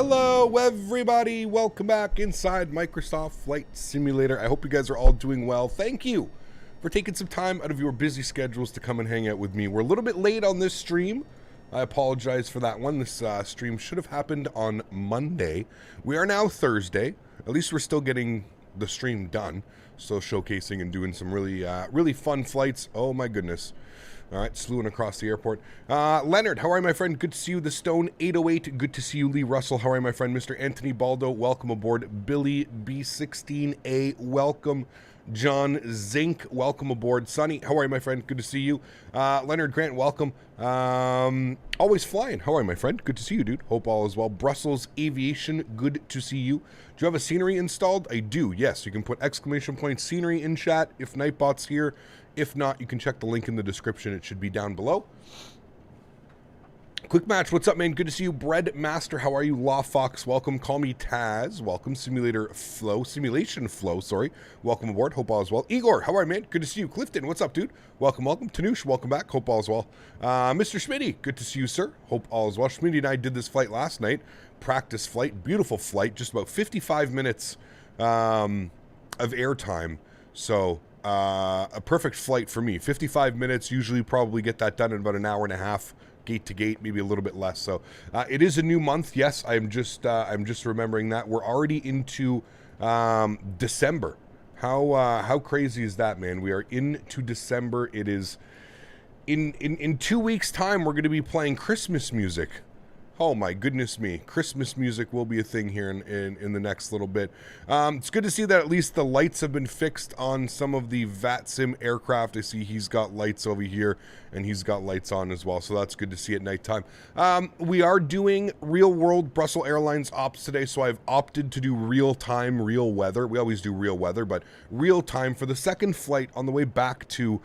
Hello everybody, welcome back inside Microsoft Flight Simulator. I hope you guys are all doing well. Thank you for taking some time out of your busy schedules to come and hang out with me. We're a little bit late on this stream. I apologize for that one. This stream should have happened on Monday. We are now Thursday. At least we're still getting the stream done. Still showcasing and doing some really fun flights. Oh my goodness. All right, slewing across the airport. Leonard, how are you, my friend? Good to see you. The Stone 808, good to see you. Lee Russell, how are you, my friend? Mr. Anthony Baldo, welcome aboard. Billy B16A, welcome. John Zink, welcome aboard. Sonny, how are you, my friend? Good to see you. Leonard Grant, welcome. Always Flying, how are you, my friend? Good to see you, dude. Hope all is well. Brussels Aviation, good to see you. Do you have a scenery installed? I do, yes. You can put exclamation point scenery in chat if Nightbot's here. If not, you can check the link in the description. It should be down below. Quick Match, what's up, man? Good to see you. Bread Master, how are you? Law Fox, welcome. Call me Taz, welcome. Simulation Flow, sorry. Welcome aboard. Hope all is well. Igor, how are you, man? Good to see you. Clifton, what's up, dude? Welcome, welcome. Tanush, welcome back. Hope all is well. Mr. Smitty, good to see you, sir. Hope all is well. Smitty and I did this flight last night. Practice flight, beautiful flight. Just about 55 minutes of airtime. So a perfect flight for me. 55 minutes, usually probably get that done in about an hour and a half, gate to gate, maybe a little bit less. So it is a new month. Yes, I'm just remembering that we're already into December. How crazy is that, man? We are into December. It is in 2 weeks' time. We're going to be playing Christmas music. Oh my goodness me. Christmas music will be a thing here in the next little bit. It's good to see that at least the lights have been fixed on some of the VATSIM aircraft. I see he's got lights over here and he's got lights on as well. So that's good to see at nighttime. We are doing real world Brussels Airlines ops today. So I've opted to do real time, real weather. We always do real weather, but real time for the second flight on the way back to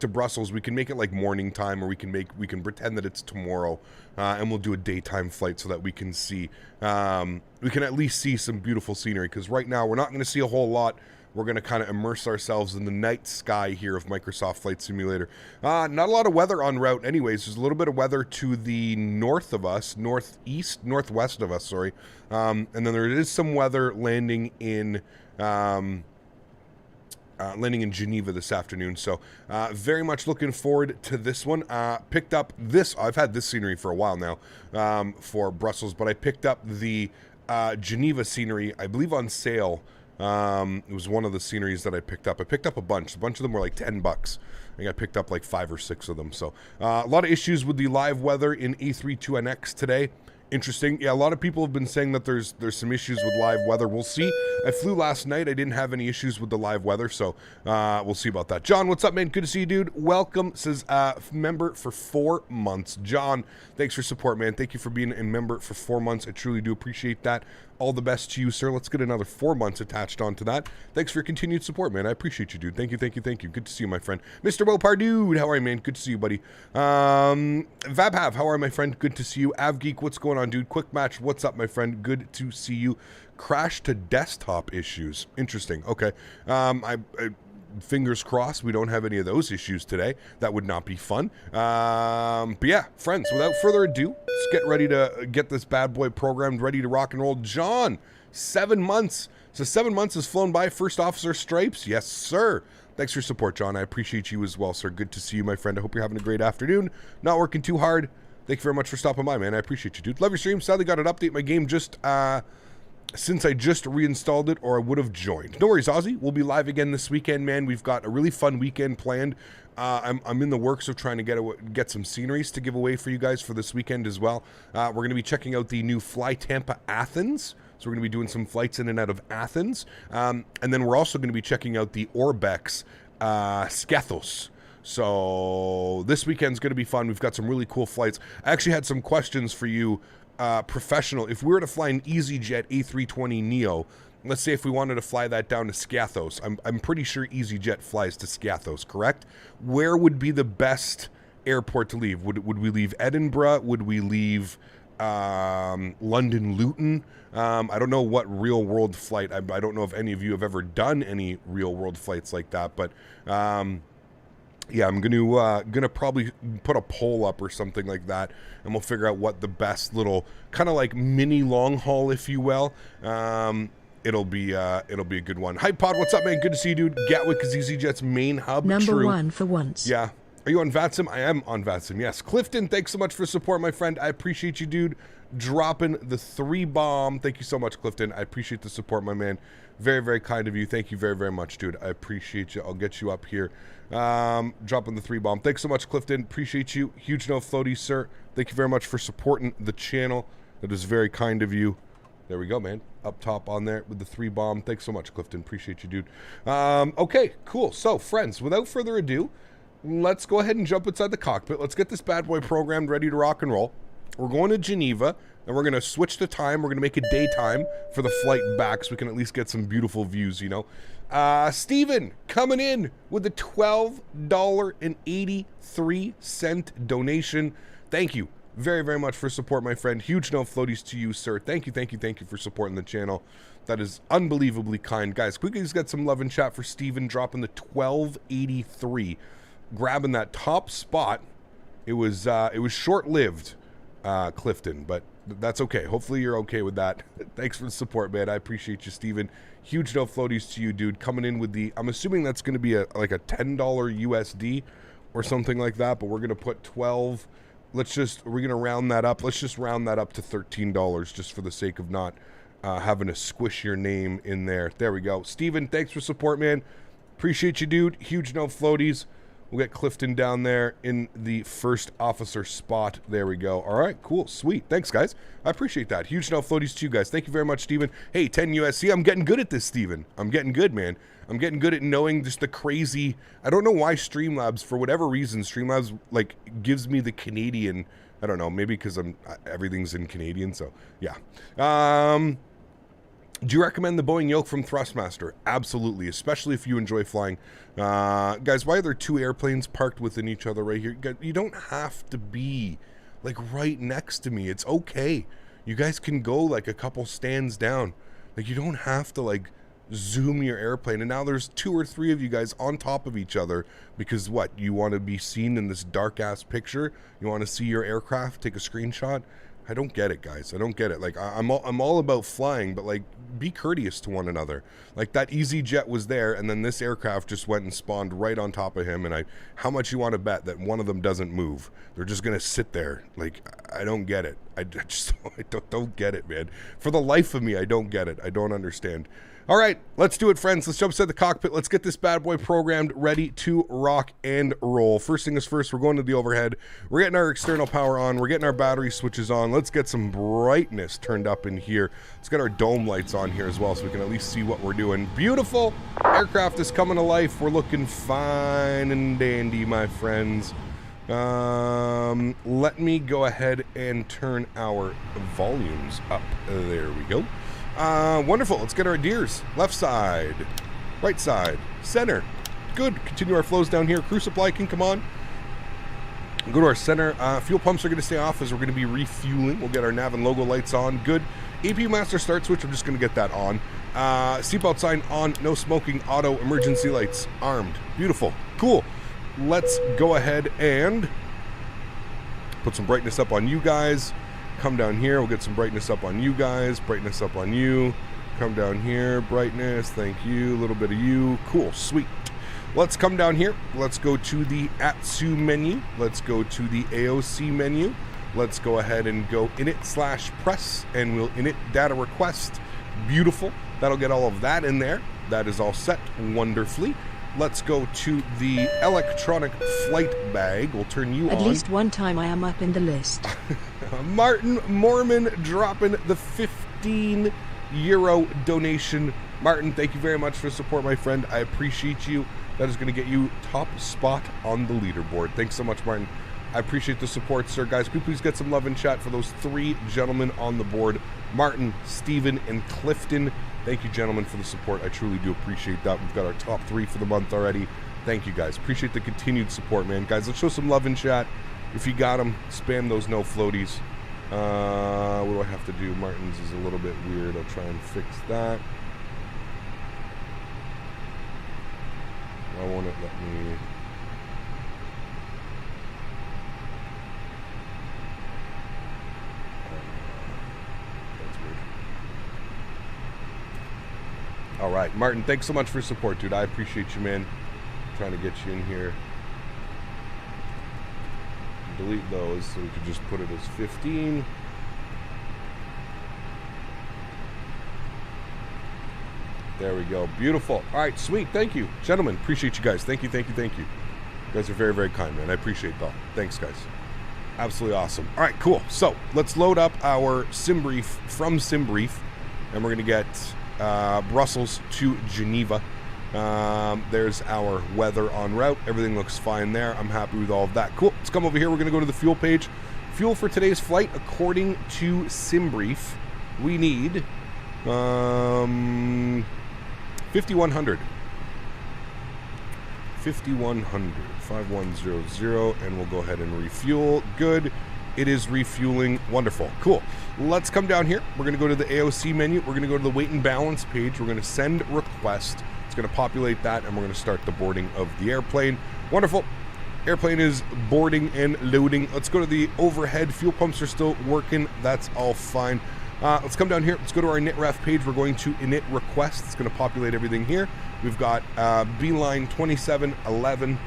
Brussels. We can make it like morning time, or we can pretend that it's tomorrow, and we'll do a daytime flight so that we can see, we can at least see some beautiful scenery, because right now we're not going to see a whole lot. We're going to kind of immerse ourselves in the night sky here of Microsoft Flight Simulator. Not a lot of weather en route anyways. There's a little bit of weather to the north of us, northwest of us, sorry. And then there is some weather landing in Geneva this afternoon, so very much looking forward to this one. Picked up this, I've had this scenery for a while now for Brussels, but I picked up the Geneva scenery, I believe on sale. It was one of the sceneries that I picked up. I picked up a bunch of them were like $10. I think I picked up like 5 or 6 of them, so a lot of issues with the live weather in A32NX today. Interesting. Yeah, a lot of people have been saying that there's some issues with live weather. We'll see. I flew last night. I didn't have any issues with the live weather, so we'll see about that. John, what's up, man? Good to see you, dude. Welcome. Says member for 4 months. John, thanks for support, man. Thank you for being a member for 4 months. I truly do appreciate that. All the best to you, sir. Let's get another 4 months attached onto that. Thanks for your continued support, man. I appreciate you, dude. Thank you. Good to see you, my friend. Mr. Wopardude, how are you, man? Good to see you, buddy. Vabhav, how are you, my friend? Good to see you. Avgeek, what's going on, dude? Quick Match, what's up, my friend? Good to see you. Crash to desktop issues. Interesting. Okay. I fingers crossed we don't have any of those issues today. That would not be fun. But yeah, friends, without further ado, let's get ready to get this bad boy programmed, ready to rock and roll. John, 7 months. So 7 months has flown by. First Officer Stripes. Yes, sir. Thanks for your support, John. I appreciate you as well, sir. Good to see you, my friend. I hope you're having a great afternoon. Not working too hard. Thank you very much for stopping by, man. I appreciate you, dude. Love your stream. Sadly got an update. My game just since I just reinstalled it, or I would have joined. No worries, Ozzy. We'll be live again this weekend, man. We've got a really fun weekend planned. I'm in the works of trying to get some sceneries to give away for you guys for this weekend as well. We're going to be checking out the new Fly Tampa Athens. So we're going to be doing some flights in and out of Athens. And then we're also going to be checking out the Orbex Skethos. So this weekend's going to be fun. We've got some really cool flights. I actually had some questions for you, professional. If we were to fly an EasyJet A320neo, let's say if we wanted to fly that down to Skethos, I'm pretty sure EasyJet flies to Skethos, correct? Where would be the best airport to leave? Would we leave Edinburgh? Would we leave London Luton? I don't know what real world flight. I don't know if any of you have ever done any real world flights like that, but yeah, I'm gonna probably put a poll up or something like that, and we'll figure out what the best little kind of like mini long haul, if you will. It'll be a good one. Hype Pod, what's up, man? Good to see you, dude. Gatwick is EasyJet's main hub. Number True. 1 for once. Yeah. Are you on VATSIM? I am on VATSIM, yes. Clifton, thanks so much for support, my friend. I appreciate you, dude. Dropping the 3 bomb. Thank you so much, Clifton. I appreciate the support, my man. Very, very kind of you. Thank you very, very much, dude. I appreciate you. I'll get you up here. Dropping the 3 bomb. Thanks so much, Clifton. Appreciate you. Huge no floaty, sir. Thank you very much for supporting the channel. That is very kind of you. There we go, man. Up top on there with the 3 bomb. Thanks so much, Clifton. Appreciate you, dude. Okay, cool. So, friends, without further ado, let's go ahead and jump inside the cockpit. Let's get this bad boy programmed, ready to rock and roll. We're going to Geneva, and we're going to switch the time. We're going to make it daytime for the flight back so we can at least get some beautiful views, you know. Steven coming in with the $12.83 donation. Thank you very, very much for support, my friend. Huge no floaties to you, sir. Thank you for supporting the channel. That is unbelievably kind. Guys, quickly just get some love in chat for Steven dropping the $12.83. Grabbing that top spot. It was short-lived, Clifton, but that's okay. Hopefully you're okay with that. Thanks for the support, man. I appreciate you, Steven. Huge no floaties to you, dude. Coming in with the, I'm assuming that's going to be like a $10 USD or something like that, but we're going to put 12. We're going to round that up. Let's just round that up to $13 just for the sake of not having to squish your name in there. There we go. Steven, thanks for support, man. Appreciate you, dude. Huge no floaties. We'll get Clifton down there in the first officer spot. There we go. All right, cool, sweet. Thanks, guys. I appreciate that. Huge no floaties to you guys. Thank you very much, Steven. Hey, 10 USC. I'm getting good at this, Steven. I'm getting good, man. I'm getting good at knowing just the crazy. I don't know why Streamlabs, for whatever reason, Streamlabs like gives me the Canadian. I don't know. Maybe because everything's in Canadian. So yeah. Do you recommend the Boeing yoke from Thrustmaster? Absolutely, especially if you enjoy flying. Guys, why are there 2 airplanes parked within each other right here? You don't have to be like right next to me. It's okay. You guys can go like a couple stands down. Like you don't have to like zoom your airplane. And now there's 2 or 3 of you guys on top of each other because what? You want to be seen in this dark ass picture? You want to see your aircraft, take a screenshot? I don't get it, guys. I don't get it. Like I'm all about flying, but like be courteous to one another. Like that EasyJet was there, and then this aircraft just went and spawned right on top of him. And how much you want to bet that one of them doesn't move? They're just gonna sit there. Like I don't get it. I don't get it, man. For the life of me, I don't get it. I don't understand. All right, let's do it, friends. Let's jump inside the cockpit. Let's get this bad boy programmed, ready to rock and roll. First thing is first, we're going to the overhead. We're getting our external power on. We're getting our battery switches on. Let's get some brightness turned up in here. Let's get our dome lights on here as well so we can at least see what we're doing. Beautiful. Aircraft is coming to life. We're looking fine and dandy, my friends. Let me go ahead and turn our volumes up. There we go. Wonderful. Let's get our adheres. Left side, right side, center. Good. Continue our flows down here. Crew supply can come on. Go to our center. Fuel pumps are going to stay off as we're going to be refueling. We'll get our nav and logo lights on. Good. AP master start switch. I'm just going to get that on. Seatbelt sign on. No smoking. Auto emergency lights armed. Beautiful. Cool. Let's go ahead and put some brightness up on you guys. Come down here, we'll get some brightness up on you guys, brightness up on you. Come down here, brightness, thank you, a little bit of you. Cool, sweet. Let's come down here. Let's go to the ASXP menu. Let's go to the AOC menu. Let's go ahead and go init/press, and we'll init data request. Beautiful. That'll get all of that in there. That is all set wonderfully. Let's go to the electronic flight bag. We'll turn you on. At least one time I am up in the list. Martin Mormon dropping the 15 euro donation. Martin, thank you very much for the support, my friend. I appreciate you. That is going to get you top spot on the leaderboard. Thanks so much, Martin. I appreciate the support, sir. Guys, could you please get some love in chat for those 3 gentlemen on the board, Martin, Steven, and Clifton. Thank you, gentlemen, for the support. I truly do appreciate that. We've got our top 3 for the month already. Thank you, guys. Appreciate the continued support, man. Guys, let's show some love in chat. If you got them, spam those no floaties. What do I have to do? Martin's is a little bit weird. I'll try and fix that. Why won't it let me... All right, Martin, thanks so much for support, dude. I appreciate you, man. Trying to get you in here. Delete those so we could just put it as 15. There we go. Beautiful. All right, sweet. Thank you. Gentlemen, appreciate you guys. Thank you, thank you, thank you. You guys are very, very kind, man. I appreciate that. Thanks, guys. Absolutely awesome. All right, cool. So let's load up our sim brief from sim brief, and we're going to get Brussels to Geneva. There's our weather en route. Everything looks fine there. I'm happy with all of that. Cool. Let's come over here. We're going to go to the fuel page. Fuel for today's flight, according to SimBrief, we need 5100. 5100 and we'll go ahead and refuel. Good. It is refueling. Wonderful. Cool. Let's come down here. We're going to go to the AOC menu. We're going to go to the weight and balance page. We're going to send request. It's going to populate that, and we're going to start the boarding of the airplane. Wonderful. Airplane is boarding and loading. Let's go to the overhead. Fuel pumps are still working. That's all fine. Let's come down here. Let's go to our init ref page. We're going to init request. It's going to populate everything here. We've got beeline 2711,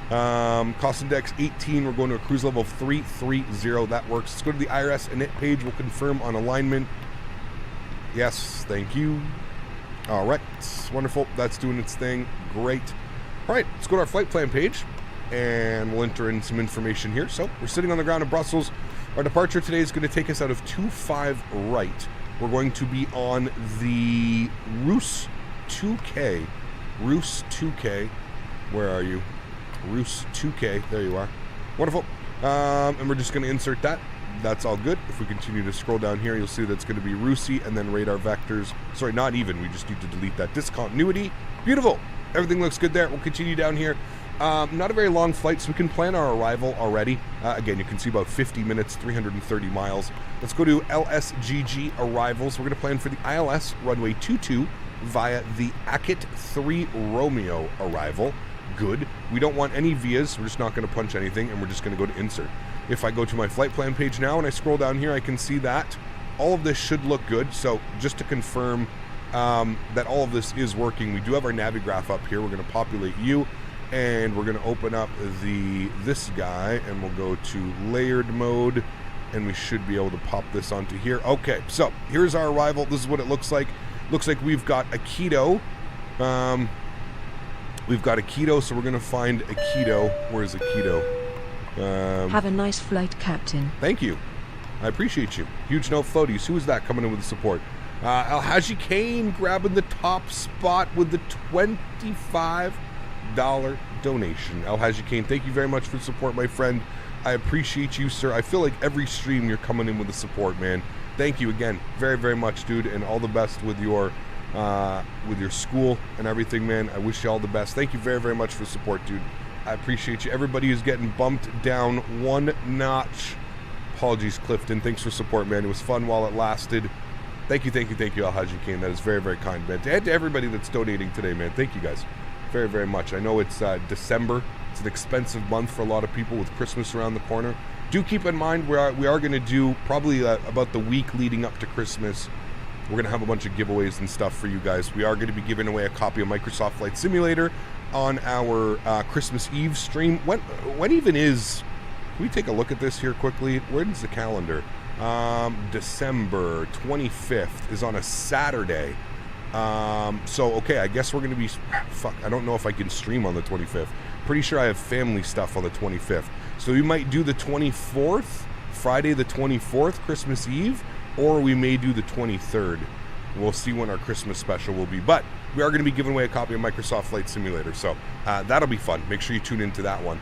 cost index 18. We're going to a cruise level of 330. That works. Let's go to the IRS init page. We'll confirm on alignment. Yes, thank you. All right, wonderful. That's doing its thing. Great. All right, let's go to our flight plan page, and we'll enter in some information here. So we're sitting on the ground in Brussels. Our departure today is going to take us out of 25 right. We're going to be on the Roos 2K. Roos 2K. Where are you? Roos 2K. There you are. Wonderful. And we're just going to insert that. That's all good. If we continue to scroll down here, you'll see that's going to be Roosie and then radar vectors. Sorry, not even. We just need to delete that discontinuity. Beautiful. Everything looks good there. We'll continue down here. Not a very long flight, so we can plan our arrival already. Again, you can see about 50 minutes, 330 miles. Let's go to LSGG arrivals. We're going to plan for the ILS runway 22 via the Akit 3 Romeo arrival. Good. We don't want any vias. We're just not going to punch anything, and we're just going to go to insert. If I go to my flight plan page now and I scroll down here, I can see that all of this should look good. So just to confirm that all of this is working, we do have our Navigraph up here. We're going to populate you, and we're going to open up this guy, and we'll go to layered mode, and we should be able to pop this onto here. Okay, so here's our arrival. This is what it looks like. Looks like we've got a keto. We've got a keto, so we're going to find a keto. Where's a keto? Have a nice flight, Captain. Thank you. I appreciate you. Huge note floaties. Who is that coming in with the support? Alhaji Kane grabbing the top spot with the $25 donation. Alhaji Kane, thank you very much for the support, my friend. I appreciate you, sir. I feel like every stream you're coming in with the support, man. Thank you again very, very much, dude, and all the best with your school and everything, man. I wish you all the best. Thank you very, very much for support, dude. I appreciate you. Everybody is getting bumped down one notch. Apologies, Clifton. Thanks for support, man. It was fun while it lasted. Thank you, Alhaji Kane. That is very, very kind, man. And to everybody that's donating today, man. Thank you, guys. Very, very much. I know it's December. It's an expensive month for a lot of people with Christmas around the corner. Do keep in mind we are going to do probably about the week leading up to Christmas. We're going to have a bunch of giveaways and stuff for you guys. We are going to be giving away a copy of Microsoft Flight Simulator on our Christmas Eve stream. When even is... Can we take a look at this here quickly? Where's the calendar? December 25th is on a Saturday. So, okay, I guess we're going to be... Fuck, I don't know if I can stream on the 25th. Pretty sure I have family stuff on the 25th. So we might do the 24th, Friday the 24th, Christmas Eve, or we may do the 23rd. We'll see when our Christmas special will be. But we are going to be giving away a copy of Microsoft Flight Simulator. So that'll be fun. Make sure you tune into that one.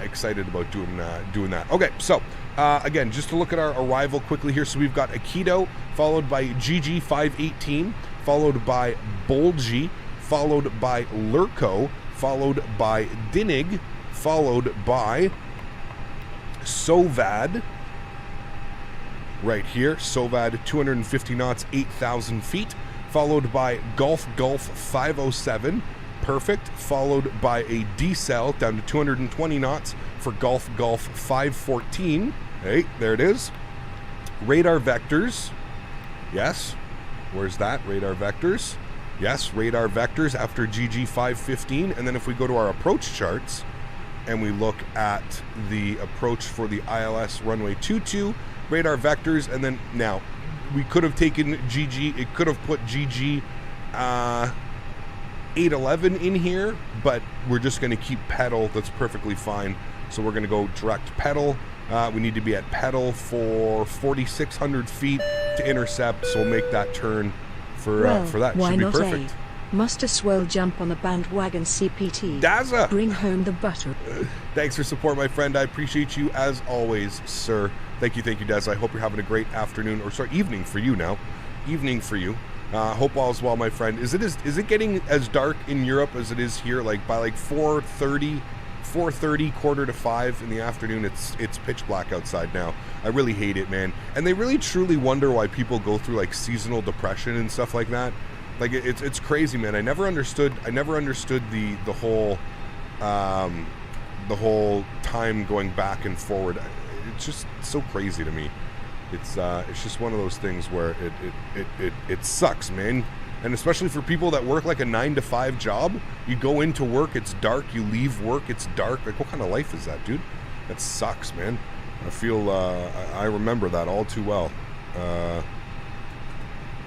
Excited about doing that. Okay, so again, just to look at our arrival quickly here. So we've got Aikido, followed by GG518, followed by Bolgi, followed by Lurko, followed by Dinig, followed by Sovad. Right here, Sovad 250 knots, 8,000 feet, followed by Golf 507. Perfect. Followed by a decel down to 220 knots for Golf 514. Hey, there it is. Radar vectors. Yes. Where's that? Radar vectors. Yes, radar vectors after GG 515. And then if we go to our approach charts and we look at the approach for the ILS runway 22, radar vectors, and then now we could have taken GG, it could have put GG 811 in here, but we're just going to keep pedal. That's perfectly fine. So we're going to go direct pedal. We need to be at pedal for 4,600 feet to intercept, so we'll make that turn for that. Why Should be not perfect. Must as well jump on the bandwagon, CPT. Daza! Bring home the butter. Thanks for support, my friend. I appreciate you as always, sir. Thank you, Daza. I hope you're having a great afternoon, or sorry, evening for you now. Evening for you. Hope all is well, my friend. Is it getting as dark in Europe as it is here? Like by like 4:30, 4:45 in the afternoon, it's pitch black outside now. I really hate it, man. And they really truly wonder why people go through like seasonal depression and stuff like that. Like it's crazy, man. I never understood the whole time going back and forward. It's just so crazy to me. It's just one of those things where it sucks, man. And especially for people that work like a 9-to-5 job, you go into work, it's dark, you leave work, it's dark. Like, what kind of life is that, dude? That sucks, man. I feel I remember that all too well.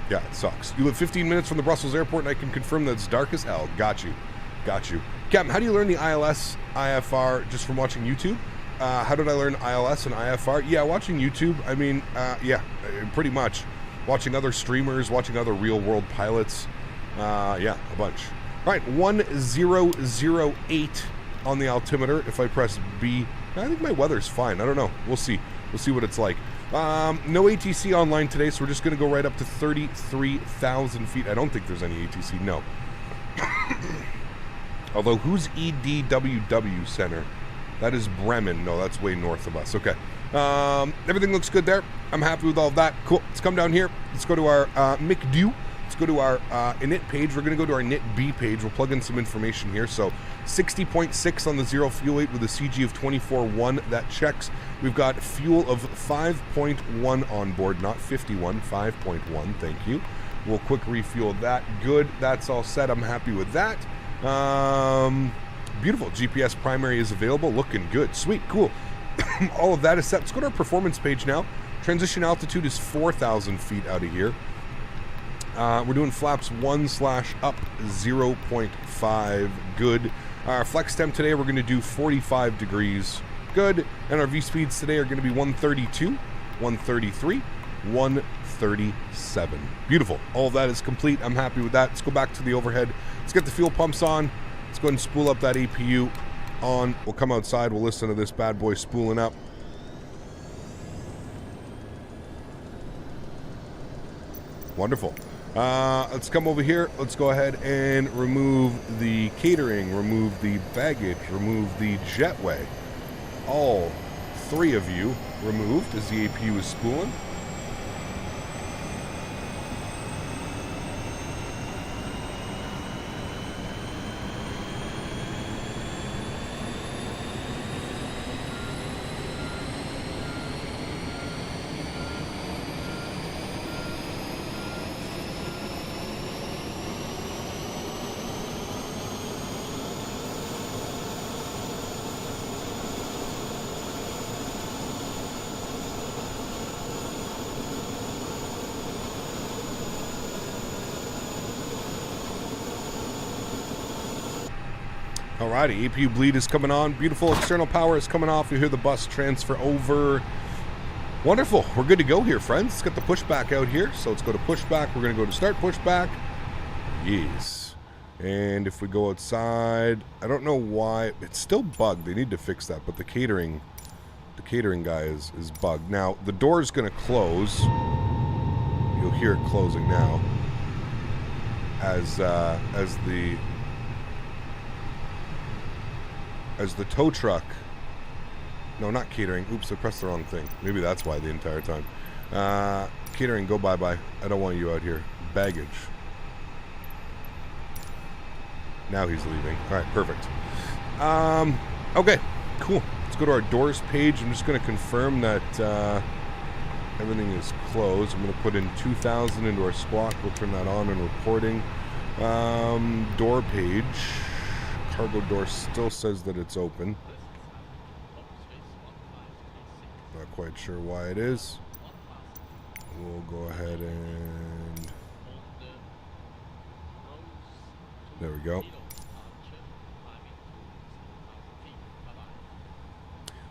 Yeah, it sucks. You live 15 minutes from the Brussels airport, and I can confirm that it's dark as hell. Got you. Captain, how do you learn the ILS, IFR just from watching YouTube? How did I learn ILS and IFR? Yeah, watching YouTube. I mean, yeah, pretty much. Watching other streamers, watching other real-world pilots. Yeah, a bunch. All right, 1008 on the altimeter. If I press B, I think my weather's fine. I don't know. We'll see. We'll see what it's like. No ATC online today, so we're just going to go right up to 33,000 feet. I don't think there's any ATC. No. Although, who's EDWW Center? That is Bremen. No, that's way north of us. Okay. Everything looks good there. I'm happy with all of that. Cool. Let's come down here. Let's go to our McDo. Let's go to our init page. We're going to go to our init B page. We'll plug in some information here. So 60.6 on the zero fuel weight with a CG of 24.1. That checks. We've got fuel of 5.1 on board, not 51, 5.1. Thank you. We'll quick refuel that. Good. That's all set. I'm happy with that. Beautiful. GPS primary is available. Looking good. Sweet. Cool. All of that is set. Let's go to our performance page now. Transition altitude is 4,000 feet out of here. We're doing flaps 1/up 0.5. Good. Our flex temp today, we're going to do 45 degrees. Good. And our V-speeds today are going to be 132, 133, 137. Beautiful. All of that is complete. I'm happy with that. Let's go back to the overhead. Let's get the fuel pumps on. Let's go ahead and spool up that APU on. We'll come outside. We'll listen to this bad boy spooling up. Wonderful. Let's come over here. Let's go ahead and remove the catering, remove the baggage, remove the jetway. All three of you removed as the APU is spooling. Alrighty, APU bleed is coming on. Beautiful. External power is coming off. You hear the bus transfer over. Wonderful. We're good to go here, friends. Let's get the pushback out here. So let's go to pushback. We're going to go to start pushback. Yes. And if we go outside, I don't know why. It's still bugged. They need to fix that. But the catering guy is bugged. Now, the door is going to close. You'll hear it closing now. As the tow truck, no, not catering, oops, I pressed the wrong thing. Maybe that's why the entire time. Catering, go bye-bye. I don't want you out here. Baggage. Now he's leaving. All right, perfect. Okay, cool. Let's go to our doors page. I'm just going to confirm that everything is closed. I'm going to put in 2,000 into our squawk. We'll turn that on and reporting. Door page. Cargo door still says that it's open. Not quite sure why it is. We'll go ahead and... There we go.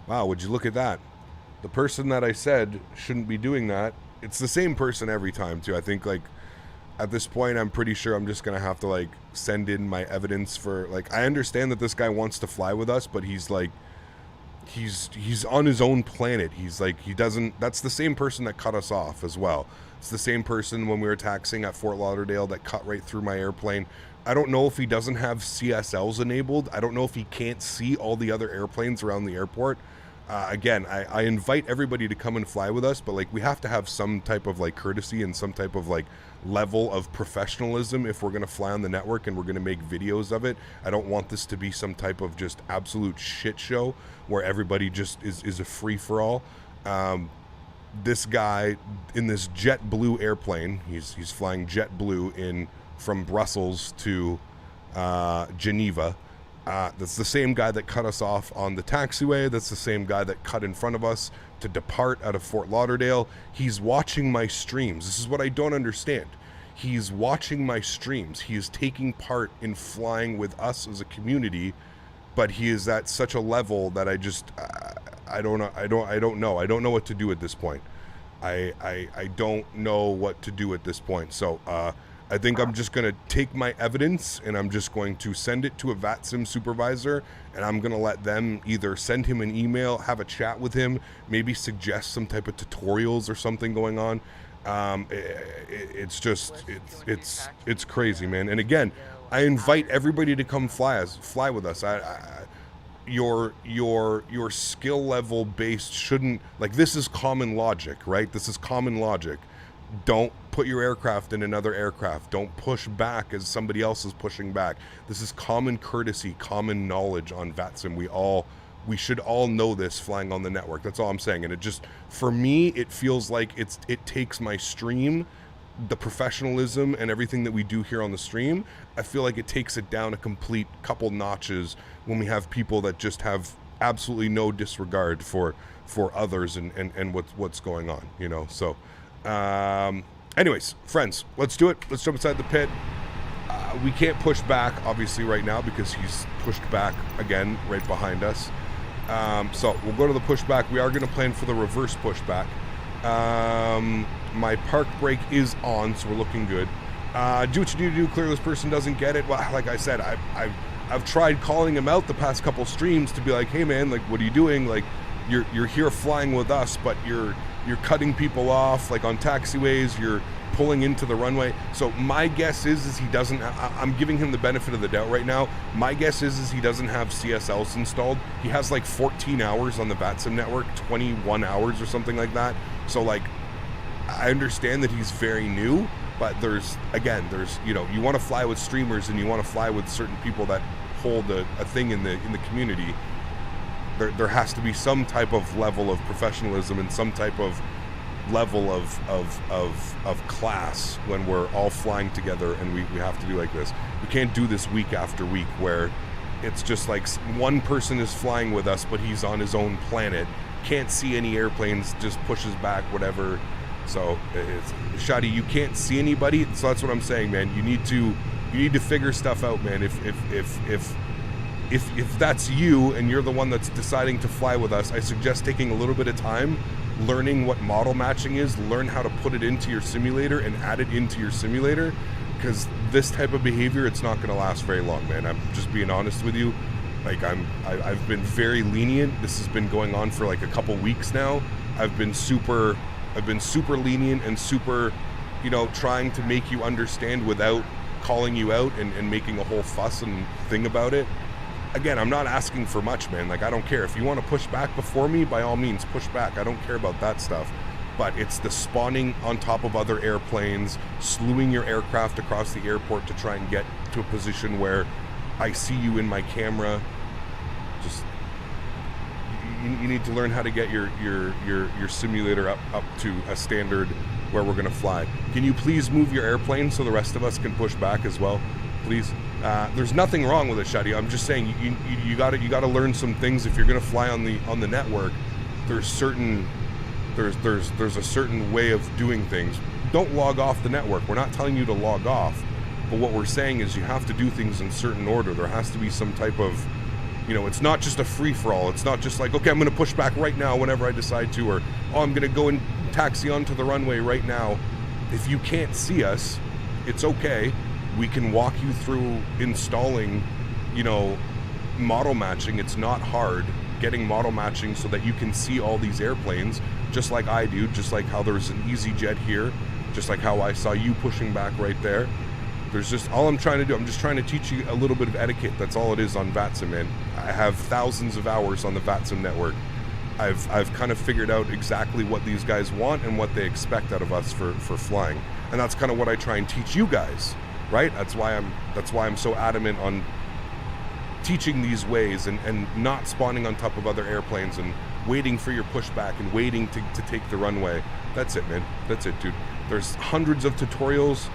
Wow, would you look at that? The person that I said shouldn't be doing that, it's the same person every time too. I think like at this point I'm pretty sure I'm just gonna have to like send in my evidence for like, I understand that this guy wants to fly with us, but he's like he's on his own planet. He's like, he doesn't, that's the same person that cut us off as well. It's the same person when we were taxiing at Fort Lauderdale that cut right through my airplane. I don't know if he doesn't have CSLs enabled. I don't know if he can't see all the other airplanes around the airport. Again, I invite everybody to come and fly with us, but like we have to have some type of like courtesy and some type of like level of professionalism if we're going to fly on the network and we're going to make videos of it. I don't want this to be some type of just absolute shit show where everybody just is a free-for-all. This guy in this JetBlue airplane, he's flying JetBlue in from Brussels to Geneva. That's the same guy that cut us off on the taxiway. That's the same guy that cut in front of us to depart out of Fort Lauderdale. He's watching my streams. This is what I don't understand. He's watching my streams. He is taking part in flying with us as a community, but he is at such a level that I just I don't know. I don't know. I don't know what to do at this point. I don't know what to do at this point. So I think I'm just going to take my evidence and I'm just going to send it to a VATSIM supervisor, and I'm going to let them either send him an email, have a chat with him, maybe suggest some type of tutorials or something going on. It's just, it's crazy, man. And again, I invite everybody to come fly with us. Your skill level based shouldn't, like, this is common logic, right? This is common logic. Don't put your aircraft in another aircraft. Don't push back as somebody else is pushing back. This is common courtesy, common knowledge on VATSIM. We should all know this flying on the network. That's all I'm saying. And it just, for me, it feels like it takes my stream, the professionalism and everything that we do here on the stream, I feel like it takes it down a complete couple notches when we have people that just have absolutely no disregard for others and what's going on, you know? So anyways, friends, let's do it. Let's jump inside the pit. We can't push back obviously right now because he's pushed back again right behind us. So we'll go to the pushback. We are going to plan for the reverse pushback. My park brake is on, so we're looking good. Do what you need to do. Clear this person doesn't get it. Well, like I said, I've tried calling him out the past couple streams to be like, hey man, like, what are you doing? Like, you're here flying with us, but you're cutting people off, like on taxiways, you're pulling into the runway. So my guess is he doesn't, I'm giving him the benefit of the doubt right now. My guess is he doesn't have CSLs installed. He has like 14 hours on the VATSIM network, 21 hours or something like that. So like, I understand that he's very new, but there's, you know, you want to fly with streamers and you want to fly with certain people that hold a thing in the community. There has to be some type of level of professionalism and some type of level of class when we're all flying together, and we have to do like this. We can't do this week after week where it's just like one person is flying with us but he's on his own planet, can't see any airplanes, just pushes back, whatever. So it's Shadi, you can't see anybody, so that's what I'm saying, man. You need to figure stuff out, man. If that's you and you're the one that's deciding to fly with us, I suggest taking a little bit of time, learning what model matching is, learn how to put it into your simulator and add it into your simulator, because this type of behavior, it's not going to last very long, man. I'm just being honest with you. Like, I've been very lenient. This has been going on for like a couple weeks now. I've been super lenient and super, you know, trying to make you understand without calling you out and making a whole fuss and thing about it. Again, I'm not asking for much, man. Like, I don't care. If you want to push back before me, by all means, push back. I don't care about that stuff. But it's the spawning on top of other airplanes, slewing your aircraft across the airport to try and get to a position where I see you in my camera. Just, you need to learn how to get your simulator up to a standard where we're going to fly. Can you please move your airplane so the rest of us can push back as well, please? There's nothing wrong with it, Shadi. I'm just saying you got to learn some things if you're going to fly on the network. There's a certain way of doing things. Don't log off the network. We're not telling you to log off, but what we're saying is you have to do things in certain order. There has to be some type of, it's not just a free-for-all. It's not just like, okay, I'm going to push back right now whenever I decide to, or, oh, I'm going to go and taxi onto the runway right now. If you can't see us, it's okay. We can walk you through installing, model matching. It's not hard getting model matching so that you can see all these airplanes, just like I do, just like how there's an EasyJet here, just like how I saw you pushing back right there. There's just, all I'm trying to do, I'm just trying to teach you a little bit of etiquette. That's all it is on VATSIM, man. I have thousands of hours on the VATSIM network. I've kind of figured out exactly what these guys want and what they expect out of us for flying. And that's kind of what I try and teach you guys, right? That's why I'm so adamant on teaching these ways and not spawning on top of other airplanes and waiting for your pushback and waiting to take the runway. That's it, man. That's it, dude. There's hundreds of tutorials.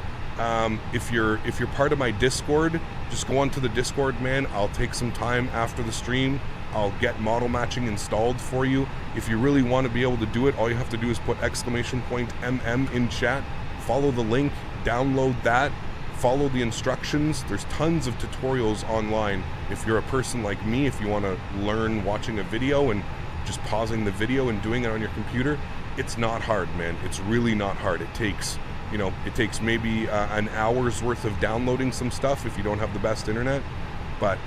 If you're part of my Discord, just go onto the Discord, man. I'll take some time after the stream. I'll get model matching installed for you. If you really want to be able to do it, all you have to do is put !MM in chat, follow the link, download that, follow the instructions. There's tons of tutorials online. If you're a person like me, if you want to learn watching a video and just pausing the video and doing it on your computer, it's not hard, man. It's really not hard. It takes maybe an hour's worth of downloading some stuff if you don't have the best internet. But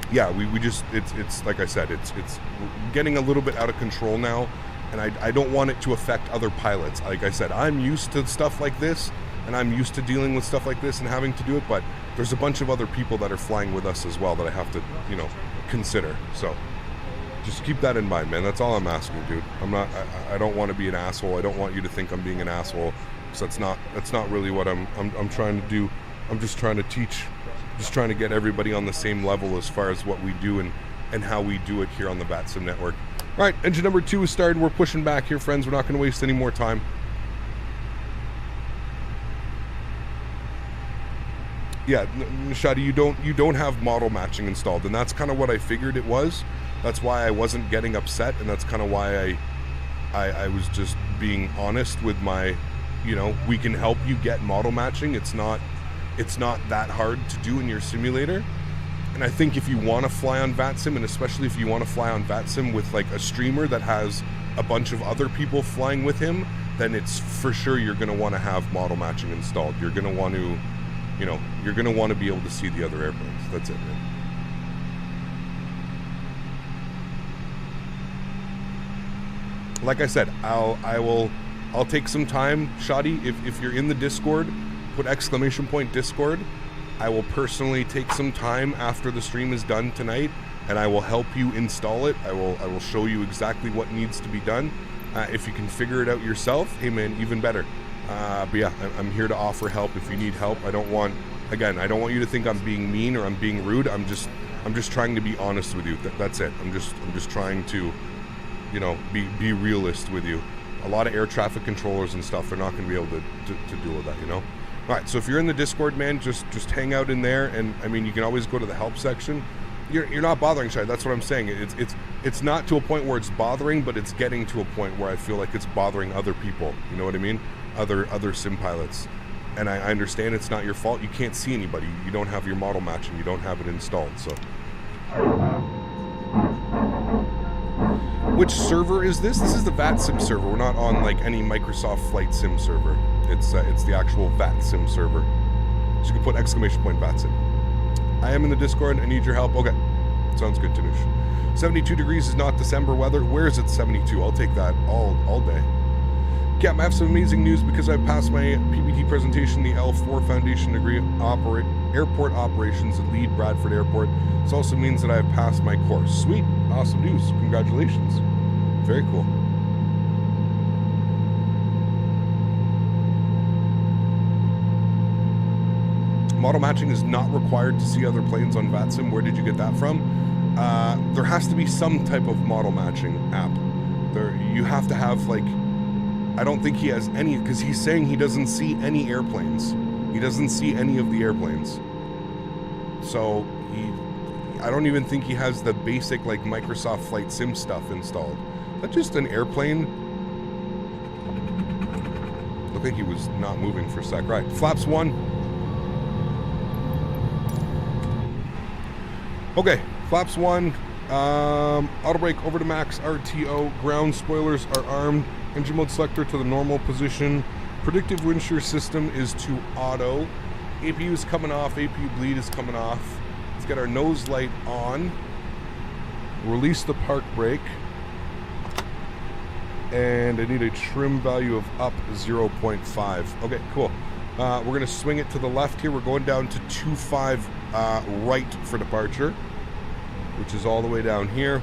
yeah, we just, it's like I said, it's getting a little bit out of control now, and I don't want it to affect other pilots. Like I said, I'm used to stuff like this, and I'm used to dealing with stuff like this and having to do it, but there's a bunch of other people that are flying with us as well that I have to, consider. So just keep that in mind, man. That's all I'm asking, dude. I don't want to be an asshole. I don't want you to think I'm being an asshole, because that's not really what I'm trying to do. I'm just trying to teach, just trying to get everybody on the same level as far as what we do and how we do it here on the VATSIM network. All right, engine number 2 is started. We're pushing back here, friends. We're not going to waste any more time. Yeah, Shadi, you don't have model matching installed, and that's kind of what I figured it was. That's why I wasn't getting upset, and that's kind of why I was just being honest with my, we can help you get model matching. It's not that hard to do in your simulator. And I think if you want to fly on VATSIM, and especially if you want to fly on VATSIM with like a streamer that has a bunch of other people flying with him, then it's for sure you're going to want to have model matching installed. You're going to want to, you're going to want to be able to see the other airplanes. That's it, man. Like I said, I'll take some time, Shadi. If you're in the Discord, put !Discord. I will personally take some time after the stream is done tonight, and I will help you install it. I will show you exactly what needs to be done. If you can figure it out yourself, hey man, even better. But yeah, I'm here to offer help if you need help. I don't want you to think I'm being mean or I'm being rude. I'm just trying to be honest with you. That's it. I'm just trying to, be realist with you. A lot of air traffic controllers and stuff are not going to be able to deal with that, All right, so if you're in the Discord, man, just hang out in there, and I mean, you can always go to the help section. You're not bothering, Shai. That's what I'm saying. It's not to a point where it's bothering, but it's getting to a point where I feel like it's bothering other people. You know what I mean? Other sim pilots. And I understand it's not your fault. You can't see anybody. You don't have your model matching. You don't have it installed. So, which server is this? This is the VATSIM server. We're not on like any Microsoft Flight Sim server. It's the actual VATSIM server. So you can put !VATSIM. I am in the Discord. I need your help. Okay. Sounds good, Tanush. 72 degrees is not December weather. Where is it 72? I'll take that all day. Cap, I have some amazing news because I've passed my PBT presentation, the L4 Foundation degree, airport operations at Lead Bradford Airport. This also means that I have passed my course. Sweet. Awesome news. Congratulations. Very cool. Model matching is not required to see other planes on VATSIM. Where did you get that from? there has to be some type of model matching app. You have to have, like, I don't think he has any, because he's saying he doesn't see any airplanes. He doesn't see any of the airplanes. So I don't even think he has the basic, like, Microsoft Flight Sim stuff installed. Is that just an airplane? Looked like he was not moving for a sec. Right, flaps 1. Okay, flaps 1. Auto brake over to max RTO. Ground spoilers are armed. Engine mode selector to the normal position. Predictive wind shear system is to auto. APU is coming off. APU bleed is coming off. Let's get our nose light on. Release the park brake. And I need a trim value of up 0.5. Okay, cool. We're going to swing it to the left here. We're going down to 2.5 right for departure, which is all the way down here.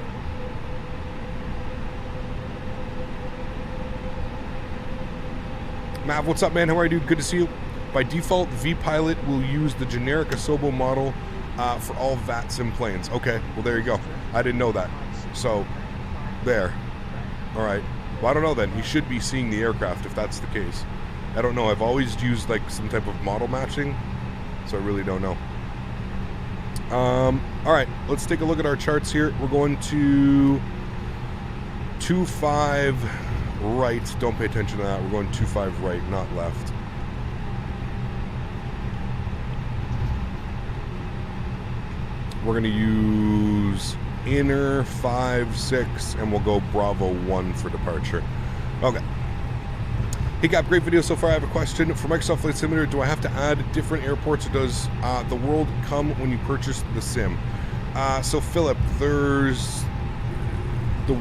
Mav, what's up, man? How are you, dude? Good to see you. By default, V-Pilot will use the generic Asobo model for all VATSIM planes. Okay, well, there you go. I didn't know that. So, there. All right. Well, I don't know then. He should be seeing the aircraft if that's the case. I don't know. I've always used, like, some type of model matching, so I really don't know. All right. Let's take a look at our charts here. We're going to 2.5 right. Don't pay attention to that. We're going 2.5 right, not left. We're going to use inner 5-6, and we'll go Bravo 1 for departure. Okay. Hey, Cap, great video so far. I have a question. For Microsoft Flight Simulator, do I have to add different airports, or does the world come when you purchase the sim? So, Philip, the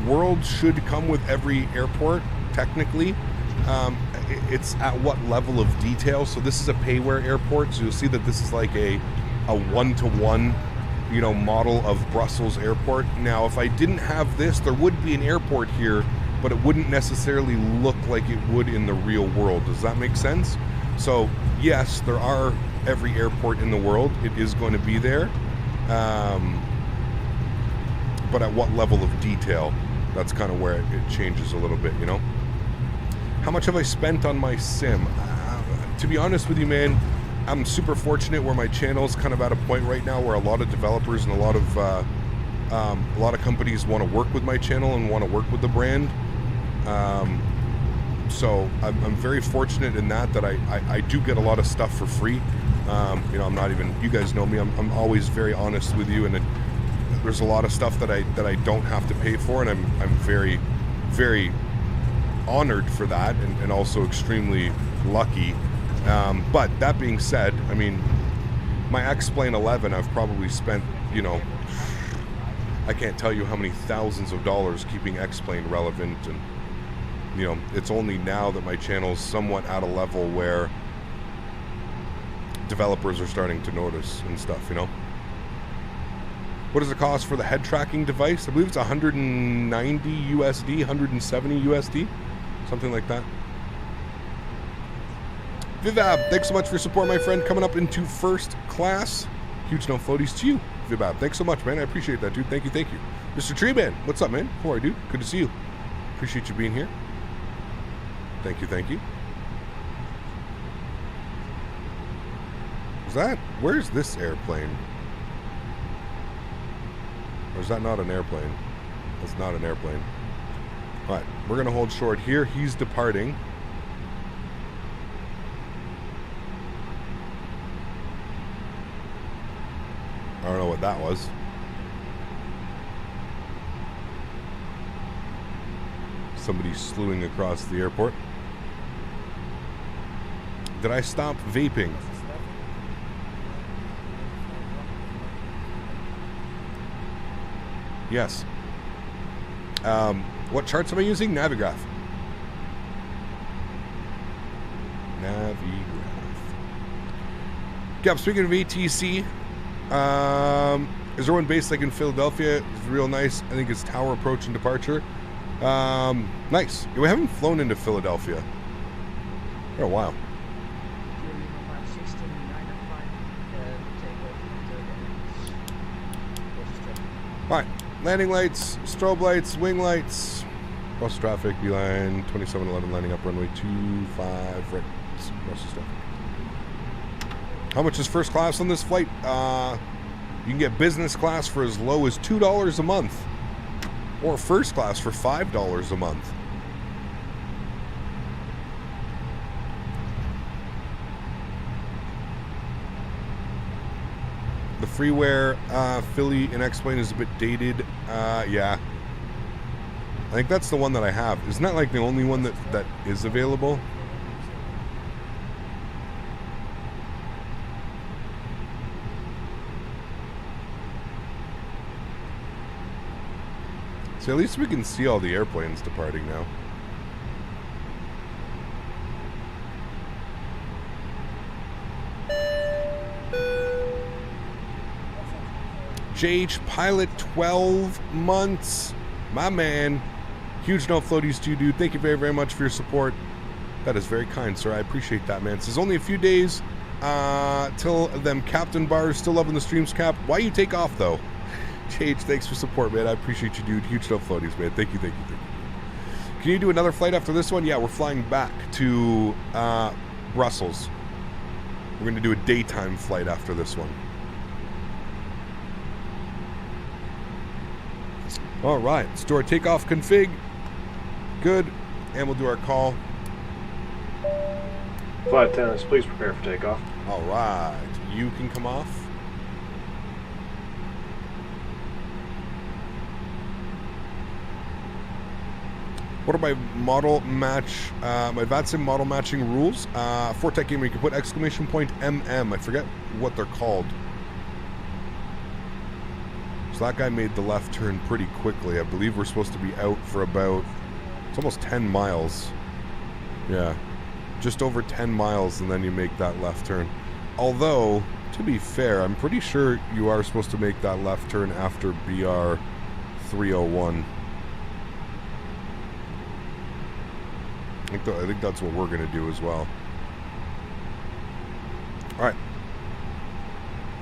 world should come with every airport, technically. It's at what level of detail. So this is a payware airport, so you'll see that this is like a one-to-one, you know, model of Brussels airport. Now, if I didn't have this, there would be an airport here, but it wouldn't necessarily look like it would in the real world. Does that make sense? So yes, there are every airport in the world. It is going to be there. But at what level of detail? That's kind of where it changes a little bit, you know? How much have I spent on my sim? To be honest with you, man, I'm super fortunate where my channel is kind of at a point right now where a lot of developers and a lot of companies want to work with my channel and want to work with the brand. So I'm very fortunate in that I do get a lot of stuff for free. You know, I'm not even, you guys know me, I'm always very honest with you, and there's a lot of stuff that I don't have to pay for, and I'm very, very honored for that, and also extremely lucky. But that being said, I mean, my X-Plane 11, I've probably spent, you know, I can't tell you how many thousands of dollars keeping X-Plane relevant, and, you know, it's only now that my channel's somewhat at a level where developers are starting to notice and stuff, you know. What is the cost for the head tracking device? I believe it's 190 USD, 170 USD, something like that. Vivab, thanks so much for your support, my friend. Coming up into first class. Huge no floaties to you, Vivab. Thanks so much, man. I appreciate that, dude. Thank you, thank you. Mr. Treeman, what's up, man? How are you, dude? Good to see you. Appreciate you being here. Thank you, thank you. Where's this airplane? Or is that not an airplane? That's not an airplane. All right, we're gonna hold short here. He's departing. I don't know what that was. Somebody slewing across the airport. Did I stop vaping? Yes. What charts am I using? Navigraph. Yeah, speaking of ATC, is there one based like in Philadelphia? It's real nice. I think it's Tower Approach and Departure. Nice. Yeah, we haven't flown into Philadelphia for a while. All right, Landing lights, strobe lights, wing lights. Brussels traffic, beeline, 2711 landing up runway 25 right. Brussels traffic. How much is first class on this flight? You can get business class for as low as $2 a month. Or first class for $5 a month. The freeware Philly and X-Plane is a bit dated. Yeah. I think that's the one that I have. Isn't that like the only one that is available? So at least we can see all the airplanes departing now. JH Pilot, 12 months. My man. Huge no floaties to you, dude. Thank you very, very much for your support. That is very kind, sir. I appreciate that, man. It says only a few days till them captain bars. Still loving the streams, Cap. Why you take off, though? JH, thanks for support, man. I appreciate you, dude. Huge no floaties, man. Thank you, thank you, thank you. Can you do another flight after this one? Yeah, we're flying back to Brussels. We're going to do a daytime flight after this one. All right, let's do our takeoff config. Good, and we'll do our call. Flight attendants, please prepare for takeoff. All right, you can come off. What are my model match, my VATSIM model matching rules? For Tech Gamer, you can put exclamation point MM. I forget what they're called. So that guy made the left turn pretty quickly. I believe we're supposed to be out for about, it's almost 10 miles. Yeah, just over 10 miles, and then you make that left turn. Although, to be fair, I'm pretty sure you are supposed to make that left turn after BR 301. I think that's what we're going to do as well. All right.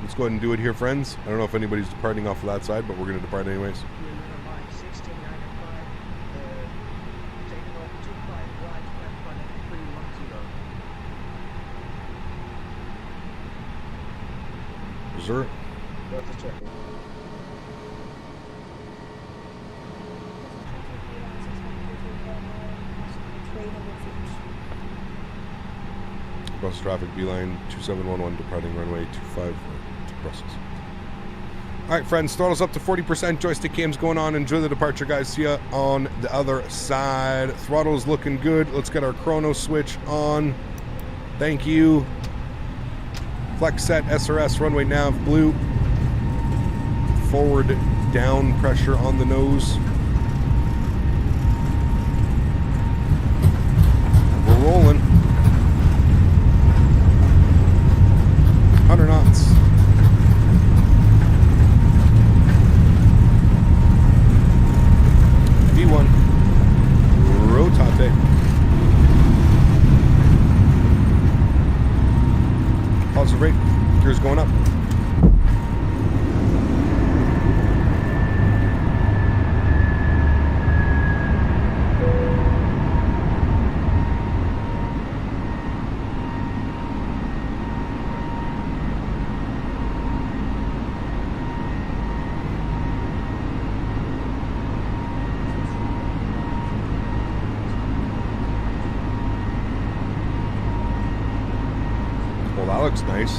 Let's go ahead and do it here, friends. I don't know if anybody's departing off of that side, but we're going to depart anyways. Sir. Brussels traffic, beeline 2711, departing runway 25 to Brussels. Alright, friends, throttles up to 40%. Joystick cam's going on. Enjoy the departure, guys. See ya on the other side. Throttle's looking good. Let's get our chrono switch on. Thank you. Flex set, SRS, runway nav, blue. Forward down pressure on the nose. We're rolling. 100 knots. V1. Rotate. Positive rate. Gears going up. Well, that looks nice.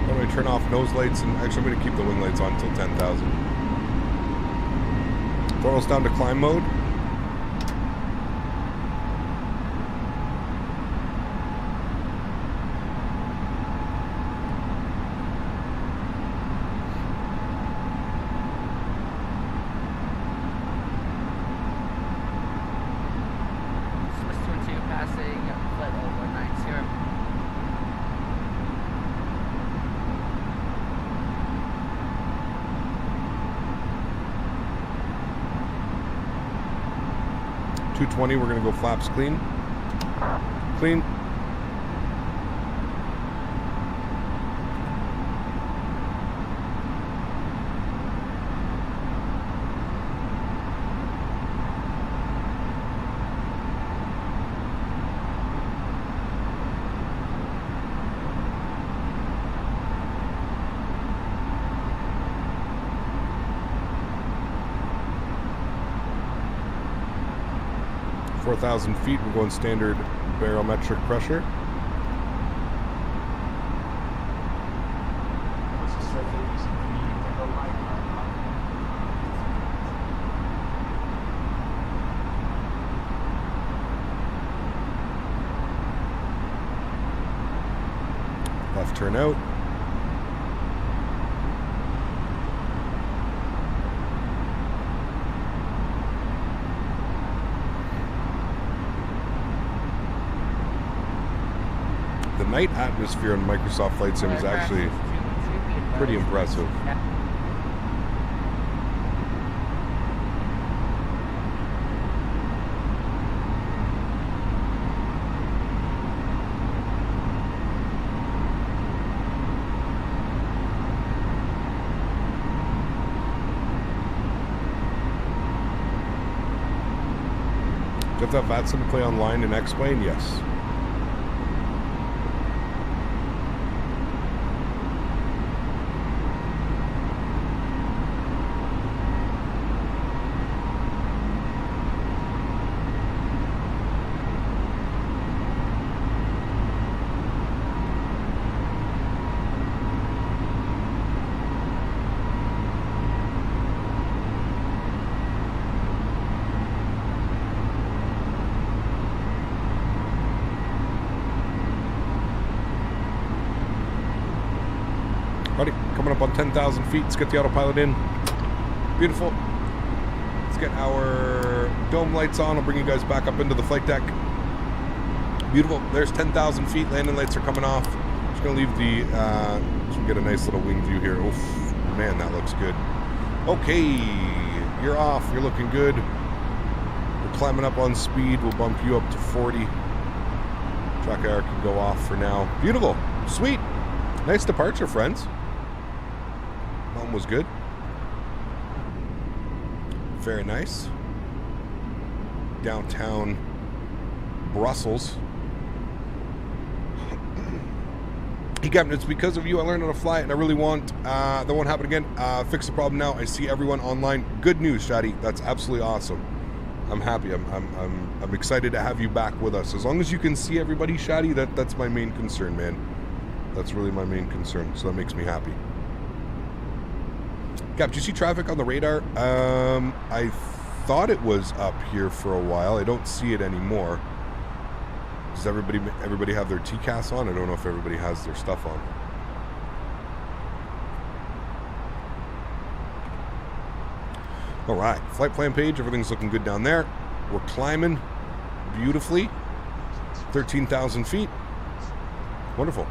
Why don't I turn off nose lights? And actually, I'm going to keep the wing lights on until 10,000. Throttles down to climb mode. We're going to go flaps clean. clean. Thousand feet, we're going standard barometric pressure. Left turn out. Night atmosphere on Microsoft Flight Sim is actually pretty impressive. Do you have to have VATSIM to play online in X-Plane? Yes. Coming up on 10,000 feet. Let's get the autopilot in. Beautiful. Let's get our dome lights on. I'll bring you guys back up into the flight deck. Beautiful. There's 10,000 feet. Landing lights are coming off. Just going to leave the... so we get a nice little wing view here. Oof. Man, that looks good. Okay. You're off. You're looking good. We're climbing up on speed. We'll bump you up to 40. Track air can go off for now. Beautiful. Sweet. Nice departure, friends. One was good. Very nice. Downtown Brussels. Hey, Captain, it's because of you I learned how to fly, and I really want that won't happen again. Fix the problem now. I see everyone online. Good news, Shadi. That's absolutely awesome. I'm happy. I'm excited to have you back with us. As long as you can see everybody, Shadi, that's my main concern, man. That's really my main concern. So that makes me happy. Cap, do you see traffic on the radar? I thought it was up here for a while. I don't see it anymore. Does everybody have their TCAS on? I don't know if everybody has their stuff on. All right, flight plan page. Everything's looking good down there. We're climbing beautifully. 13,000 feet. Wonderful.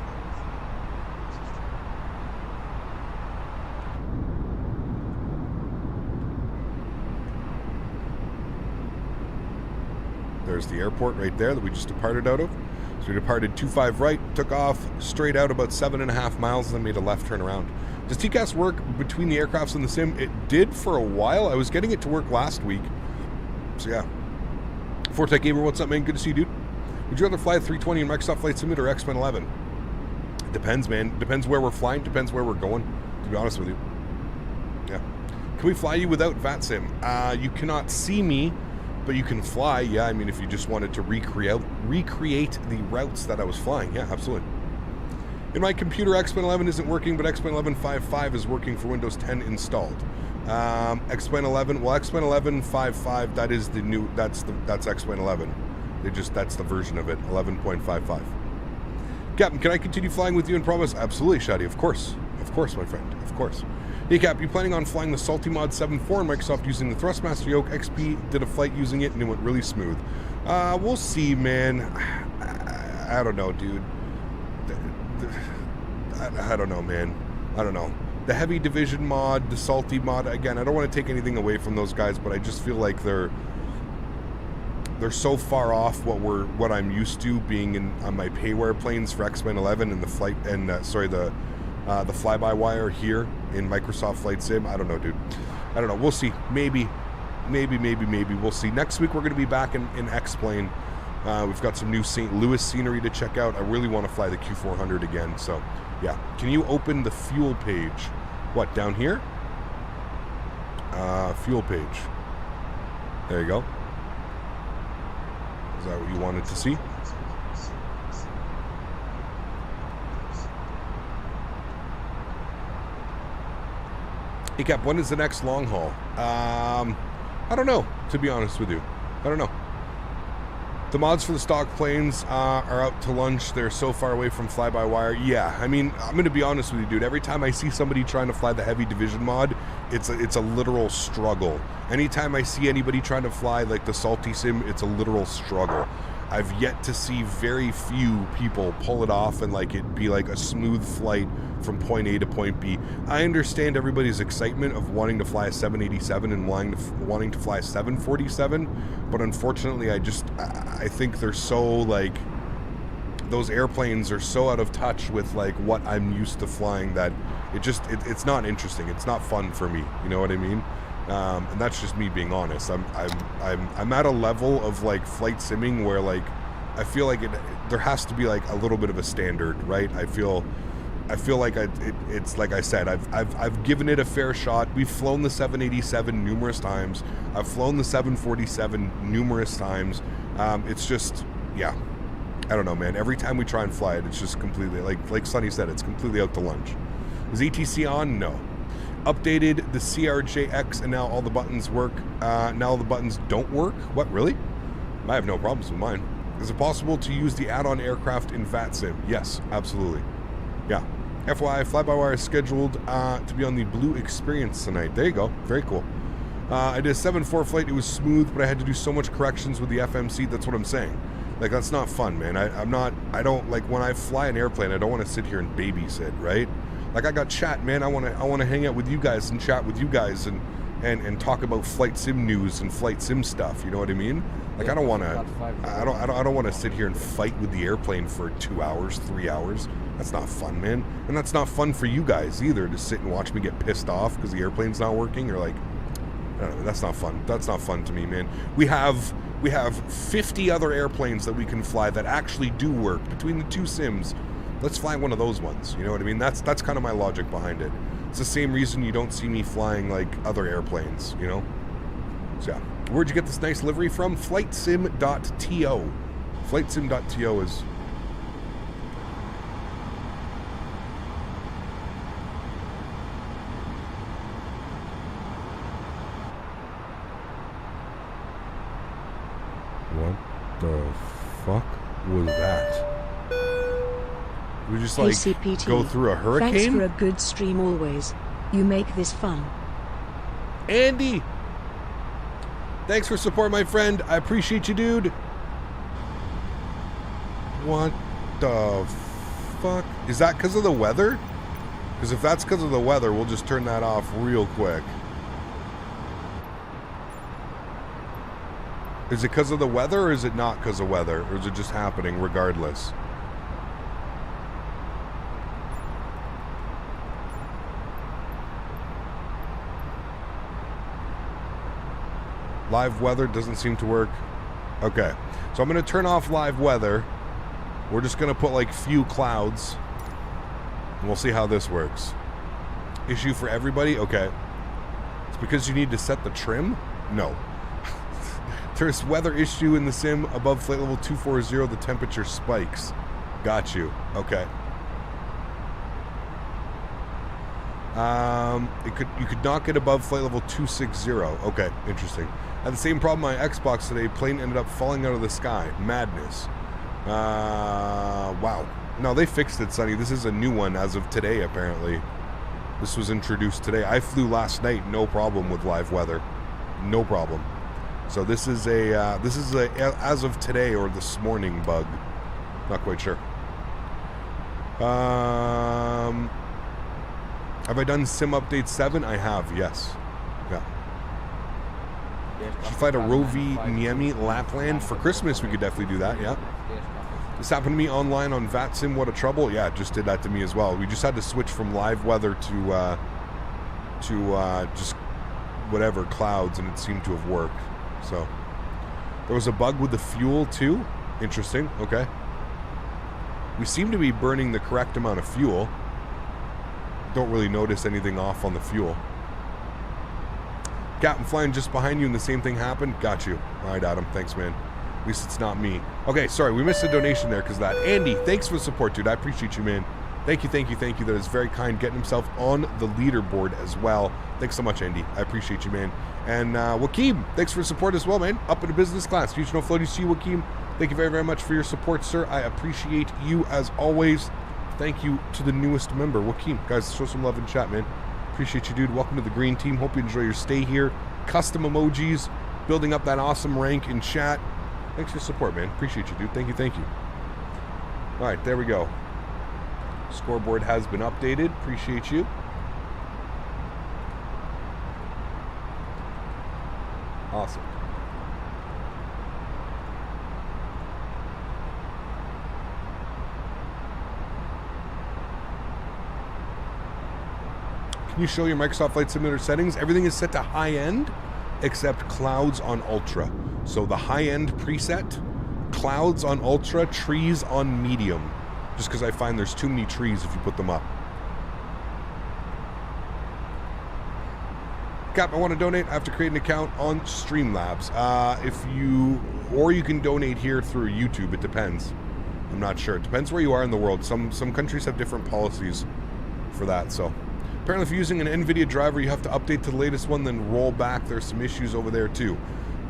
There's the airport right there that we just departed out of. So we departed 25 right, took off straight out about 7.5 miles, and then made a left turn around. Does TCAS work between the aircrafts and the sim? It did for a while. I was getting it to work last week. So yeah. Fortech Gamer, what's up, man? Good to see you, dude. Would you rather fly a 320 in Microsoft Flight Simulator or X-Men 11? Depends, man. Depends where we're flying. Depends where we're going, to be honest with you. Yeah. Can we fly you without VATSIM? You cannot see me, but you can fly. Yeah, I mean, if you just wanted to recreate the routes that I was flying. Yeah, absolutely. In my computer, X-Men 11 isn't working, but X-Men 11.5.5 is working for Windows 10 installed. X-Men 11, well, X-Men 11.5.5, that is the new, that's X-Men 11. That's the version of it, 11.55. Captain, can I continue flying with you and promise? Absolutely, Shadi, of course, my friend, of course. Hey, Cap, you planning on flying the Salty Mod 7.4 in Microsoft using the Thrustmaster yoke? XP did a flight using it, and it went really smooth. We'll see, man. I don't know, dude. I don't know, man. I don't know. The Heavy Division mod, the Salty mod, again, I don't want to take anything away from those guys, but I just feel like they're they're so far off what I'm used to being on my payware planes for X-Men 11 and the flight and the fly-by-wire here in Microsoft Flight Sim. I don't know, dude. I don't know. We'll see. Maybe. We'll see. Next week we're going to be back in X-Plane. We've got some new St. Louis scenery to check out. I really want to fly the Q400 again. So, yeah. Can you open the fuel page? What, down here? Fuel page. There you go. Is that what you wanted to see? Hey Cap, when is the next long haul? I don't know, to be honest with you. I don't know. The mods for the stock planes are out to lunch. They're so far away from fly-by-wire. Yeah, I mean, I'm going to be honest with you, dude. Every time I see somebody trying to fly the heavy division mod, it's a literal struggle. Anytime I see anybody trying to fly like the salty sim, it's a literal struggle. I've yet to see very few people pull it off and like it be like a smooth flight from point A to point B. I understand everybody's excitement of wanting to fly a 787 and wanting to fly a 747, but unfortunately I think they're so like, those airplanes are so out of touch with like what I'm used to flying that it's not interesting. It's not fun for me. You know what I mean? And that's just me being honest. I'm at a level of like flight simming where like I feel like there has to be like a little bit of a standard, right? I feel like it's like I said, I've given it a fair shot. We've flown the 787 numerous times. I've flown the 747 numerous times. It's just, yeah, I don't know, man. Every time we try and fly it, it's just completely like Sonny said, it's completely out to lunch. Is ETC on? No. Updated the CRJX and now all the buttons work. Now all the buttons don't work? What, really? I have no problems with mine. Is it possible to use the add-on aircraft in VATSIM? Yes, absolutely. Yeah. FYI, fly-by-wire is scheduled to be on the Blue Experience tonight. There you go. Very cool. I did a 7-4 flight. It was smooth, but I had to do so much corrections with the FMC. That's what I'm saying. Like, that's not fun, man. I don't, like, when I fly an airplane, I don't want to sit here and babysit, right? Like, I got chat, man. I want to hang out with you guys and chat with you guys and talk about flight sim news and flight sim stuff. You know what I mean? Like, I don't want to sit here and fight with the airplane for 2 hours, 3 hours. That's not fun, man. And that's not fun for you guys either, to sit and watch me get pissed off because the airplane's not working. Or like, I don't know, that's not fun. That's not fun to me, man. We have 50 other airplanes that we can fly that actually do work between the two sims. Let's fly one of those ones. You know what I mean? That's kind of my logic behind it. It's the same reason you don't see me flying like other airplanes, you know? So yeah. Where'd you get this nice livery from? Flightsim.to. Flightsim.to is... What the fuck was that? We just like CPT, go through a hurricane? Thanks for a good stream always. You make this fun. Andy! Thanks for support, my friend. I appreciate you, dude. What the fuck? Is that because of the weather? Because if that's because of the weather, we'll just turn that off real quick. Is it because of the weather, or is it not because of weather? Or is it just happening regardless? Live weather doesn't seem to work. Okay, so I'm going to turn off live weather. We're just going to put like few clouds. And we'll see how this works. Issue for everybody? Okay. It's because you need to set the trim? No. There's weather issue in the sim above flight level 240. The temperature spikes. Got you. Okay. You could not get above flight level 260. Okay, interesting. I had the same problem on my Xbox today. Plane ended up falling out of the sky. Madness. Wow. No, they fixed it, Sonny. This is a new one as of today, apparently. This was introduced today. I flew last night, no problem with live weather. No problem. So this is a as of today or this morning bug. Not quite sure. Have I done Sim Update 7? I have, yes. Yeah. Should fly to Rovi, Niemi, Lapland for Christmas. We could definitely do that. Yeah. This happened to me online on VatSim. What a trouble. Yeah, it just did that to me as well. We just had to switch from live weather to just whatever clouds, and it seemed to have worked. So there was a bug with the fuel too. Interesting. Okay. We seem to be burning the correct amount of fuel. Don't really notice anything off on the fuel. Captain flying just behind you and the same thing happened. Got you. All right, Adam. Thanks, man. At least it's not me. Okay, sorry. We missed a donation there because of that. Andy, thanks for the support, dude. I appreciate you, man. Thank you, thank you, thank you. That is very kind. Getting himself on the leaderboard as well. Thanks so much, Andy. I appreciate you, man. And Wakeem, thanks for the support as well, man. Up in the business class. Regional floaty to you, Wakeem. Thank you very, very much for your support, sir. I appreciate you as always. Thank you to the newest member, Wakeem. Guys, show some love in chat, man. Appreciate you, dude. Welcome to the green team. Hope you enjoy your stay here. Custom emojis, building up that awesome rank in chat. Thanks for your support, man. Appreciate you, dude. Thank you, thank you. All right, there we go. Scoreboard has been updated. Appreciate you. Awesome. Can you show your Microsoft Flight Simulator settings? Everything is set to high end except clouds on ultra. So the high end preset, clouds on ultra, trees on medium. Just because I find there's too many trees if you put them up. Cap, I want to donate. I have to create an account on Streamlabs. Or you can donate here through YouTube. It depends. I'm not sure. It depends where you are in the world. Some countries have different policies for that. So apparently, if you're using an NVIDIA driver, you have to update to the latest one, then roll back. There's some issues over there too.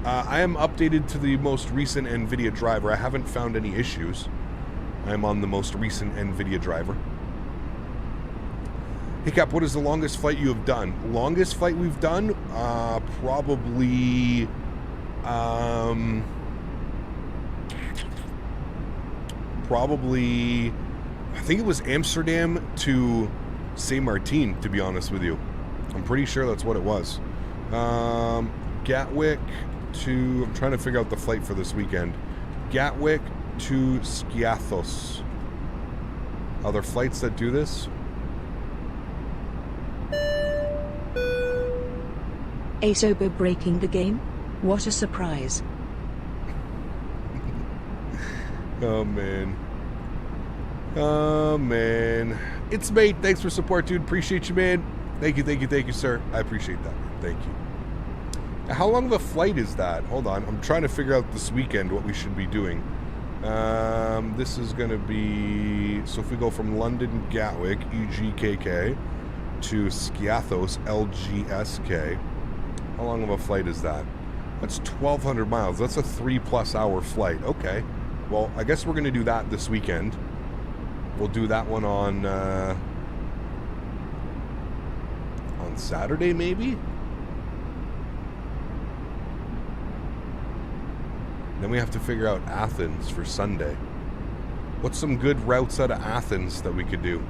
I am updated to the most recent NVIDIA driver. I haven't found any issues. I'm on the most recent NVIDIA driver. Hey Cap, what is the longest flight you have done? Longest flight we've done? Probably... I think it was Amsterdam to Saint Martin, to be honest with you. I'm pretty sure that's what it was. Gatwick to... I'm trying to figure out the flight for this weekend. Gatwick to Skiathos. Are there flights that do this? Asobo breaking the game? What a surprise. Oh, man. Oh, man. It's mate. Thanks for support, dude. Appreciate you, man. Thank you, thank you, thank you, sir. I appreciate that, man. Thank you. How long of a flight is that? Hold on. I'm trying to figure out this weekend what we should be doing. This is going to be... So if we go from London, Gatwick, EGKK, to Skiathos, LGSK, how long of a flight is that? That's 1,200 miles. That's a 3+ hour flight. Okay. Well, I guess we're going to do that this weekend. We'll do that one on Saturday, maybe? Then we have to figure out Athens for Sunday. What's some good routes out of Athens that we could do?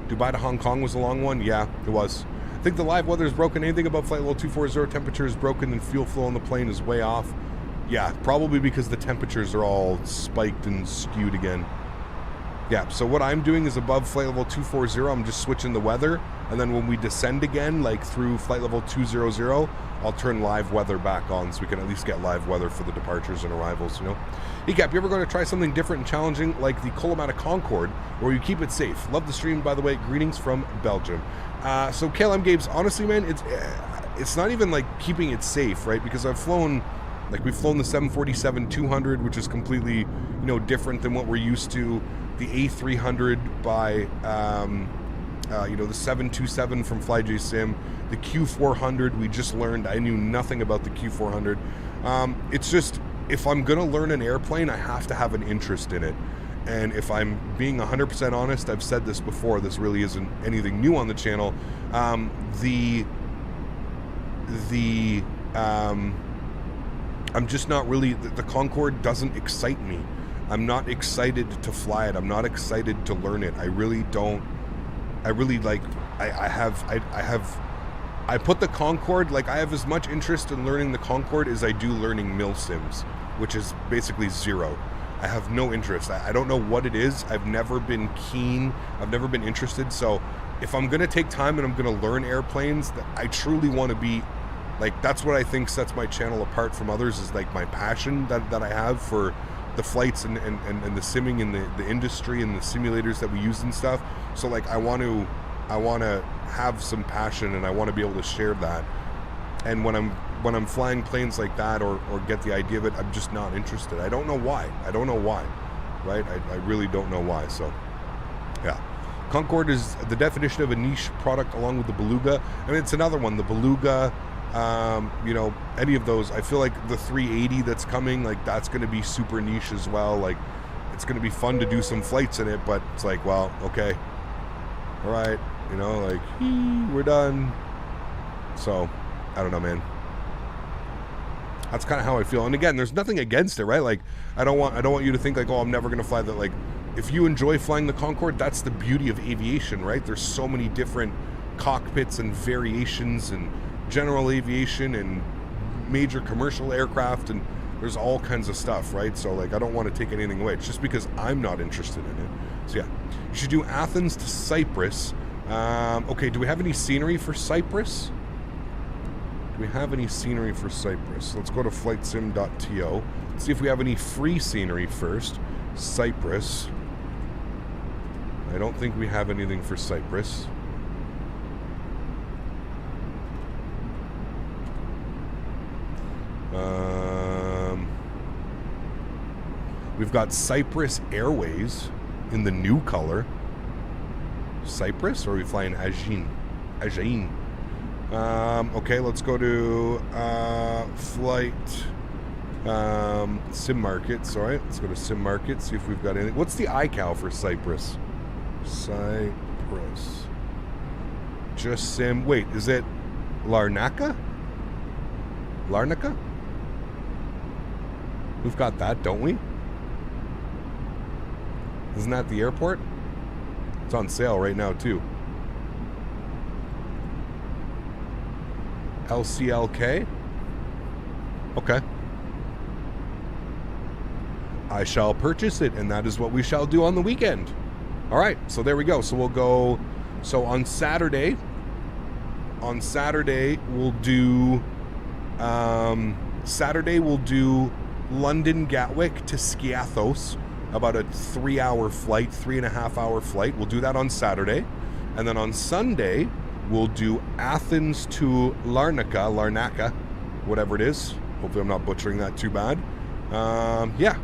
Dubai to Hong Kong was a long one? Yeah, it was. I think the live weather is broken. Anything about flight level 240 temperature is broken and fuel flow on the plane is way off. Yeah, probably because the temperatures are all spiked and skewed again. Yeah, so what I'm doing is above flight level 240, I'm just switching the weather. And then when we descend again, like through flight level 200, I'll turn live weather back on so we can at least get live weather for the departures and arrivals, you know? Hey, Cap, you ever going to try something different and challenging like the Colomata Concorde, or you keep it safe? Love the stream, by the way. Greetings from Belgium. So KLM Games, honestly, man, it's not even like keeping it safe, right? Because I've flown... Like, we've flown the 747-200, which is completely, you know, different than what we're used to. The A300 by, you know, the 727 from FlyJSim. The Q400, we just learned. I knew nothing about the Q400. It's just, if I'm going to learn an airplane, I have to have an interest in it. And if I'm being 100% honest, I've said this before, this really isn't anything new on the channel. I'm just not really, the Concorde doesn't excite me. I'm not excited to fly it. I'm not excited to learn it. I really don't. I really like, I have I put the Concorde, like I have as much interest in learning the Concorde as I do learning mil sims, which is basically zero. I have no interest. I don't know what it is. I've never been keen. I've never been interested. So if I'm going to take time and I'm going to learn airplanes, I truly want to be, like, that's what I think sets my channel apart from others, is like my passion that I have for the flights and the simming and the industry and the simulators that we use and stuff. So like I want to have some passion, and I want to be able to share that. And when I'm flying planes like that or get the idea of it, I'm just not interested. I don't know why. Right? I really don't know why. So yeah. Concorde is the definition of a niche product along with the Beluga. I mean, it's another one, the Beluga, you know, any of those. I feel like the 380 that's coming, like that's going to be super niche as well. Like it's going to be fun to do some flights in it, but it's like, well, okay, all right, you know, like we're done. So I don't know, man. That's kind of how I feel. And again, there's nothing against it, right? Like I don't want you to think like, oh, I'm never going to fly that. Like if you enjoy flying the Concorde, that's the beauty of aviation, right? There's so many different cockpits and variations and general aviation and major commercial aircraft, and there's all kinds of stuff, right? So like I don't want to take anything away. It's just because I'm not interested in it. So yeah, you should do Athens to Cyprus. Okay, do we have any scenery for Cyprus? Do we have any scenery for Cyprus? Let's go to flightsim.to. Let's see if we have any free scenery first. Cyprus. I don't think we have anything for Cyprus. We've got Cyprus Airways in the new color. Cyprus, or are we flying Aegean? Okay, let's go to flight sim markets. All right, let's go to sim market, see if we've got anything. What's the iCal for Cyprus? Cyprus. Just sim. Wait, is it Larnaca? Larnaca? We've got that, don't we? Isn't that the airport? It's on sale right now too. LCLK? Okay. I shall purchase it, and that is what we shall do on the weekend. All right, so there we go. So we'll go, so on Saturday we'll do, London Gatwick to Skiathos, about a 3.5-hour flight. We'll do that on Saturday. And then on Sunday, we'll do Athens to Larnaca, whatever it is. Hopefully I'm not butchering that too bad. Yeah,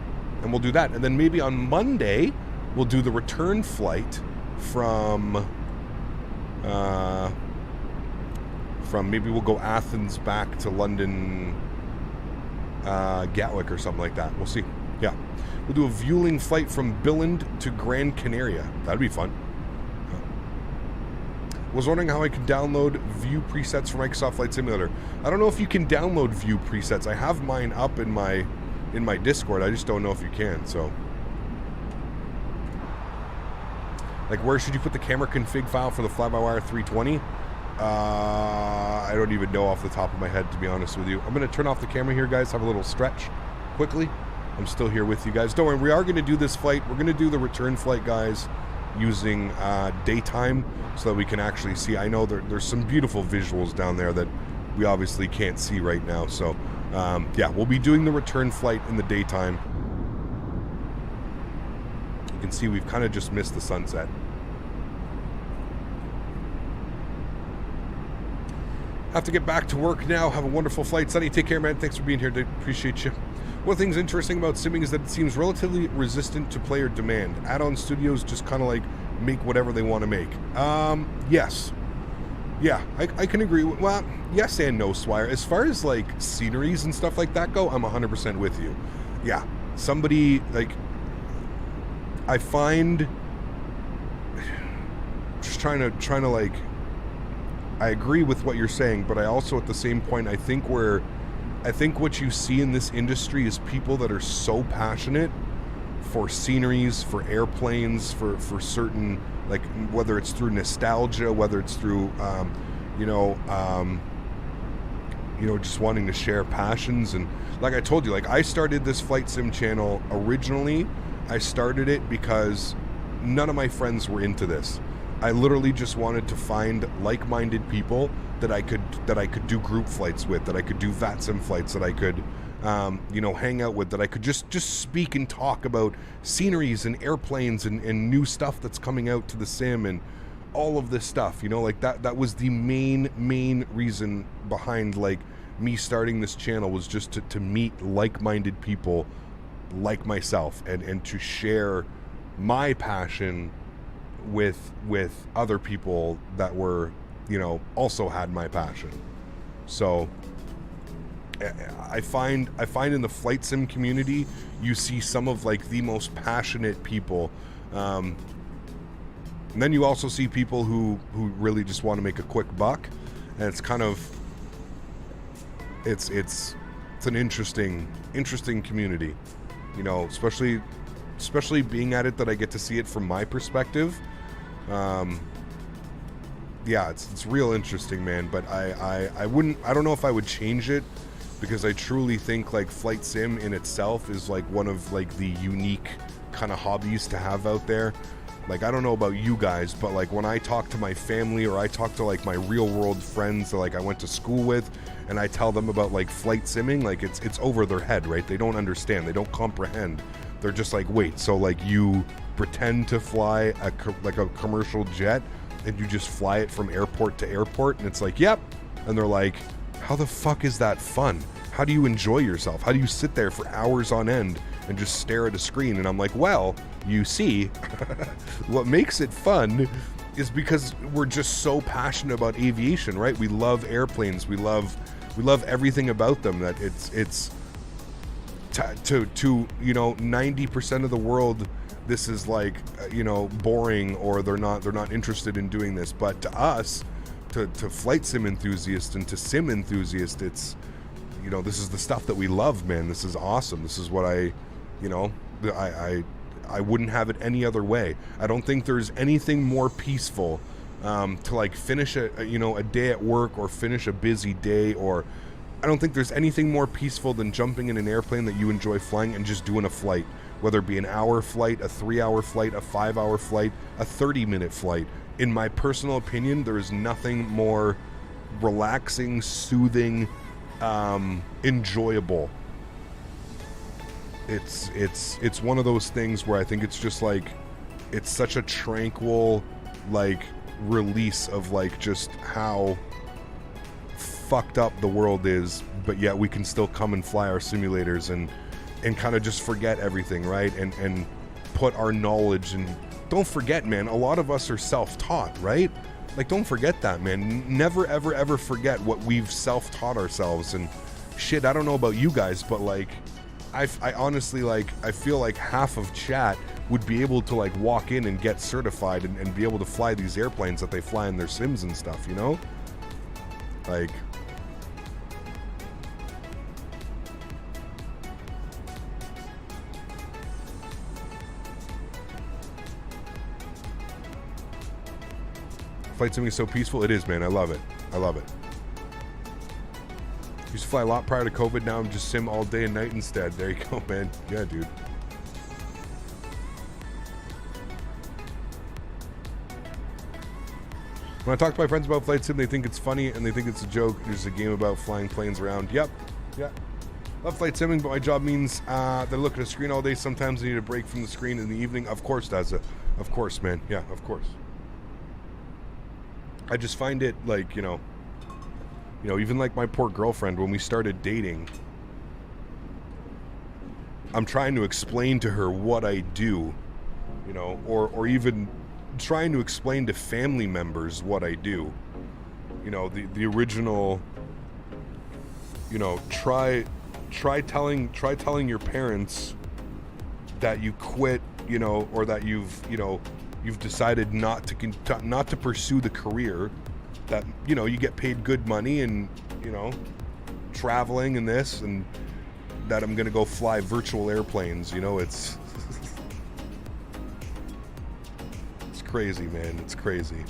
and we'll do that. And then maybe on Monday, we'll do the return flight from maybe we'll go Athens back to London Gatwick or something like that. We'll see. Yeah. We'll do a Vueling flight from Billund to Gran Canaria. That'd be fun. Was wondering how I could download view presets for Microsoft Flight Simulator. I don't know if you can download view presets. I have mine up in my Discord. I just don't know if you can. So, like, where should you put the camera config file for the fly-by-wire 320? I don't even know off the top of my head, to be honest with you. I'm going to turn off the camera here, guys. Have a little stretch quickly. I'm still here with you guys. Don't worry, we are going to do this flight. We're going to do the return flight, guys, using daytime so that we can actually see. I know there's some beautiful visuals down there that we obviously can't see right now. So, yeah, we'll be doing the return flight in the daytime. You can see we've kind of just missed the sunset. Have to get back to work now. Have a wonderful flight. Sunny, take care, man. Thanks for being here. Appreciate you. One of the things interesting about simming is that it seems relatively resistant to player demand. Add-on studios just kind of like make whatever they want to make. Yes. Yeah, I can agree. Well, yes and no, Swire. As far as like sceneries and stuff like that go, I'm 100% with you. Yeah, somebody like, I find just trying to like, I agree with what you're saying, but I also at the same point, I think what you see in this industry is people that are so passionate for sceneries, for airplanes, for certain, like, whether it's through nostalgia, whether it's through just wanting to share passions. And like I told you, like I started this flight sim channel originally. I started it because none of my friends were into this. I literally just wanted to find like-minded people that I could do group flights with, that I could do VATSIM flights, that I could hang out with, that I could just speak and talk about sceneries and airplanes and new stuff that's coming out to the sim and all of this stuff, like that was the main reason behind like me starting this channel, was just to meet like-minded people like myself and to share my passion with other people that were, also had my passion. So I find in the flight sim community, you see some of like the most passionate people. And then you also see people who really just want to make a quick buck. And it's kind of, it's an interesting community, especially being at it, that I get to see it from my perspective. It's real interesting, man. But I don't know if I would change it, because I truly think like flight sim in itself is like one of like the unique kind of hobbies to have out there. Like, I don't know about you guys, but like when I talk to my family, or I talk to like my real world friends that like I went to school with, and I tell them about like flight simming, like it's over their head, right? They don't understand, they don't comprehend. They're just like, wait, so like you pretend to fly a commercial jet and you just fly it from airport to airport? And it's like, yep. And they're like, how the fuck is that fun? How do you enjoy yourself? How do you sit there for hours on end and just stare at a screen? And I'm like, well, you see, what makes it fun is because we're just so passionate about aviation, right? We love airplanes. We love everything about them. That it's to 90% of the world, this is like boring, or they're not interested in doing this. But to us, to flight sim enthusiasts and to sim enthusiasts, it's this is the stuff that we love, man. This is awesome. This is what I wouldn't have it any other way. I don't think there's anything more peaceful to like finish a day at work, or finish a busy day, or I don't think there's anything more peaceful than jumping in an airplane that you enjoy flying and just doing a flight, whether it be an hour flight, a 3-hour flight, a 5-hour flight, a 30-minute flight. In my personal opinion, there is nothing more relaxing, soothing, enjoyable. It's one of those things where I think it's just like, it's such a tranquil like release of like just how fucked up the world is, but yet we can still come and fly our simulators and kind of just forget everything, right? And put our knowledge. And don't forget, man, a lot of us are self-taught, right? Like, don't forget that, man. Never ever forget what we've self-taught ourselves. And shit, I don't know about you guys, but like I honestly, like, I feel like half of chat would be able to like walk in and get certified and be able to fly these airplanes that they fly in their sims and stuff, like. Flight simming is so peaceful. It is, man. I love it. Used to fly a lot prior to COVID. Now I'm just sim all day and night instead. There you go, man. Yeah, dude. When I talk to my friends about flight sim, they think it's funny and they think it's a joke. There's a game about flying planes around. Yep. Yeah. Love flight simming, but my job means that I look at a screen all day. Sometimes I need a break from the screen in the evening. Of course, Daza. Of course, man. Yeah, of course. I just find it like, even like my poor girlfriend, when we started dating, I'm trying to explain to her what I do, or even trying to explain to family members what I do. The original, try telling your parents that you quit, or that you've decided not to pursue the career that you get paid good money and traveling and this, and that I'm gonna go fly virtual airplanes. It's it's crazy, man. It's crazy.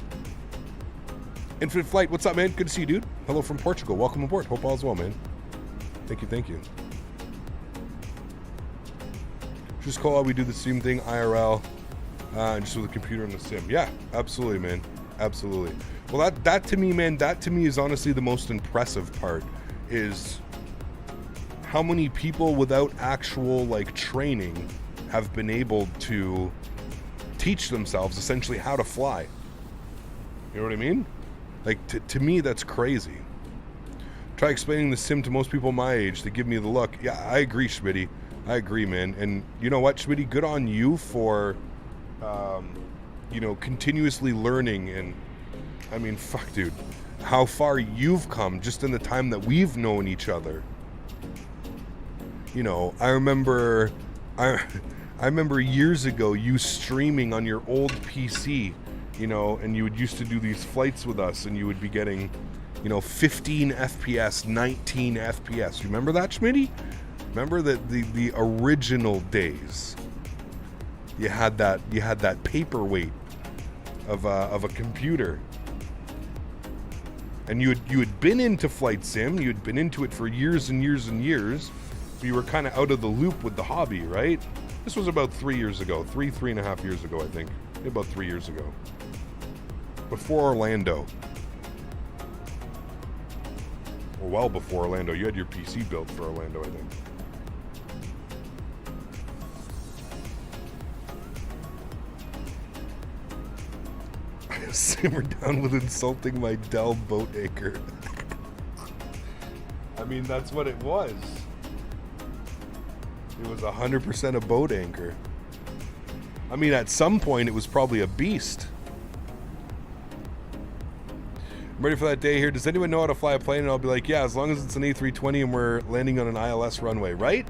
Infinite Flight, what's up, man? Good to see you, dude. Hello from Portugal. Welcome aboard. Hope all is well, man. Thank you, thank you. Just call out, we do the same thing IRL, just with a computer and the sim. Yeah, absolutely, man. Absolutely. Well, that to me, man, that to me is honestly the most impressive part, is how many people without actual, like, training have been able to teach themselves essentially how to fly. You know what I mean? Like, to me, that's crazy. Try explaining the sim to most people my age. They give me the look. Yeah, I agree, Smitty. I agree, man. And you know what, Smitty? Good on you for, you know, continuously learning. And, I mean, fuck, dude. How far you've come just in the time that we've known each other. You know, I remember years ago you streaming on your old PC, you know, and you would used to do these flights with us, and you would be getting, you know, 15 FPS, 19 FPS. You remember that, Smitty? Remember the original days? You had that paperweight of a computer, and you had been into flight sim. You had been into it for years and years and years. So you were kind of out of the loop with the hobby, right? This was about 3 years ago, three and a half years ago, I think. About 3 years ago. Before Orlando. Or well before Orlando. You had your PC built for Orlando, I think. Simmer down with insulting my Dell boat anchor. I mean, that's what it was. It was 100% a boat anchor. I mean, at some point, it was probably a beast. I'm ready for that day here. Does anyone know how to fly a plane? And I'll be like, yeah, as long as it's an A320 and we're landing on an ILS runway, right?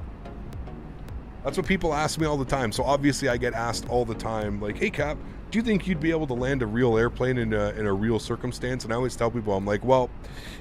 That's what people ask me all the time. So obviously I get asked all the time, like, hey, Cap, do you think you'd be able to land a real airplane in a real circumstance? And I always tell people, I'm like, well,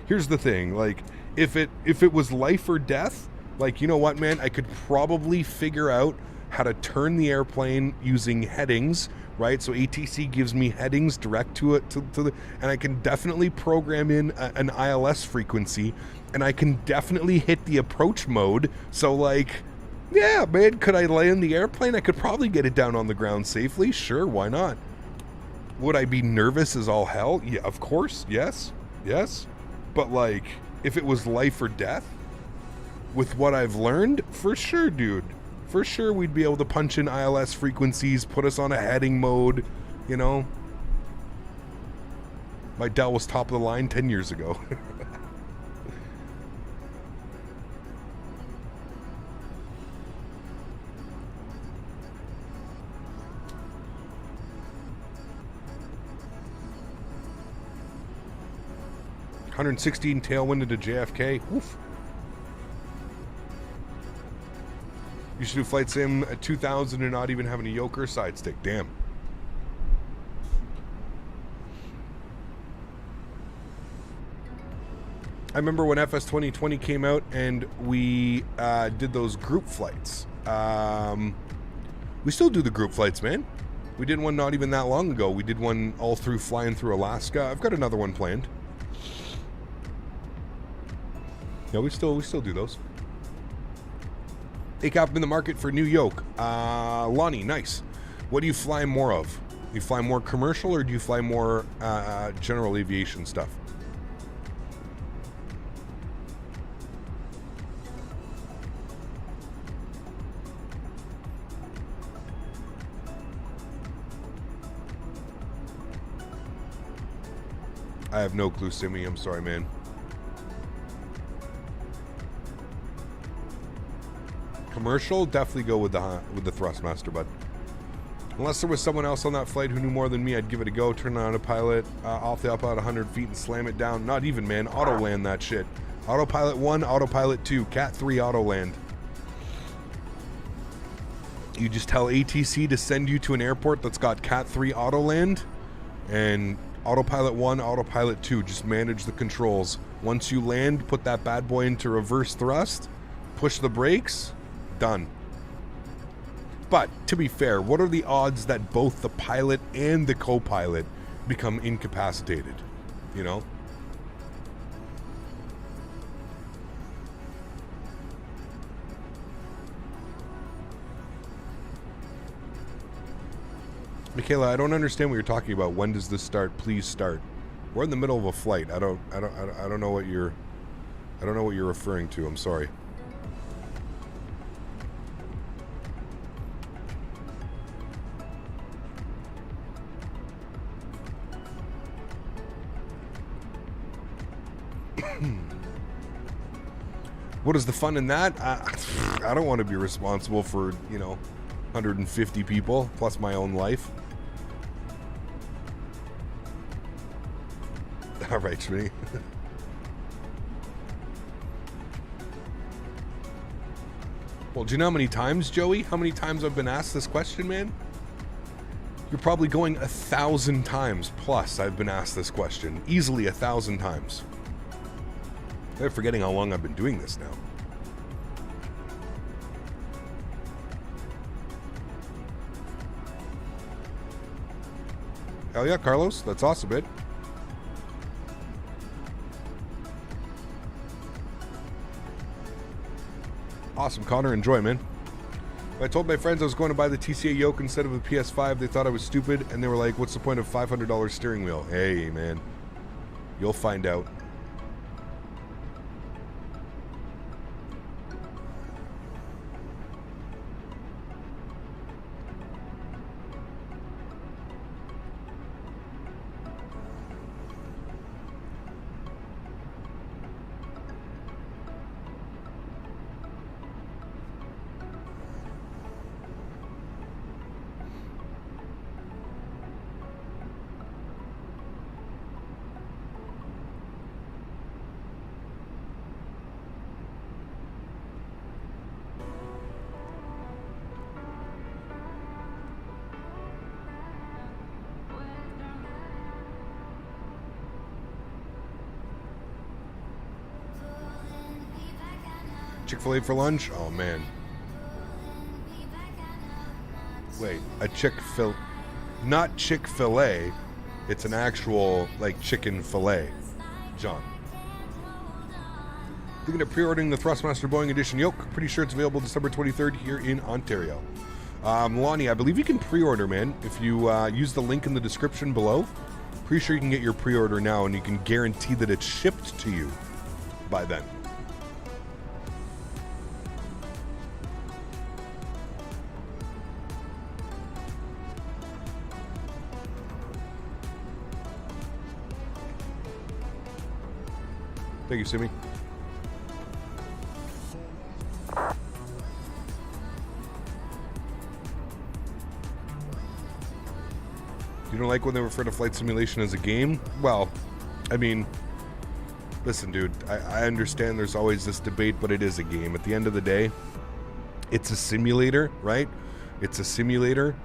here's the thing. Like, if it was life or death, like, you know what, man? I could probably figure out how to turn the airplane using headings, right? So ATC gives me headings direct to it, and I can definitely program in an ILS frequency, and I can definitely hit the approach mode. So, like, yeah, man, could I land the airplane? I could probably get it down on the ground safely. Sure, why not? Would I be nervous as all hell? Yeah, of course, yes. But, like, if it was life or death, with what I've learned, for sure, dude. For sure, we'd be able to punch in ILS frequencies, put us on a heading mode, you know. My Dell was top of the line 10 years ago. $116 tailwind into JFK. Oof. You should do flight sim at 2000 and not even having a yoke or side stick. Damn. I remember when FS 2020 came out and we did those group flights. We still do the group flights, man. We did one not even that long ago. We did one all through flying through Alaska. I've got another one planned. Yeah, we still do those. Takeoff in the market for new yoke. Lonnie, nice. What do you fly more of? Do you fly more commercial or do you fly more general aviation stuff? I have no clue, Simi. I'm sorry, man. Commercial, definitely go with the Thrustmaster, bud. Unless there was someone else on that flight who knew more than me, I'd give it a go. Turn on autopilot off the up out 100 feet and slam it down. Not even, man. Auto land that shit. Autopilot 1, autopilot 2, Cat 3 auto land. You just tell ATC to send you to an airport that's got Cat 3 auto land, and autopilot 1, autopilot 2, just manage the controls. Once you land, put that bad boy into reverse thrust, push the brakes, done. But to be fair, what are the odds that both the pilot and the co-pilot become incapacitated? you know? Michaela, I don't understand what you're talking about. When does this start? Please start. We're in the middle of a flight. I don't know what you're referring to. I'm sorry. What is the fun in that? I don't want to be responsible for, 150 people plus my own life. All right, Smitty. Well, do you know how many times, Joey? How many times I've been asked this question, man? You're probably going 1,000 times plus I've been asked this question. Easily 1,000 times. They're forgetting how long I've been doing this now. Hell yeah, Carlos. That's awesome, man. Awesome, Connor. Enjoy, man. I told my friends I was going to buy the TCA yoke instead of a PS5. They thought I was stupid, and they were like, what's the point of $500 steering wheel? Hey, man. You'll find out. Chick-fil-A for lunch? Oh, man. Wait, a Chick-fil... Not Chick-fil-A. It's an actual, chicken fillet. John. Thinking of pre-ordering the Thrustmaster Boeing Edition yoke. Pretty sure it's available December 23rd here in Ontario. Lonnie, I believe you can pre-order, man. If you use the link in the description below. Pretty sure you can get your pre-order now, and you can guarantee that it's shipped to you by then. Thank you, Simi. You don't like when they refer to flight simulation as a game? Well, I mean, listen, dude, I understand there's always this debate, but it is a game. At the end of the day, it's a simulator, right? It's a simulator.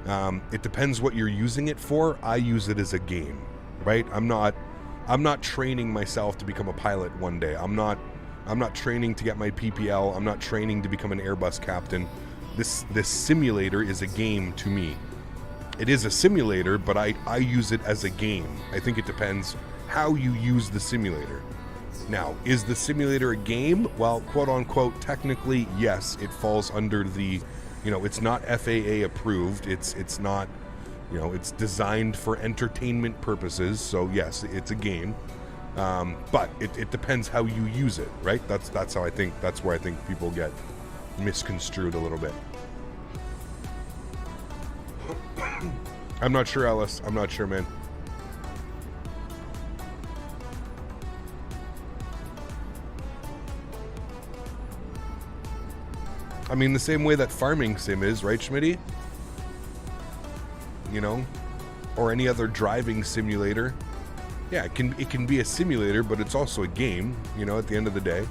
It depends what you're using it for. I use it as a game, right? I'm not training myself to become a pilot one day. I'm not training to get my PPL. I'm not training to become an Airbus captain. This simulator is a game to me. It is a simulator, but I use it as a game. I think it depends how you use the simulator. Now, is the simulator a game? Well, quote unquote, technically, yes, it falls under the, it's not FAA approved. It's not, it's designed for entertainment purposes. So yes, it's a game. But it depends how you use it, right? That's how I think, that's where I think people get misconstrued a little bit. I'm not sure, Alice. I'm not sure, man. I mean, the same way that farming sim is, right, Smitty? Or any other driving simulator. Yeah, it can be a simulator, but it's also a game, at the end of the day.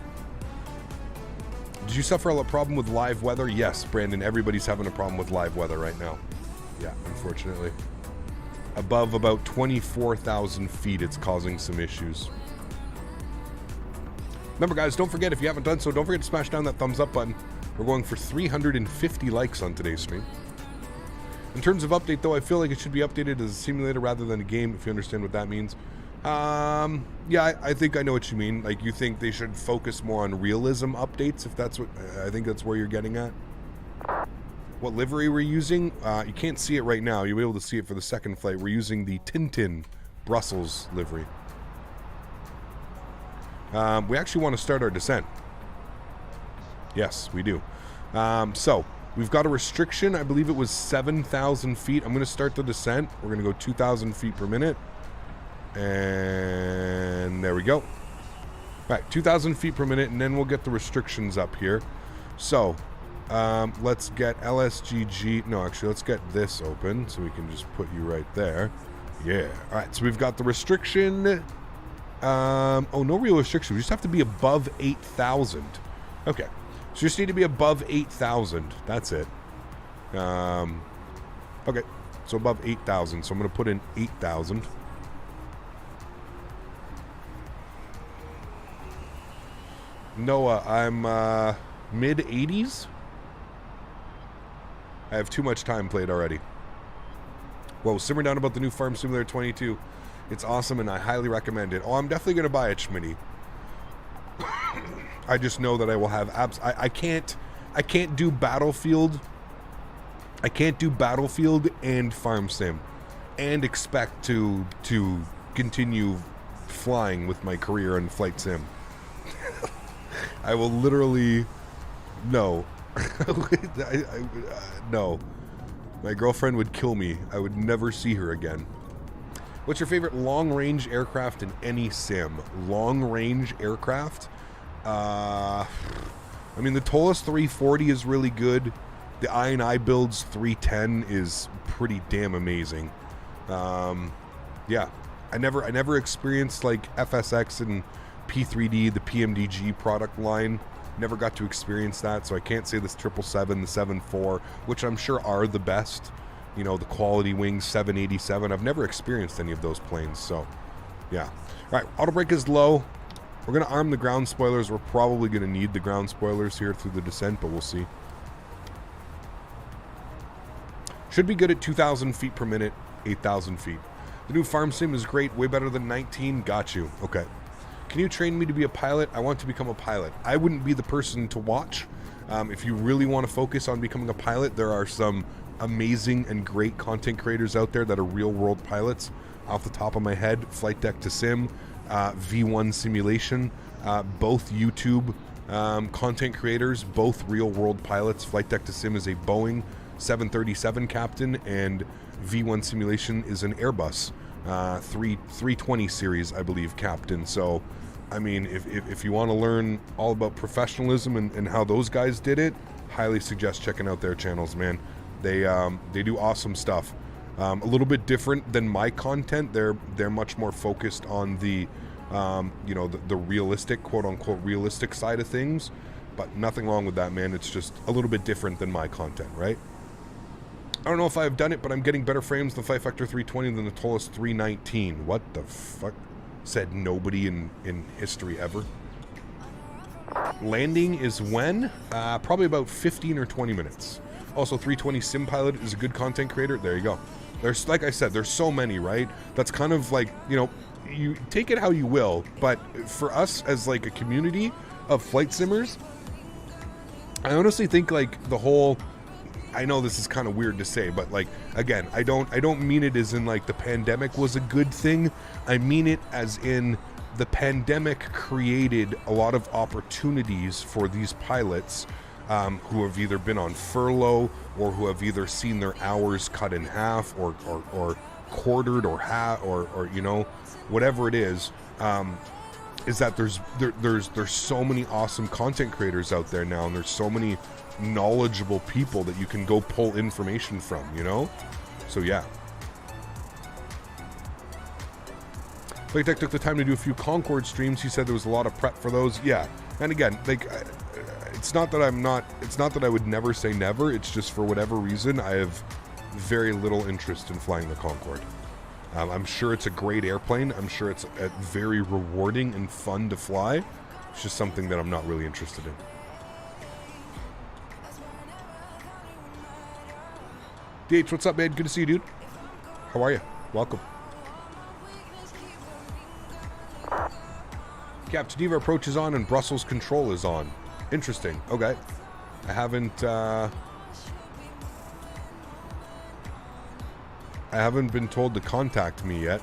Did you suffer a problem with live weather? Yes, Brandon, everybody's having a problem with live weather right now. Yeah, unfortunately. Above about 24,000 feet, it's causing some issues. Remember, guys, don't forget, if you haven't done so, don't forget to smash down that thumbs up button. We're going for 350 likes on today's stream. In terms of update, though, I feel like it should be updated as a simulator rather than a game, if you understand what that means. Yeah, I think I know what you mean. Like, you think they should focus more on realism updates, if that's what... I think that's where you're getting at. What livery we're using? You can't see it right now. You'll be able to see it for the second flight. We're using the Tintin Brussels livery. We actually want to start our descent. Yes, we do. So, we've got a restriction. I believe it was 7,000 feet. I'm going to start the descent. We're going to go 2,000 feet per minute. And there we go. All right, 2,000 feet per minute, and then we'll get the restrictions up here. So, let's get LSGG. No, actually, let's get this open so we can just put you right there. Yeah. All right, so we've got the restriction. Oh, no real restriction. We just have to be above 8,000. Okay. So you just need to be above 8,000. That's it. Okay. So above 8,000. So I'm going to put in 8,000. Noah, I'm mid-80s. I have too much time played already. Whoa, simmer down about the new Farm Simulator 22. It's awesome and I highly recommend it. Oh, I'm definitely going to buy it, Smitty. I just know that I will have I can't do Battlefield. I can't do Battlefield and Farm Sim and expect to continue flying with my career in Flight Sim. I will literally no. No. My girlfriend would kill me. I would never see her again. What's your favorite long-range aircraft in any sim? Long-range aircraft? I mean, the Toliss 340 is really good. The I builds 310 is pretty damn amazing. Yeah, I never experienced like FSX and P3D, the PMDG product line. Never got to experience that, so I can't say this 777, the 74, which I'm sure are the best. You know, the Quality Wings 787. I've never experienced any of those planes, so yeah. All right, auto brake is low. We're going to arm the ground spoilers. We're probably going to need the ground spoilers here through the descent, but we'll see. Should be good at 2,000 feet per minute, 8,000 feet. The new Farm Sim is great, way better than 19. Got you. Okay. Can you train me to be a pilot? I want to become a pilot. I wouldn't be the person to watch. If you really want to focus on becoming a pilot, there are some amazing and great content creators out there that are real-world pilots. Off the top of my head, Flight Deck to Sim, V1 Simulation, both YouTube content creators, both real-world pilots. Flight Deck to Sim is a Boeing 737 captain, and V1 Simulation is an Airbus 320 series, I believe, captain. So, I mean, if you want to learn all about professionalism and how those guys did it, highly suggest checking out their channels, man. They do awesome stuff. A little bit different than my content. They're much more focused on the you know, the realistic, quote unquote realistic side of things, but nothing wrong with that, man. It's just a little bit different than my content, right? I don't know if I've done it, but I'm getting better frames than the Fight Factor 320 than the Toliss 319. What the fuck? Said nobody in history ever. Landing is when? Probably about 15 or 20 minutes. Also, 320 Sim Pilot is a good content creator. There you go. There's, like I said, there's so many, right? That's kind of like, you know, you take it how you will, but for us as like a community of flight simmers, I honestly think like the whole, I know this is kind of weird to say, but like, again, I don't mean it as in like the pandemic was a good thing. I mean it as in the pandemic created a lot of opportunities for these pilots who have either been on furlough or who have either seen their hours cut in half or quartered or you know, whatever it is that there's so many awesome content creators out there now, and there's so many knowledgeable people that you can go pull information from, you know? So yeah. Playtech took the time to do a few Concorde streams. He said there was a lot of prep for those. Yeah. And again, like, it's not that I would never say never. It's just for whatever reason, I have very little interest in flying the Concorde. I'm sure it's a great airplane. I'm sure it's very rewarding and fun to fly. It's just something that I'm not really interested in. DH, what's up, man? Good to see you, dude. How are you? Welcome. Cap Geneva approach is on and Brussels control is on. Interesting. Okay. I haven't been told to contact me yet.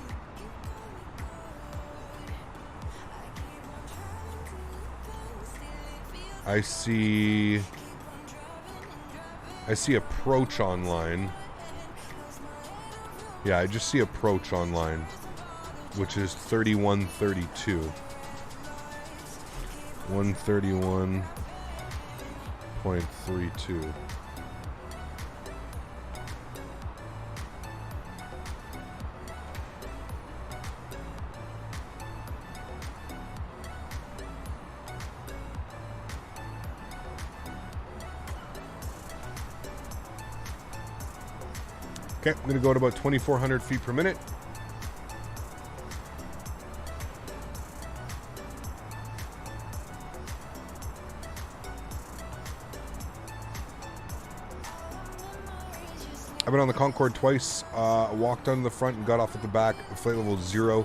I see approach online. Yeah, I just see approach online, which is 3132. 131.32. Okay, I'm going to go at about 2,400 feet per minute. I've been on the Concorde twice, walked onto the front and got off at the back. Flight level 0.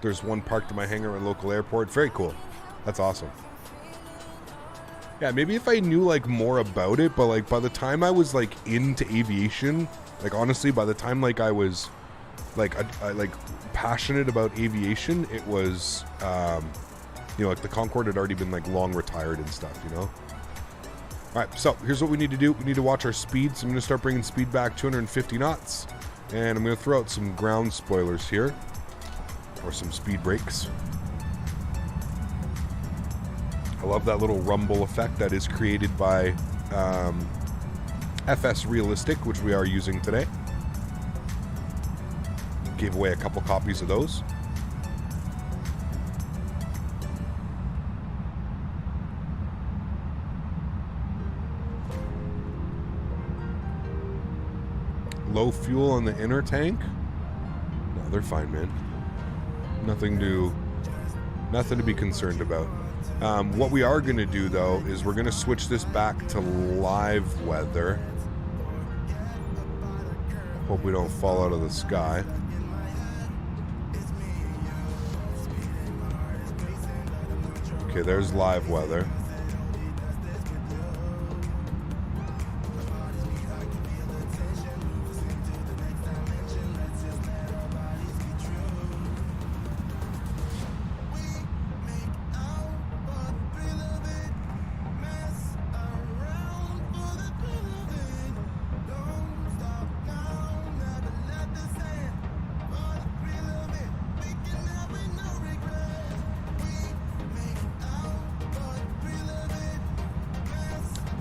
There's one parked in my hangar at a local airport. Very cool. That's awesome. Yeah, maybe if I knew like more about it, but like by the time I was like into aviation, like honestly, by the time like I was like I like passionate about aviation, it was you know, like the Concorde had already been like long retired and stuff, you know. All right, so here's what we need to do. We need to watch our speeds. I'm going to start bringing speed back 250 knots, and I'm going to throw out some ground spoilers here, or some speed brakes. I love that little rumble effect that is created by FS Realistic, which we are using today. Gave away a couple copies of those. Low fuel on the inner tank. No, they're fine, man. Nothing to be concerned about. What we are going to do, though, is we're going to switch this back to live weather. Hope we don't fall out of the sky. Okay, there's live weather.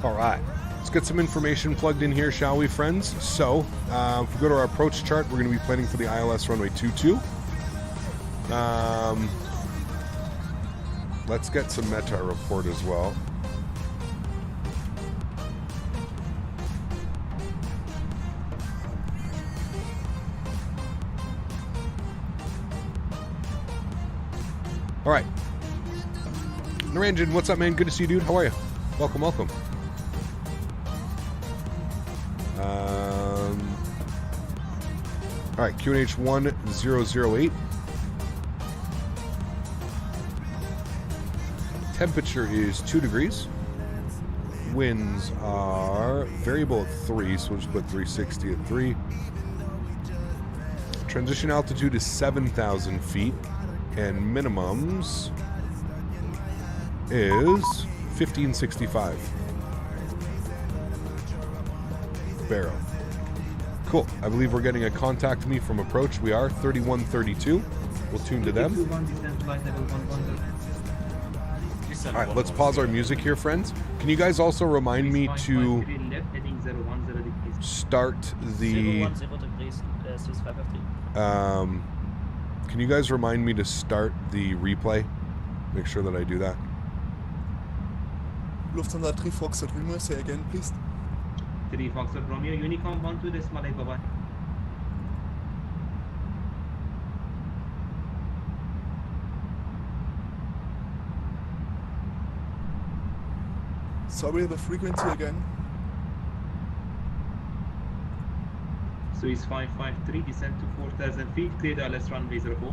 Alright, let's get some information plugged in here, shall we, friends? So, if we go to our approach chart, we're going to be planning for the ILS runway 22. Let's get some METAR report as well. Alright. Naranjan, what's up, man? Good to see you, dude. How are you? Welcome, welcome. All right, QNH 1008. Temperature is 2 degrees. Winds are variable at 3, so we'll just put 360 at 3. Transition altitude is 7,000 feet, and minimums is 1565. Barrow. Cool. I believe we're getting a contact me from approach. We are 3132. We'll tune to them. All right, let's pause our music here, friends. Can you guys also remind me to start the... can you guys remind me to start the replay? Make sure that I do that. Lufthansa 3 Foxtrot Romeo, say again, please. 3 Foxtrot Romeo, Unicorn 12, this Malay, bye-bye. Sorry, the frequency again. Swiss 553, descend to 4,000 feet, clear the LS runway 04.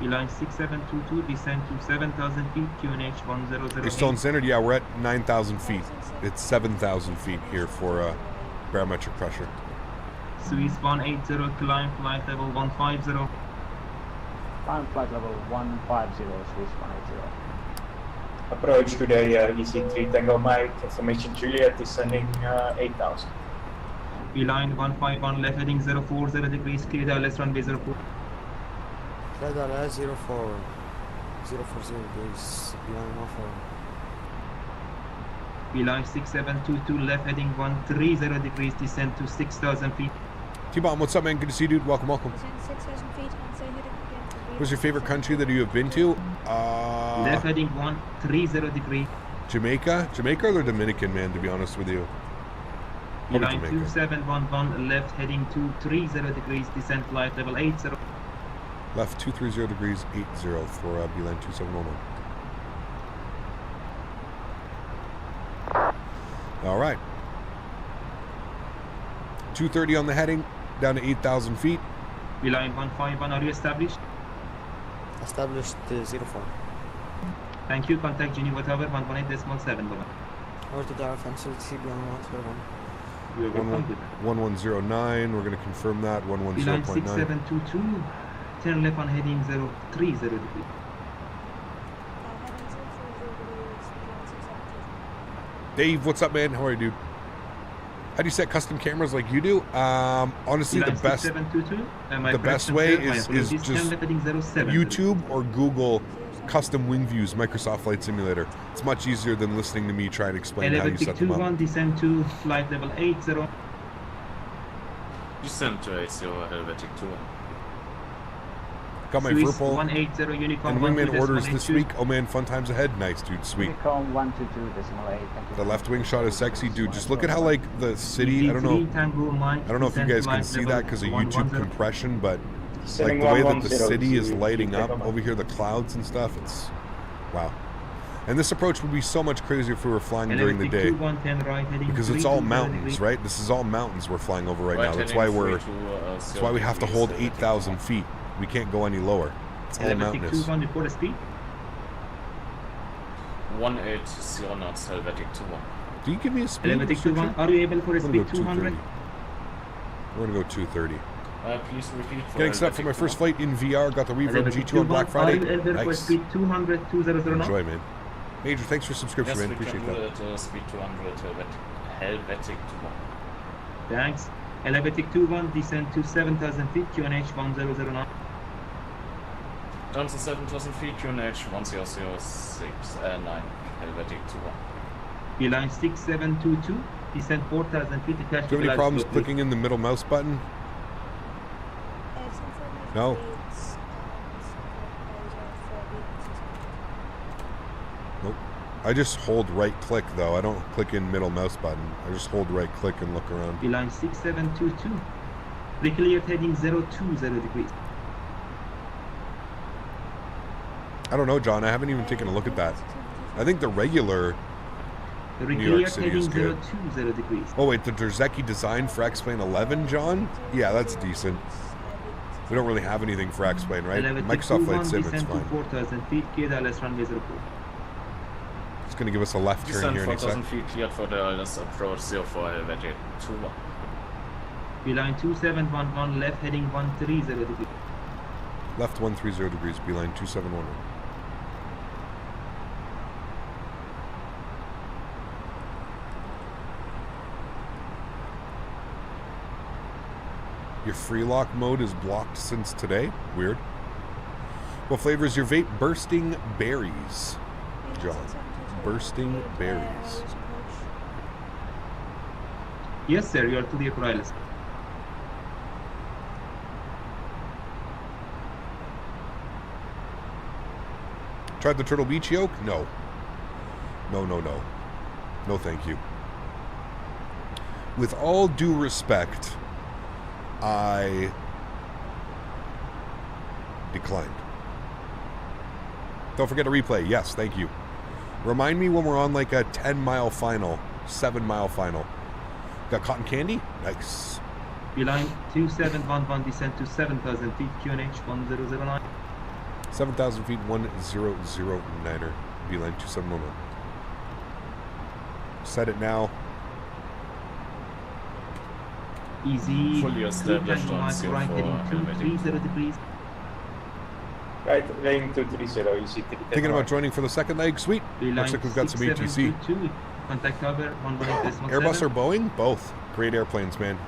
Beeline 6722, descend to 7,000 feet, QNH 1008. You're still in standard? Yeah, we're at 9,000 feet. It's 7,000 feet here for barometric pressure. Swiss 180, climb flight level 150. Climb flight level 150, Swiss 180. Approach to the EC3 Tango Mike, information Juliet, descending 8,000. Beeline 151, left heading 040 degrees, clear Dallas runway 04. Clear Dallas 040 degrees, behind 140. Beeline 6722, left heading 130 degrees, descend to 6,000 feet. T-Bomb, what's up, man? Good to see you, dude. Welcome, welcome. 6,000 feet and say heading again. What's your favorite country that you have been to? Left heading 130 degrees. Jamaica? Jamaica or the Dominican, man, to be honest with you? Probably Beeline Jamaica. 2711, left heading 230 degrees, descent flight level 80. Left 230 degrees 80 for Beeline 2711. All right. 230 on the heading, down to 8,000 feet. Beeline 151, are you established? Established 04. Thank you. Contact Geneva Tower 118.7. Over to the offensive CB on 121. You're welcome. 1109, we're going to confirm that. Beeline 110.9. 6722, turn left on heading 030 degrees. Dave, what's up, man? How are you, dude? How do you set custom cameras like you do? Honestly, the best way is just YouTube or Google custom wing views, Microsoft Flight Simulator. It's much easier than listening to me try and explain how you set them up. Descend to flight level 80. Descend to 80, Helvetic 2. Got my Swiss Verpal 180, Unicorn and wingman orders 122. this week. Oh man, fun times ahead. Nice, dude. Sweet. Unicorn 122.8. Thank you. The left wing shot is sexy, dude. Just look at how like the city. I don't know if you guys can see that because of YouTube compression, but like the way that the city is lighting up over here, the clouds and stuff. It's wow. And this approach would be so much crazier if we were flying during the day, because it's all mountains, right? This is all mountains we're flying over right now. That's why we have to hold 8,000 feet. We can't go any lower. It's all mountainous. 21, report a speed. 180 knots, Helvetic 2-1. Do you give me a speed? Helvetic 2-1, are you able for a speed 200? We're gonna go 230. Please repeat. Getting set up for my first flight in VR. Got the Reverb G2 on Black Friday. Are you able for Nice. speed 200, 200 knots? Enjoy, man. Major, thanks for subscription, Yes, man. we Appreciate can that. do it, speed 200, Helvetic 2-1. Thanks. Helvetic 2-1, descend to 7,000 feet, QNH 1009. Down to 7,000 feet, QNH 1006.9, Helvetic 2-1. Beeline 6722, descend 4,000 feet, attach Do you have any problems closely. clicking in the middle mouse button? No. Nope. I just hold right click though. I don't click in middle mouse button. I just hold right click and look around. Beeline 6722, declared heading 020 degrees. I don't know, John. I haven't even taken a look at that. I think the regular New York Declared City heading is good. 020 degrees. Oh wait, the Dzerzecki design for X-Plane 11, John? Yeah, that's decent. We don't really have anything for X-Plane, right? Microsoft Flight Sim, it's descend to fine. 4,000 feet, clear Dallas runway 04. It's gonna give us a left turn Descend here in a 4,000 sec. feet, cleared for the Dallas approach 04, Helvetic 2-1. Beeline 2711, left heading 130 degrees. Left 130 degrees, beeline 2711. Your free lock mode is blocked since today. Weird. What flavor is your vape? Bursting berries, John. Bursting berries. Yes, sir, you are clear for ILS. Tried the Turtle Beach yoke? No. No, no, no. No, thank you. With all due respect, I declined. Don't forget to replay. Yes, thank you. Remind me when we're on like a 10-mile final, 7-mile final. Got cotton candy? Nice. Beeline 2711, descend to 7,000 feet, QNH 1009. 7,000 feet, 1009er, beeline 2711. Set it now. Easy. Fully established Tango on Mike, CO4 right heading elevating. 230 degrees. Right, range 230, EC 3. Thinking about joining for the second leg? Sweet. Beeline Looks like we've got some ATC. 6722. Contact cover 118.7. Airbus or Boeing? Both. Great airplanes, man.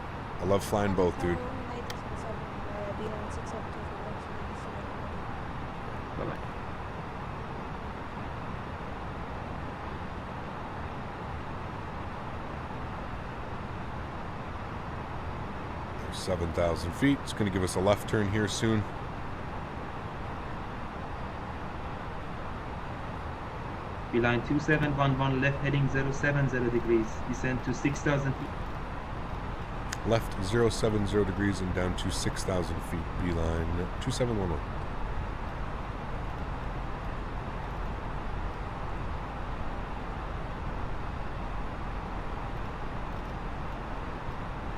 I love flying both, dude. Bye-bye. 7,000 feet. It's going to give us a left turn here soon. Beeline 2711, left heading 070 degrees. Descend to 6,000 feet. Left 070 degrees and down to 6,000 feet. Beeline 2711.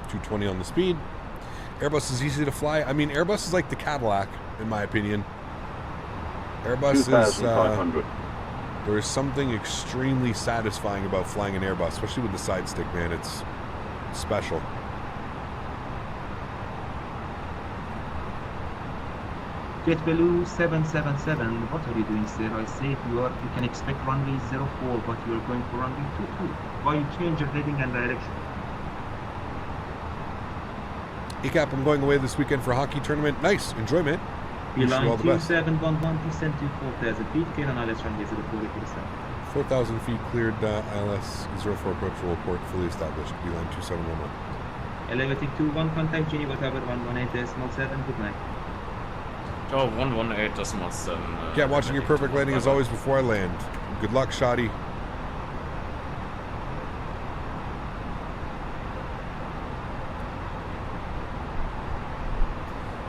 .220 on the speed. Airbus is easy to fly. I mean, Airbus is like the Cadillac, in my opinion. Airbus is... there is something extremely satisfying about flying an Airbus, especially with the side stick, man. It's special. JetBlue 777, what are you doing, sir? I said you can expect runway 04, but you are going for runway 22. Why you change your heading and direction? ECAP, I'm going away this weekend for a hockey tournament. Nice, enjoy, man. Wish you all Beeline the best. 2711, descend to 4,000 feet, clear on ILS runway 04, 4,000 feet cleared, ILS 04 approach roll port fully established. Beeline 2711. Elevated 21, contact Geneva Tower 118.7, good night. Oh, 118.7. Yeah, watching your perfect landing as always before I land. Good luck, Shoddy.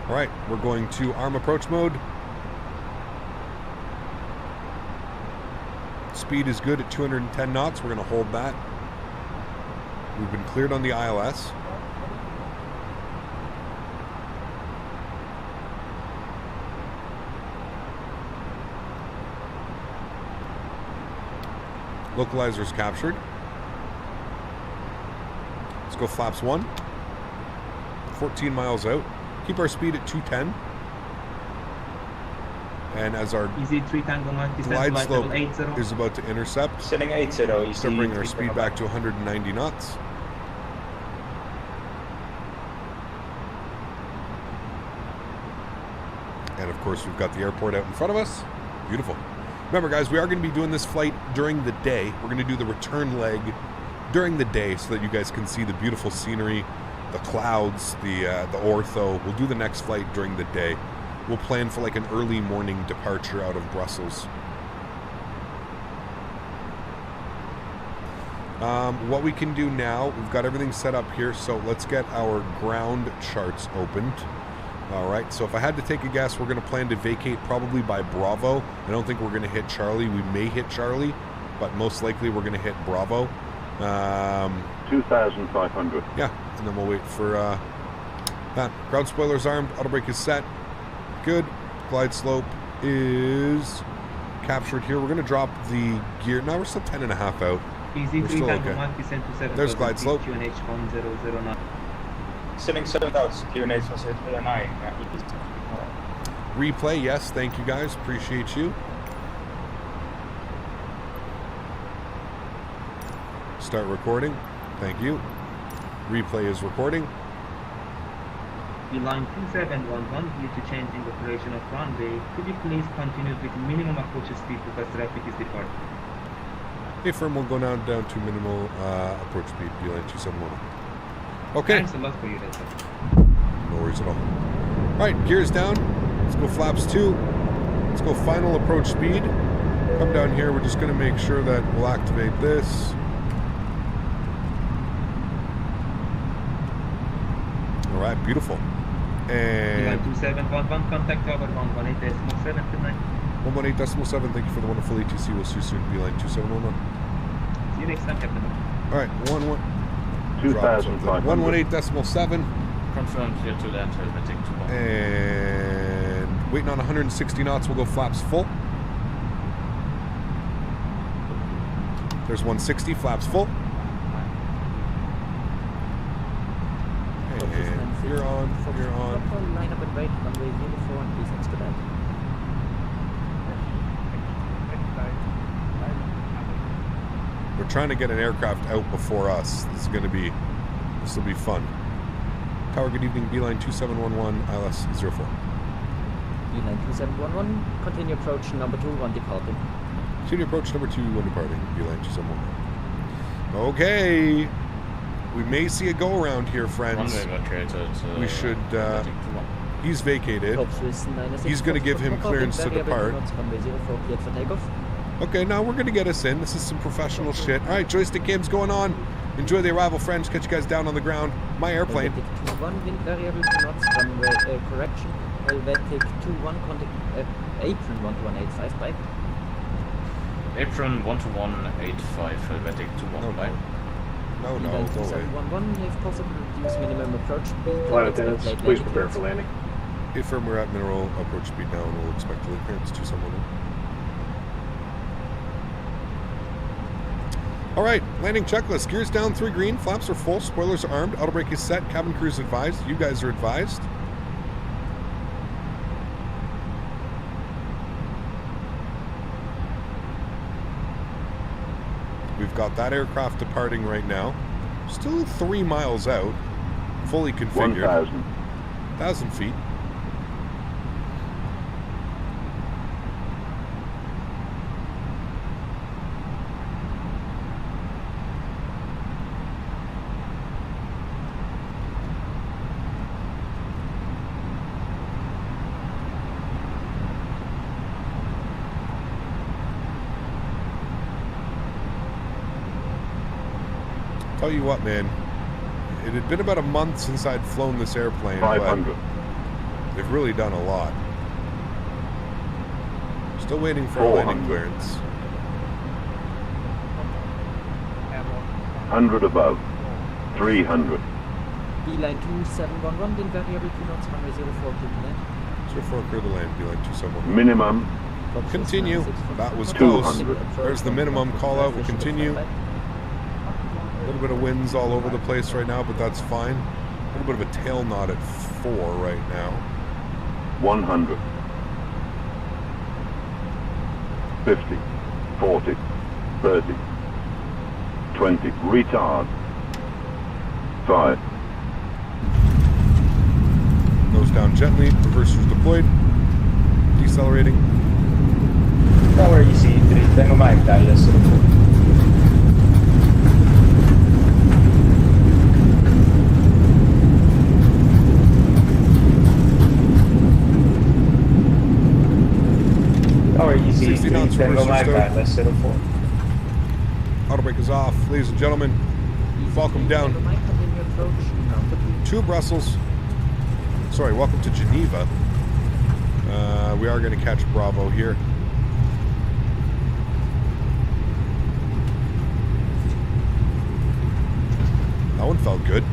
All right, we're going to arm approach mode. Speed is good at 210 knots. We're going to hold that. We've been cleared on the ILS. Localizers captured. Let's go flaps 1. 14 miles out. Keep our speed at 210. And as our Easy 3 Tango Mike, descend glide flight slope level 80. is about to intercept, Setting 80, EC start bringing our 3 speed back to 190 knots. And of course, we've got the airport out in front of us. Beautiful. Remember, guys, we are going to be doing this flight during the day. We're going to do the return leg during the day so that you guys can see the beautiful scenery, the clouds, the ortho. We'll do the next flight during the day. We'll plan for like an early morning departure out of Brussels. What we can do now, we've got everything set up here, so let's get our ground charts opened. All right, so if I had to take a guess, we're going to plan to vacate probably by Bravo. I don't think we're going to hit Charlie. We may hit Charlie, but most likely we're going to hit Bravo. 2,500. Yeah, and then we'll wait for that. Ground spoilers armed, auto brake is set. Good. Glide slope is captured here. We're going to drop the gear. Now we're still 10.5 out. Easy We're 3 still Tango okay. Mike, descend to 7,000 There's glide feet, slope. QNH 1009. Setting 7,000, QNH was 9. Replay, yes. Thank you, guys. Appreciate you. Start recording. Thank you. Replay is recording. Beeline 2711, due to changing operation of runway, could you please continue with minimum approach speed because traffic is departing? Hey, firm, we'll go down to minimal approach speed. Beeline 271. Okay. Thanks a lot for your heads up. No worries at all. All right, gears down. Let's go flaps 2. Let's go final approach speed. Come down here. We're just going to make sure that we'll activate this. All right, beautiful. And 2711, contact tower 118.7 tonight. 118.7. Thank you for the wonderful ATC. We'll see you soon. Beeline 2711. See you next time, Captain. All right, 2,500. 118.7. Confirmed here to land, helvetic 21. And Waiting on 160 knots, we'll go flaps full. There's 160, flaps full. And you're on, you're on. Line up and wait, runway 04 and please expedite. We're trying to get an aircraft out before us. This will be fun. Tower, good evening, Beeline 2711, ILS 04. Beeline 2711, continue approach number 2 on departing. Continue approach number 2 when departing, Beeline 2711. Okay. We may see a go around here, friends. We should, he's vacated. He's going to give him clearance to depart. Okay, now we're going to get us in. This is some professional shit. All right, joystick game's going on. Enjoy the arrival, friends. Catch you guys down on the ground. My airplane. Wind variable to knots, runway correction. Helvetic 21, contact apron 12185 bye. Apron 12185, Helvetic 21 bye. No, go away. 2711, if possible, reduce minimum approach speed. Flight attendants, please prepare for landing. Affirm, we're at mineral approach speed now, and we'll expect to leave clearance 2711. All right, landing checklist. Gears down, 3 green. Flaps are full. Spoilers are armed. Auto brake is set. Cabin crew is advised. You guys are advised. We've got that aircraft departing right now. Still 3 miles out. Fully configured. 1,000 feet. Tell you what, man, it had been about a month since I'd flown this airplane. 500. But they've really done a lot. Still waiting for a landing clearance. 100 above. 300. Beeline 2711, wind variable 2 knots, runway 04 clear to land. 04 clear to land, Beeline 2711. Minimum. Continue. That was 200. close. There's the minimum call out. We'll continue. A little bit of winds all over the place right now, but that's fine. A little bit of a tail knot at 4 right now. 100. 50. 40. 30. 20. Retard. 5. Nose down gently. Reversers deployed. Decelerating. Tower EC3, tengo Mike Dallas. Tower EC3, tengo Mike Dallas 04. Auto brake is off. Ladies and gentlemen, welcome down to Brussels. Sorry, welcome to Geneva. We are going to catch Bravo here. That one felt good.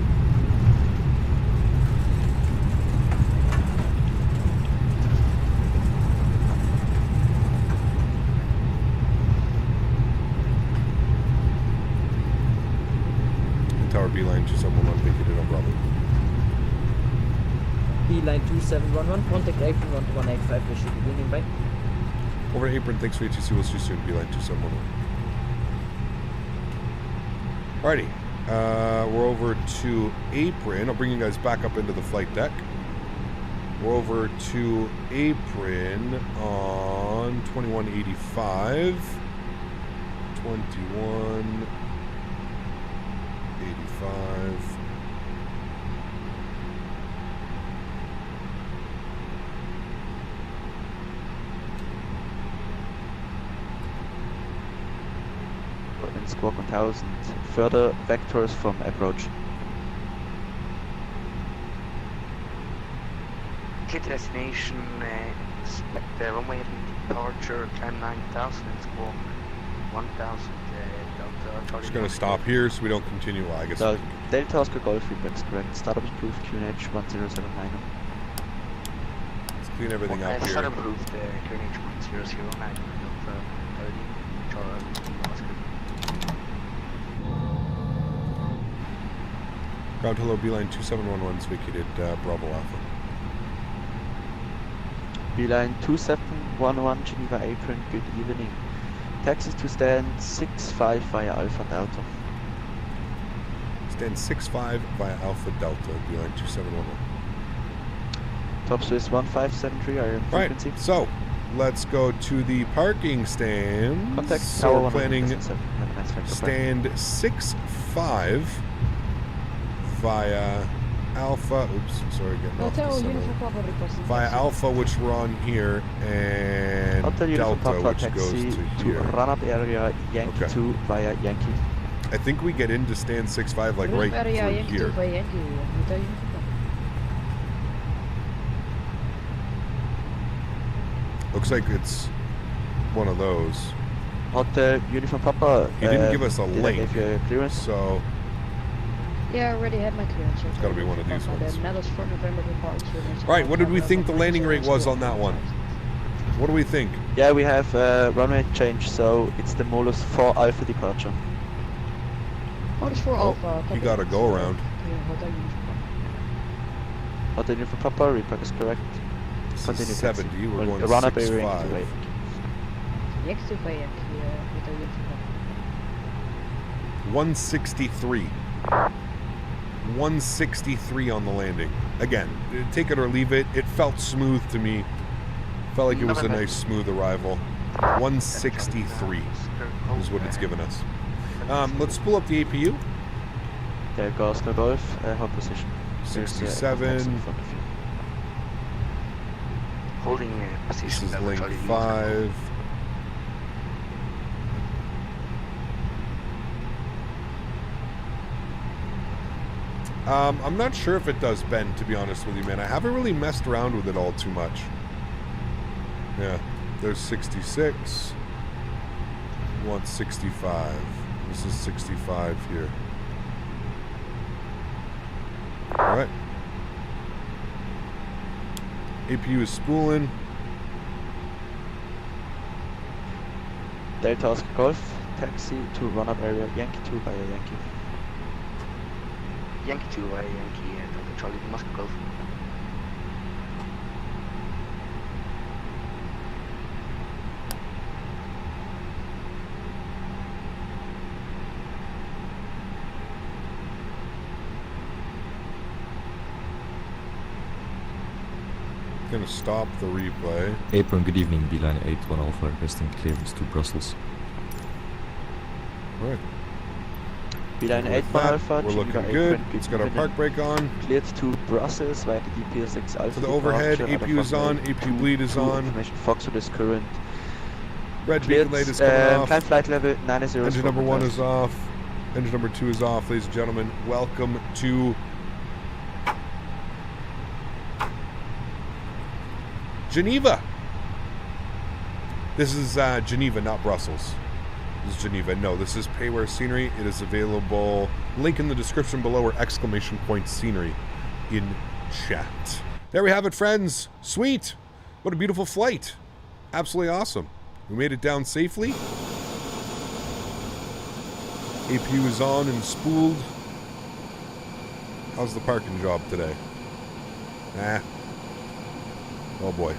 Tower Beeline 2711 vacated on Bravo. Beeline 2711, contact apron 12185, we should be winning by. Over to apron, thanks for ATC, we'll see you soon, Beeline 2711. Alrighty, we're over to apron. I'll bring you guys back up into the flight deck. We're over to apron on 2185. 2185. In squawk 1000, further vectors from approach. Clear destination, expect the runway departure, climb 9000 and squawk 1000. Just going to stop here so we don't continue. Well, I guess. Delta Oscar Golf feedback's correct. Startup is approved, QNH 1079. Clean everything up Start here. approved QNH 009 of Charles. Ground hello, Beeline 2711 is vacated Bravo Alpha. Beeline 2711 Geneva Apron, good evening. Taxis to stand 65 via Alpha Delta. Stand 65 via Alpha Delta, Beeline 2711. Top Swiss 1573, are you Right, so let's go to the parking stand. Contact So Tower we're planning 177. stand 65 via Alpha. Oops, sorry, getting off the center. Via Alpha, which we're on here, and Hotel Uniform Delta, Papa which goes taxi to to here. run-up area Yankee Okay. 2 via Yankee. I think we get into stand 65 like right through here. Looks like it's one of those. Hotel Uniform Papa. He didn't give us a did I link, give you a clearance? so Yeah, I already had my clearance. it's got to be one of these ones. Netherlands for November departure. Right, what did we think the landing rate was on that one? What do we think? Yeah, we have runway change, so it's the Molus 4 Alpha departure. Modus for Alpha. You got to go around. Hotel Uniform Papa, report is correct. This Continue is taxi. 70, we're going run up area 65. into Next to Yankee, Hotel Uniform. 163. 163 on the landing. Again, take it or leave it. It felt smooth to me. Felt like it was a nice, smooth arrival. 163 is what it's given us. Let's pull up the APU. There goes the Golf, hot position. There's, 67. in front of you. Holding This position. is level link Charlie 5. I'm not sure if it does bend, to be honest with you, man. I haven't really messed around with it all too much. Yeah, there's 66. We want 65. This is 65 here. All right. APU is spooling. Delta Oscar Golf, taxi to run-up area Yankee 2 via Yankee. Yankee 2 via Yankee and Delta Charlie Moscow Golf. Gonna stop the replay. Apron, good evening. Beeline 81 Alpha requesting clearance to Brussels. Right. Beeline With 81 that, Alpha, we're looking Geneva good. Apron, It's got our evening. park brake on. Cleared to Brussels via the DP6 Alpha. For the overhead, departure, APU is on, other APU bleed is on. Information Foxtrot is current. Red Cleared, beacon light is coming off. climb flight level 90. Engine number 1 is off. Engine number 2 is off, ladies and gentlemen. Welcome to Geneva. This is Geneva, not Brussels. This is Geneva. No, this is Payware Scenery. It is available. Link in the description below, or exclamation point scenery in chat. There we have it, friends. Sweet. What a beautiful flight. Absolutely awesome. We made it down safely. APU is on and spooled. How's the parking job today? Oh boy.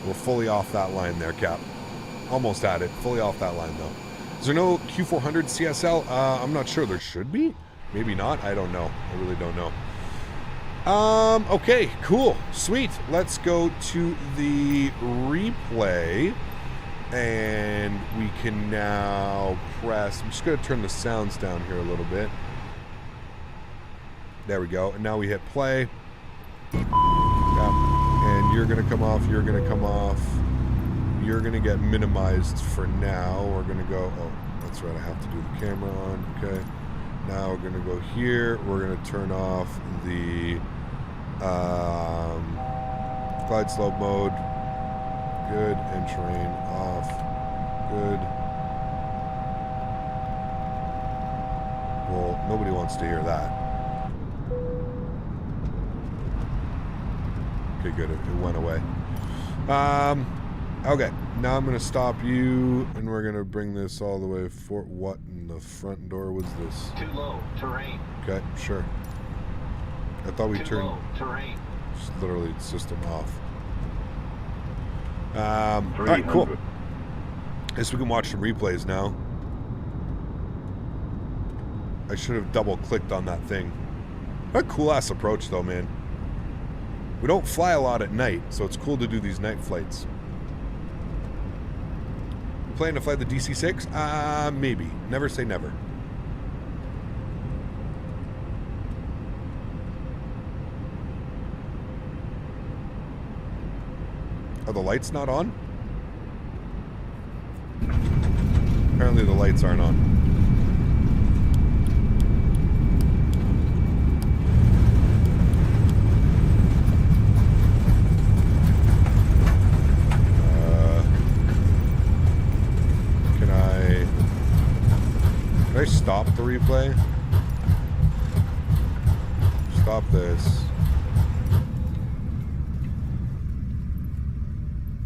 We're fully off that line there, Cap. Almost at it. Fully off that line, though. Is there no Q400 CSL? I'm not sure. There should be. Maybe not. I don't know. I really don't know. Okay, cool. Sweet. Let's go to the replay. And we can now press. I'm just going to turn the sounds down here a little bit. There we go. And now we hit play. And you're going to come off. You're going to come off. You're going to get minimized for now. We're going to go. Oh, that's right. I have to do the camera on. Okay. Now we're going to go here. We're going to turn off the glide slope mode. Good. And terrain off. Good. Well, nobody wants to hear that. Okay, good. It went away. Okay, now I'm gonna stop you, and we're gonna bring this all the way for what in the front door was this? Too low, terrain. Okay, sure. I thought we Too turned low, terrain. just literally system off. All right, cool. Guess we can watch some replays now. I should have double clicked on that thing. What a cool ass approach though, man. We don't fly a lot at night, so it's cool to do these night flights. You planning to fly the DC-6? Maybe. Never say never. Are the lights not on? Apparently the lights aren't on. Can I stop the replay? Stop this.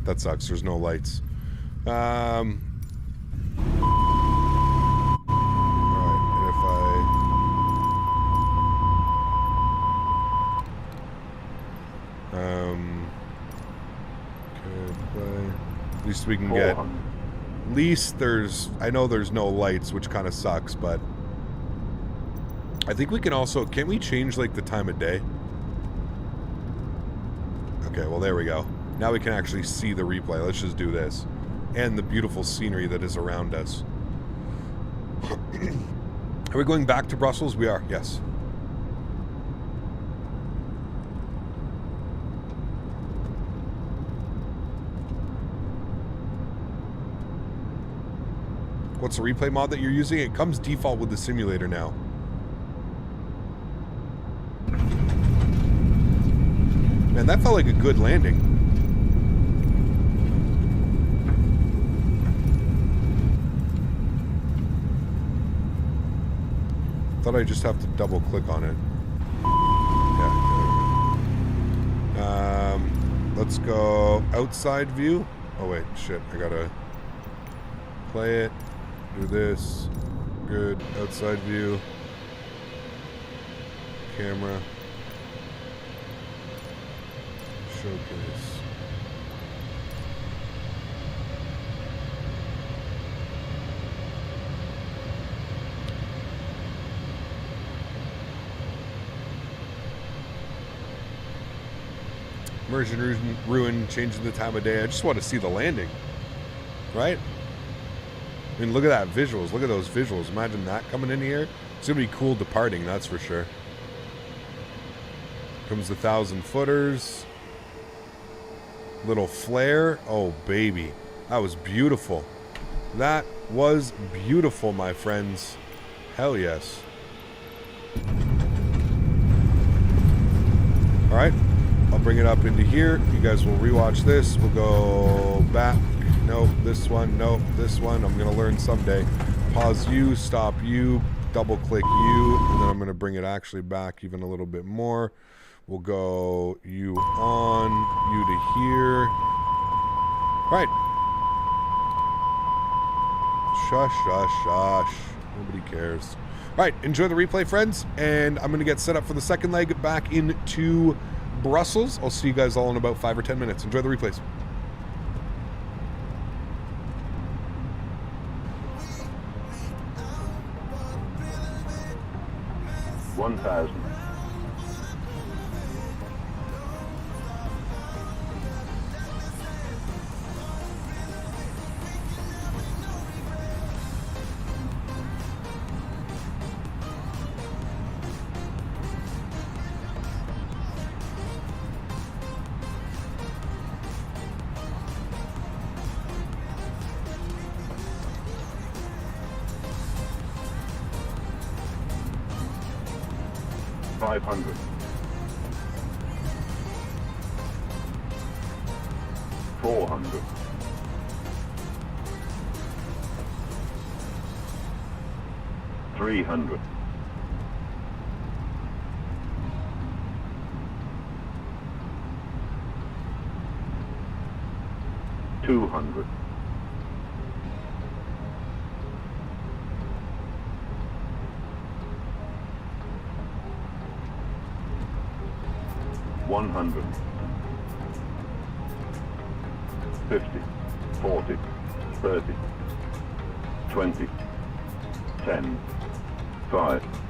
That sucks. There's no lights. Alright, and if okay, play. At least we can get. At least there's. I know there's no lights, which kind of sucks, but I think we can also. Can't we change like the time of day? Okay, well there we go. Now we can actually see the replay. Let's just do this. And the beautiful scenery that is around us. Are we going back to Brussels? We are, yes. What's the replay mod that you're using? It comes default with the simulator now. Man, that felt like a good landing. Thought I just have to double click on it. Yeah. Let's go outside view. Oh wait, shit! I gotta play it. Do this. Good. Outside view. Camera. Showcase. Immersion ruin, changing the time of day. I just want to see the landing, right? I mean, look at that visuals. Look at those visuals. Imagine that coming in here. It's gonna be cool departing, that's for sure. Comes the 1,000 footers. Little flare. Oh baby, that was beautiful. That was beautiful, my friends. Hell yes. All right. I'll bring it up into here. You guys will rewatch this. We'll go back. Nope, this one. Nope, this one. I'm going to learn someday. Pause you, stop you, double click you, and then I'm going to bring it actually back even a little bit more. We'll go you on, you to here. All right. Shush, shush, shush. Nobody cares. All right, enjoy the replay, friends, and I'm going to get set up for the second leg back into Brussels. I'll see you guys all in about 5 or 10 minutes. Enjoy the replays. $1,000. 500. 400. 300. 400. 200. 100. 50. 40. 30. 20. 10. 5.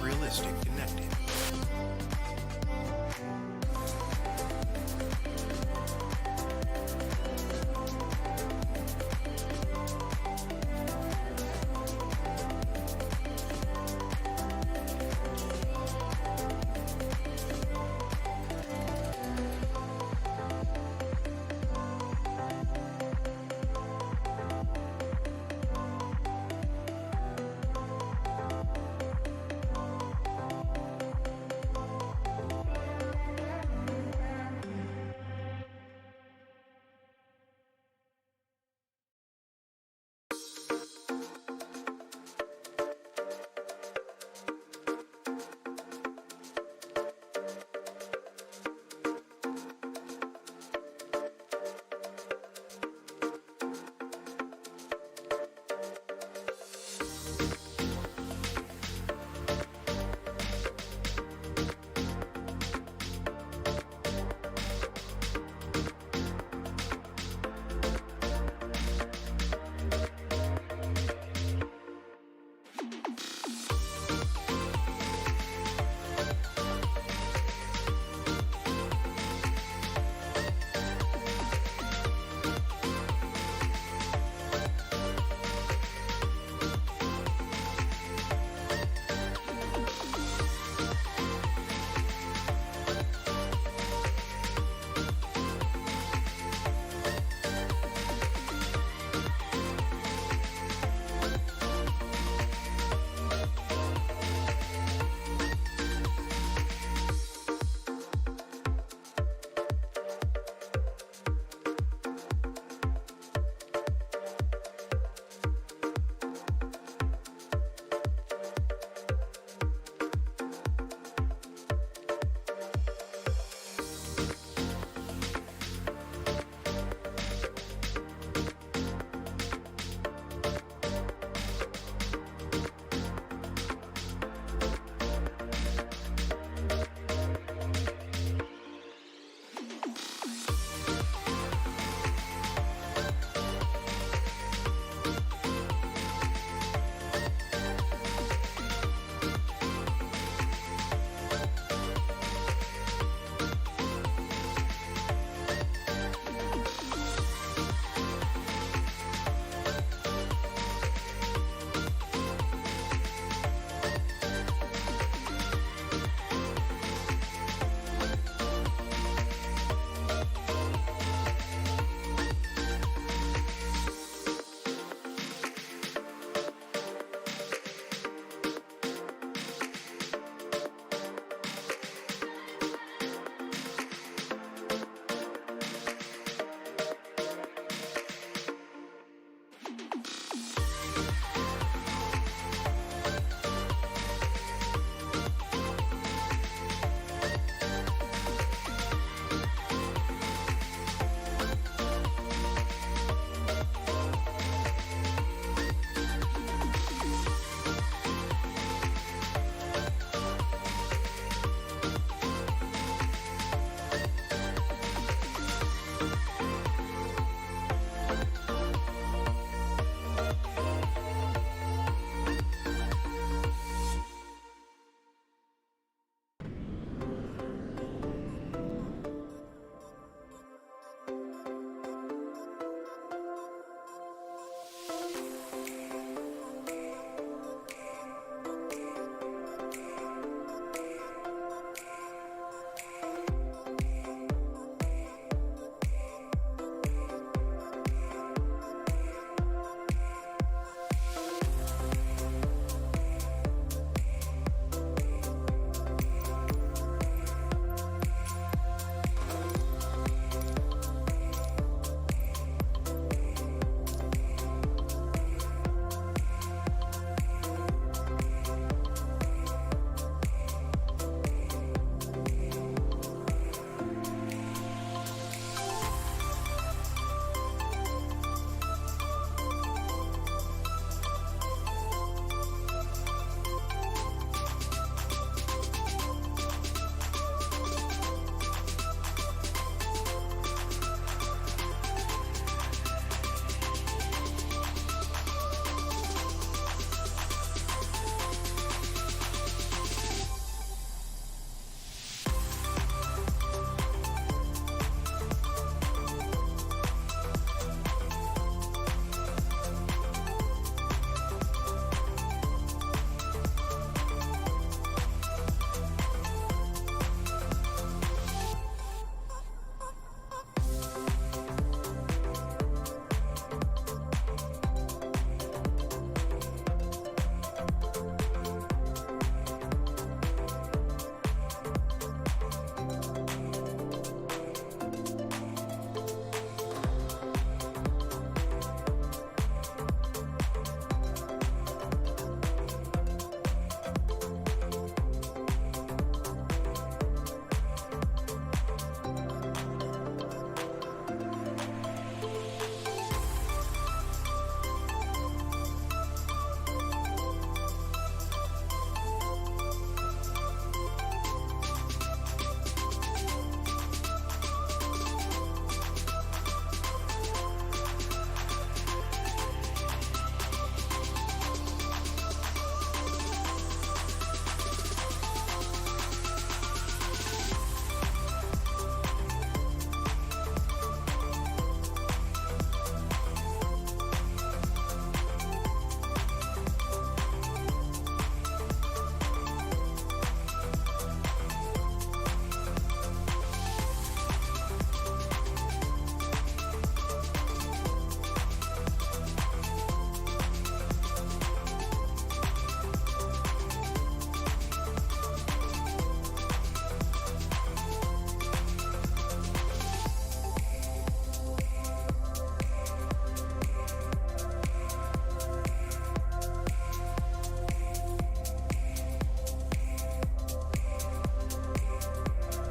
realistic connected.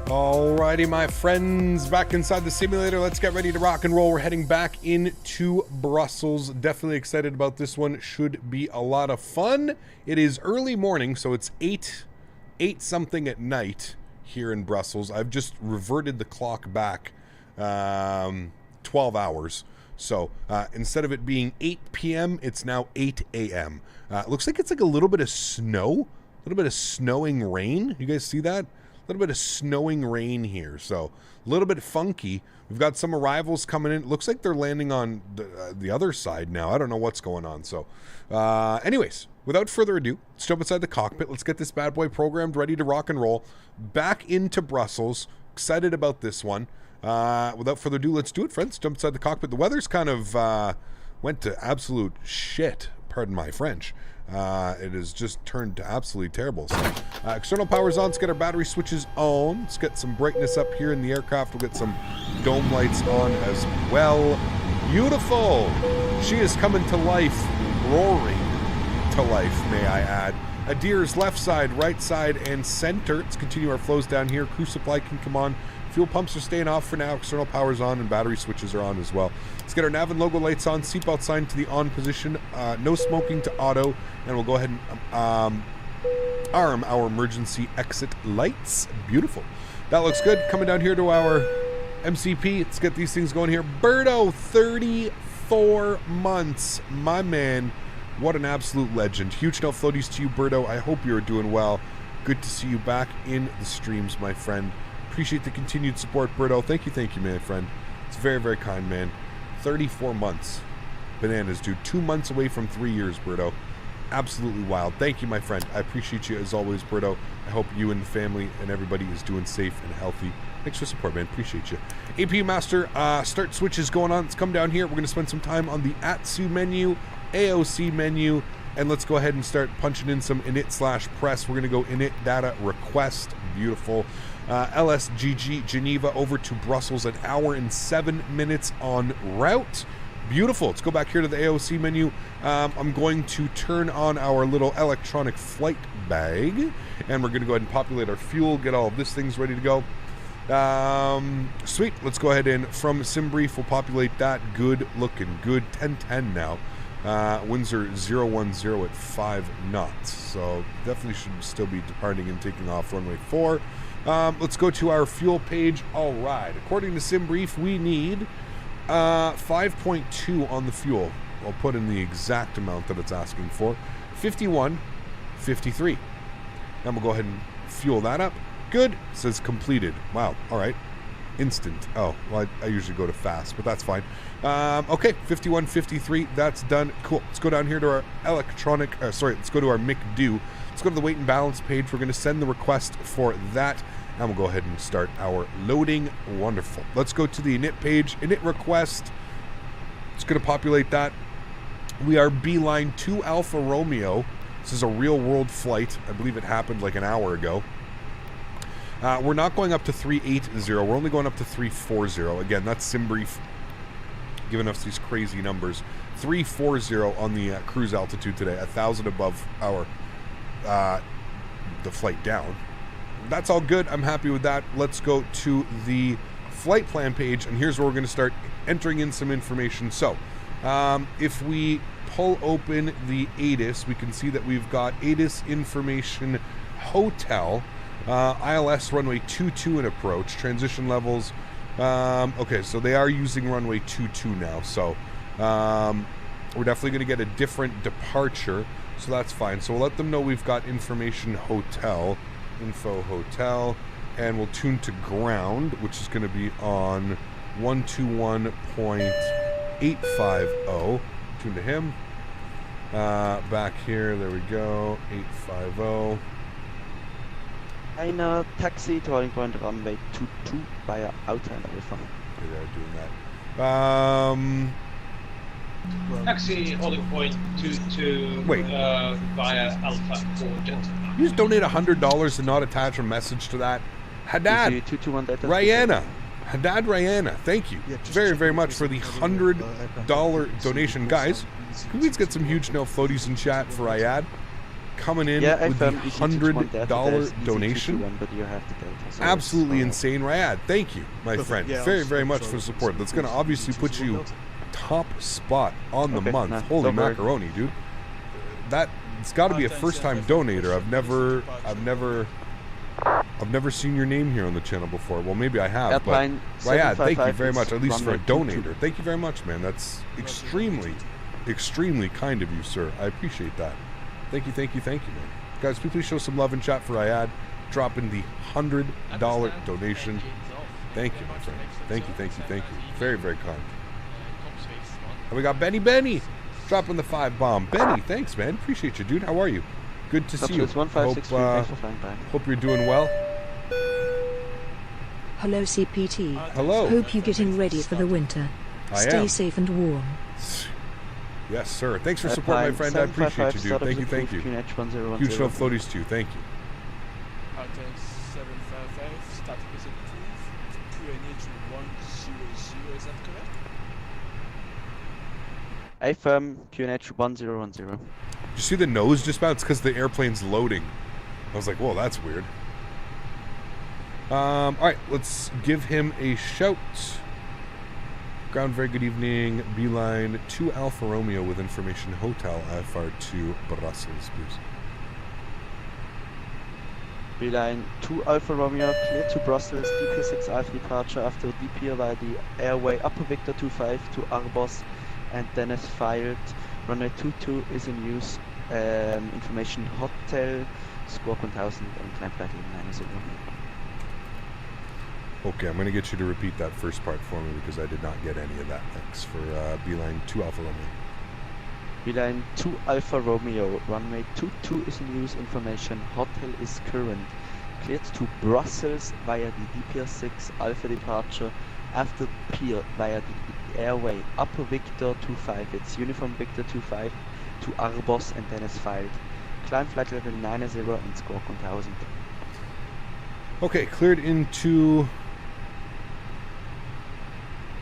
Alrighty, my friends, back inside the simulator. Let's get ready to rock and roll. We're heading back into Brussels. Definitely excited about this one. Should be a lot of fun. It is early morning, so it's 8 something at night here in Brussels. I've just reverted the clock back 12 hours. So instead of it being 8 p.m., it's now 8 a.m. Looks like it's like a little bit of snow, a little bit of snowing rain. You guys see that? A little bit of snowing rain here, so a little bit funky. We've got some arrivals coming in. Looks like they're landing on the other side now. I don't know what's going on. So anyways, without further ado, let's jump inside the cockpit. Let's get this bad boy programmed, ready to rock and roll. Back into Brussels. Excited about this one. Without further ado, let's do it, friends. Jump inside the cockpit. The weather's kind of went to absolute shit. Pardon my French. It has just turned to absolutely terrible. So, external power's on. Let's get our battery switches on. Let's get some brightness up here in the aircraft. We'll get some dome lights on as well. Beautiful. She is coming to life, roaring to life, may I add. Adir's left side, right side, and center. Let's continue our flows down here. Crew supply can come on. Fuel pumps are staying off for now. External power's on and battery switches are on as well. Let's get our nav and logo lights on. Seatbelt sign to the on position. No smoking to auto. And we'll go ahead and arm our emergency exit lights. Beautiful. That looks good. Coming down here to our MCP. Let's get these things going here. Birdo, 34 months. My man. What an absolute legend. Huge no floaties to you, Birdo. I hope you're doing well. Good to see you back in the streams, my friend. Appreciate the continued support, Birdo. Thank you, my friend. It's very, very kind, man. 34 months. Bananas, dude. 2 months away from 3 years, Birdo. Absolutely wild. Thank you, my friend. I appreciate you as always, Birdo. I hope you and the family and everybody is doing safe and healthy. Thanks for the support, man. Appreciate you. AP Master, start switches going on. Let's come down here. We're going to spend some time on the ASXP menu, AOC menu, and let's go ahead and start punching in some init/press. We're going to go init data request. Beautiful. LSGG Geneva over to Brussels, an hour and 7 minutes en route. Beautiful. Let's go back here to the AOC menu. I'm going to turn on our little electronic flight bag, and we're going to go ahead and populate our fuel, get all of this things ready to go. Sweet. Let's go ahead and from SimBrief, we'll populate that. Good looking good. 1010 now. Winds are 010 at 5 knots, so definitely should still be departing and taking off runway 4. Let's go to our fuel page. All right, according to SimBrief, we need 5.2 on the fuel. I'll put in the exact amount that it's asking for. 51.53. And we'll go ahead and fuel that up. Good. It says completed. Wow. All right. Instant. Oh, well, I usually go to fast, but that's fine. Okay, 51.53. That's done. Cool. Let's go down here to our electronic. Let's go to our McDo. Let's go to the weight and balance page. We're going to send the request for that, and we'll go ahead and start our loading. Wonderful. Let's go to the init page. Init request. It's going to populate that. We are beeline to Alfa Romeo. This is a real world flight. I believe it happened like an hour ago. We're not going up to 380. We're only going up to 340. Again, that's SimBrief giving us these crazy numbers. 340 on the cruise altitude today, 1,000 above our the flight down. That's all good. I'm happy with that. Let's go to the flight plan page, and here's where we're going to start entering in some information. So, if we pull open the ATIS, we can see that we've got ATIS information hotel. ILS runway 22 in approach. Transition levels. Okay, so they are using runway 22 now. So we're definitely going to get a different departure. So that's fine. So we'll let them know we've got information hotel. Info hotel. And we'll tune to ground, which is going to be on 121.850. Tune to him. Back here. There we go. 850. Eine Taxi to holding point runway 22 via outside Alpha. They are doing that. Taxi holding point 22 via Alpha 4 Delta. You just donate $100 and not attach a message to that. Haddad Rihanna. Haddad Rihanna. Thank you very, very much for the $100 donation. Guys, can we get some huge no floaties in chat for Ayad? coming in Yeah, with the $100 donation. But you have the data, so Absolutely insane, Ryad. Thank you, my Perfect. friend, Yeah, very, I'll very much just- for the support. That's going to obviously put you top spot on the Okay, month. nah, Holy don't worry. macaroni, dude. It's got to be a first-time donator. I've never seen your name here on the channel before. Well, maybe I have, but Airline Ryad, thank you 755 very much, at least for a runway 22. donator. Thank you very much, man. That's extremely, extremely kind of you, sir. I appreciate that. Thank you, man. Guys, please show some love in chat for Ryad. Dropping the $100 donation. Thank you, my friend. Thank you. Very, very kind. And we got Benny dropping the 5 bomb. Benny, thanks, man. Appreciate you, dude. How are you? Good to see you. Hope, thanks for flying by. Hope you're doing well. Hello CPT. Hello. Hope you're getting ready for the winter. I Stay am. safe and warm. Yes, sir. Thanks for support, my friend. I appreciate you, dude. Thank you. Huge love, floaties too. Thank you. Add-Ons 755, start visit 2, QNH 100, is that correct? AFM QNH 1010. Did you see the nose just bounce because the airplane's loading? I was like, whoa, that's weird. All right, let's give him a shout. Ground, very good evening. Beeline 2 Alpha Romeo with information Hotel FR2 Brussels, please. Beeline 2 Alpha Romeo, clear to Brussels, DP6 Alpha departure after DP via the airway Upper Victor 25 to Arbos and Denis filed. Runway 22 is in use. Information Hotel, score 1000 and climb flight 90. Okay, I'm going to get you to repeat that first part for me because I did not get any of that. Thanks for Beeline 2 Alpha Romeo. Beeline 2 Alpha Romeo, runway 22 is in use. Information Hotel is current. Cleared to Brussels via the DPR6 Alpha departure after pier via the airway Upper Victor 25. It's Uniform Victor 25 to Arbos and Denis filed. Climb flight level 90 and score 1000. Okay, cleared into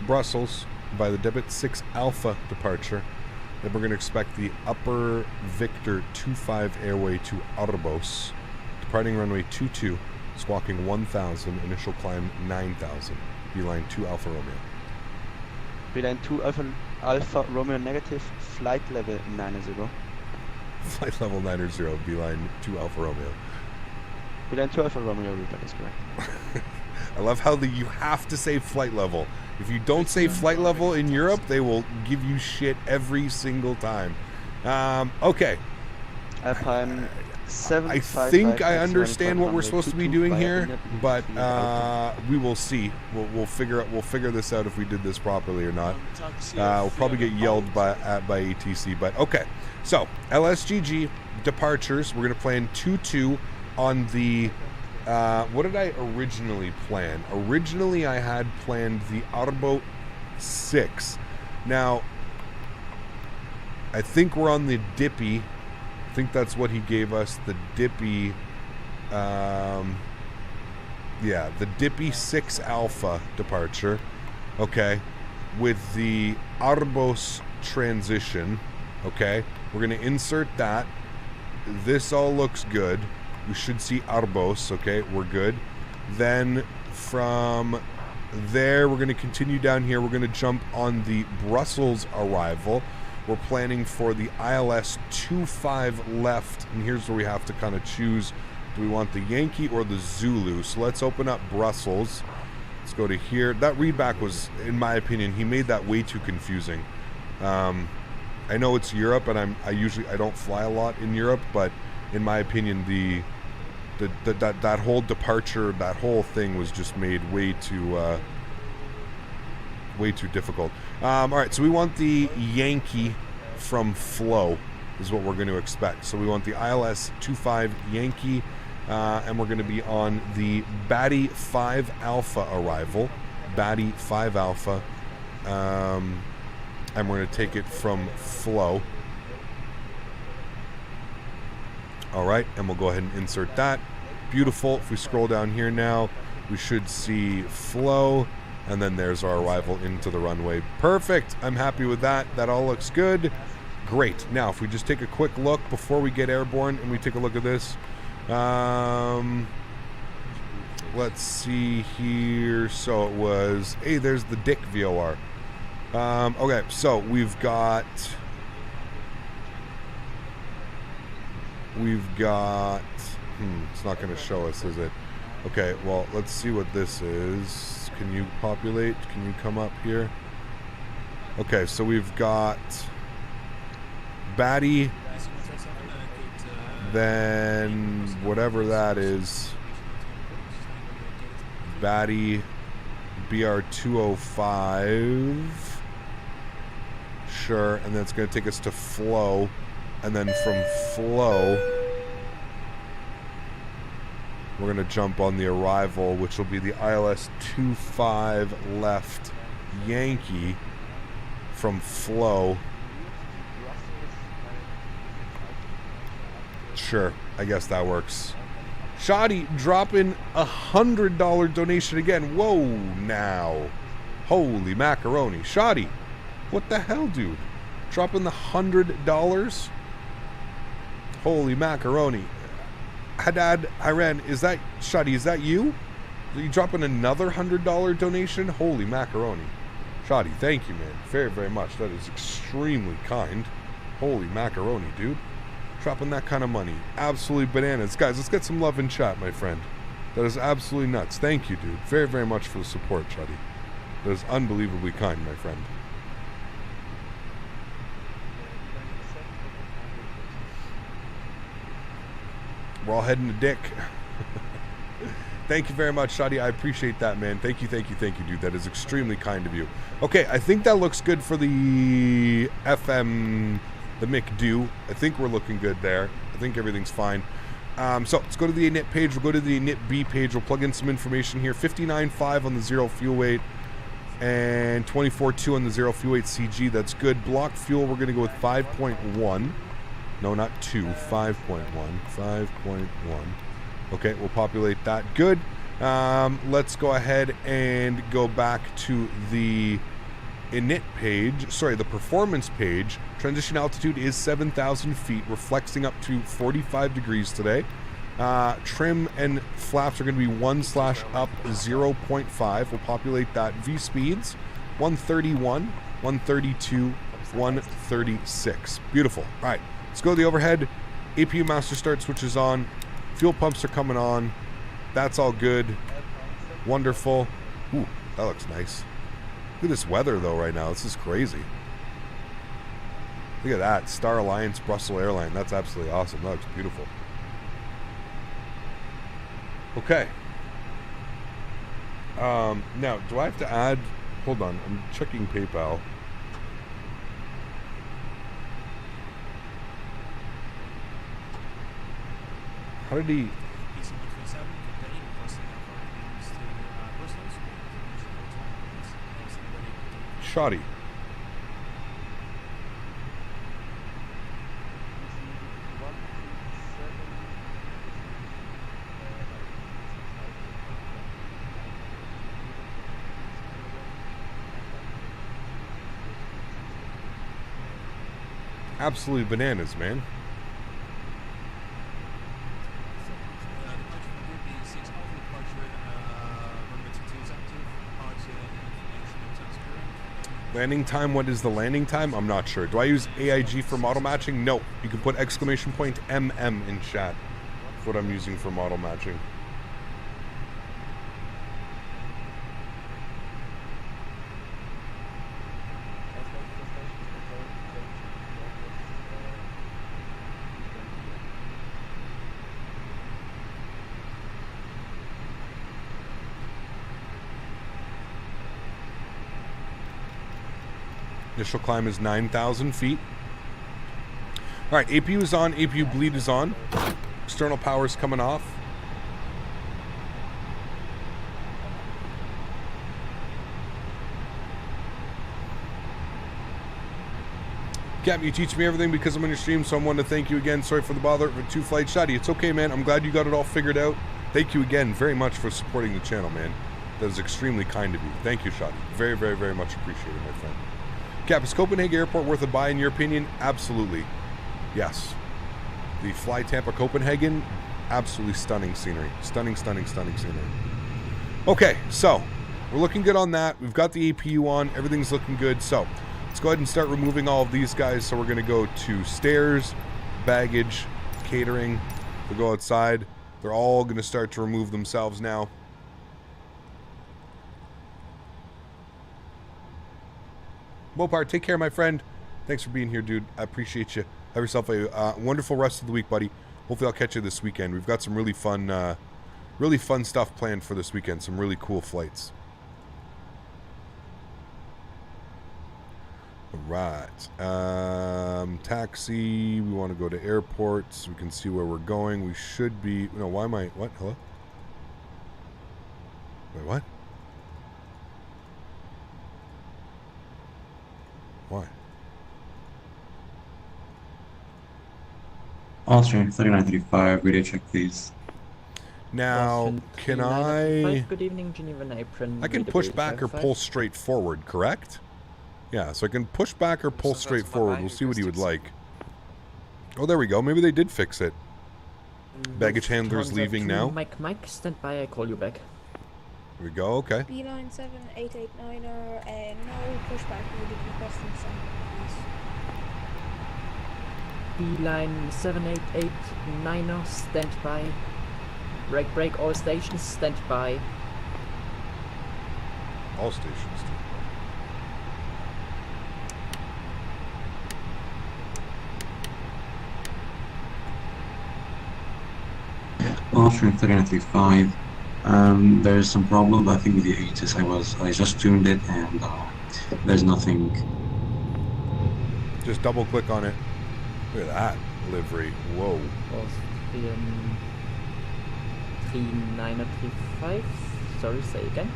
Brussels by the Debit 6 Alpha departure. Then we're going to expect the Upper Victor 25 airway to Arbos. Departing runway 22, squawking 1000, initial climb 9000. Beeline 2 Alpha Romeo. Beeline 2 Alpha Romeo negative, flight level 90. Flight level 90, Beeline 2 Alpha Romeo. Beeline 2 Alpha Romeo, that is correct. I love how you have to say flight level. If you don't say flight level in Europe, they will give you shit every single time. Okay. Alpine I think I understand what we're supposed to be doing here, but we will see. We'll figure this out if we did this properly or not. We'll probably get yelled by ATC, but okay. So LSGG departures. We're gonna plan 2-2 on the. What did I originally plan? Originally, I had planned the Arbo 6. Now, I think we're on the Dippy. I think that's what he gave us, the Dippy. Yeah, the Dippy 6 Alpha departure. Okay, with the Arbos transition. Okay, we're going to insert that. This all looks good. We should see Arbos, okay, we're good. Then from there, we're going to continue down here. We're going to jump on the Brussels arrival. We're planning for the ILS 25 left, and here's where we have to kind of choose. Do we want the Yankee or the Zulu? So let's open up Brussels. Let's go to here. That readback was, in my opinion, he made that way too confusing. I know it's Europe, and I don't fly a lot in Europe, but in my opinion, that whole departure, that whole thing was just made way too difficult. All right, so we want the Yankee from Flow is what we're going to expect. So we want the ILS 25 Yankee, and we're going to be on the Batty 5 Alpha arrival. Batty 5 Alpha, and we're going to take it from Flow. All right, and we'll go ahead and insert that. Beautiful. If we scroll down here now, we should see Flow, and then there's our arrival into the runway. Perfect. I'm happy with that. That all looks good. Great. Now, if we just take a quick look before we get airborne and we take a look at this. Let's see here. So it was, hey, there's the Dick VOR. Okay, so we've got it's not going to show us, is it? Okay, well, let's see what this is. Can you populate? Can you come up here? Okay, so we've got Batty, then whatever that is, Batty BR205, sure, and then it's going to take us to Flow, and then from Flow we're going to jump on the arrival, which will be the ILS 25 left Yankee from Flow. Sure, I guess that works. Shoddy dropping $100 donation again. Whoa, now. Holy macaroni. Shoddy, what the hell, dude? Dropping the $100? Holy macaroni. Haddad, Iran, is that, Shoddy, is that you? Are you dropping another $100 donation? Holy macaroni. Shoddy, thank you, man. Very, very much. That is extremely kind. Holy macaroni, dude. Dropping that kind of money. Absolutely bananas. Guys, let's get some love in chat, my friend. That is absolutely nuts. Thank you, dude. Very, very much for the support, Shoddy. That is unbelievably kind, my friend. We're all heading to Dick. Thank you very much, Shoddy. I appreciate that, man. Thank you, thank you, thank you, dude. That is extremely kind of you. Okay, I think that looks good for the FM, the McDo. I think we're looking good there. I think everything's fine. So let's go to the init page. We'll go to the init B page. We'll plug in some information here. 59.5 on the 0 fuel weight and 24.2 on the 0 fuel weight CG. That's good. Block fuel, we're going to go with 5.1. No, not 2. 5.1. 5.1. Okay, we'll populate that. Good. Let's go ahead and go back to the init page. Sorry, the performance page. Transition altitude is 7,000 feet. We're flexing up to 45 degrees today. Trim and flaps are going to be 1/up 0.5. We'll populate that. V speeds 131, 132, 136. Beautiful. All right, let's go to the overhead. APU master start switches on. Fuel pumps are coming on. That's all good. Wonderful. Ooh, that looks nice. Look at this weather, though, right now. This is crazy. Look at that. Star Alliance Brussels Airline. That's absolutely awesome. That looks beautiful. Okay. Now, do I have to add... Hold on. I'm checking PayPal. How did he... Shoddy. Absolutely bananas, man. Landing time, what is the landing time? I'm not sure. Do I use AIG for model matching? No. You can put exclamation point MM in chat. That's what I'm using for model matching. Initial climb is 9,000 feet. All right, APU is on. APU bleed is on. External power is coming off. Cap, you teach me everything because I'm on your stream, so I wanted to thank you again. Sorry for the bother for 2 flight Shoddy. It's okay, man. I'm glad you got it all figured out. Thank you again very much for supporting the channel, man. That is extremely kind of you. Thank you, Shoddy. Very, very, very much appreciated, my friend. Cap, is Copenhagen Airport worth a buy in your opinion? Absolutely. Yes. The Fly Tampa Copenhagen, absolutely stunning scenery. Stunning scenery. Okay, so we're looking good on that. We've got the APU on. Everything's looking good. So let's go ahead and start removing all of these guys. So we're going to go to stairs, baggage, catering. We'll go outside. They're all going to start to remove themselves now. Mopar, take care, my friend. Thanks for being here, dude. I appreciate you. Have yourself a wonderful rest of the week, buddy. Hopefully I'll catch you this weekend. We've got some really fun stuff planned for this weekend. Some really cool flights. All right. Taxi. We want to go to airport so we can see where we're going. We should be... No, why am I... What? Hello? Wait, what? Why? Austrian 3935, radio check please. Now, can I... Good evening, Geneva and Apron. I can push back or pull straight forward, correct? Yeah, so I can push back or pull straight forward. We'll see what he would like. Oh, there we go. Maybe they did fix it. Baggage handler's leaving now. Mike, stand by. I call you back. Here we go, okay. Beeline 7889er and no pushback needed requesting some. Beeline 7889er, stand by. Break, all stations, stand by. All stations. Austrian 3935. There's some problem, I think with the ATIS. I just tuned it and there's nothing. Just double click on it. Look at that livery. Whoa. Austrian 3935. Sorry, say again.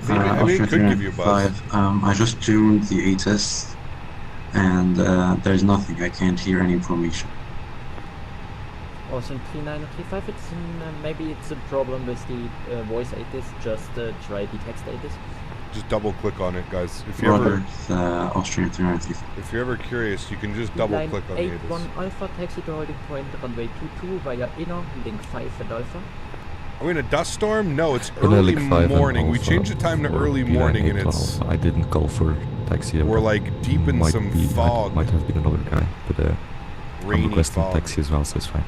Maybe it could give you a buzz. I just tuned the ATIS and there's nothing. I can't hear any information. Also in 3935, it's maybe it's a problem with the voice ATIS. Just try the text ATIS. Just double click on it, guys. If you're ever Austrian 3935. If you're ever curious, you can just double click on the ATIS. 81 Alpha, taxi to holding point runway 22 via inner link 5 and Alpha. Are we in a dust storm? No, it's early morning. We changed the time to early morning, and it's... I didn't call for taxi. We're like deep in some fog. Might have been another guy, but I'm requesting taxi as well, so it's fine.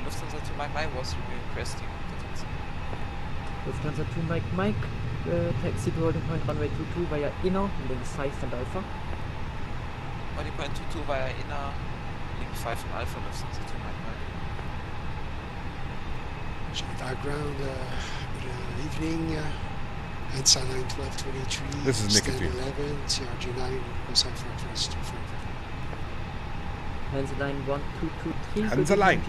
Lufthansa to Mike was requesting Lufthansa to Mike, taxi to holding point runway 22 via inner link 5 and Alpha. Holding point 22 via inner link 5 and Alpha, Lufthansa to Mike. Background, good evening. Answer line 1223. This is nicotine. 11, CRG9, San Francisco to Frankfurt. Answer line 1223. Answer line.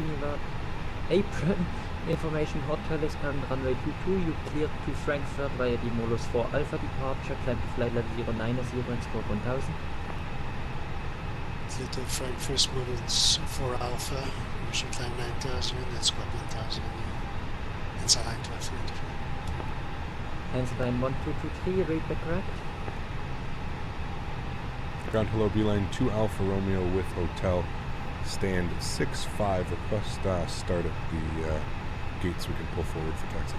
Apron. Information hotel is on runway 22. You cleared to Frankfurt via the Molus 4 Alpha departure. Climb to flight level 090 and score 1000. Cleared to Frankfurt, Molus 4 Alpha. You should climb 9000 and score 1000. Answer line 1223. Answer line 1223, read back correct. Ground hello, Beeline 2 Alpha Romeo with hotel. Stand 6-5. Request start at the gates we can pull forward for taxi.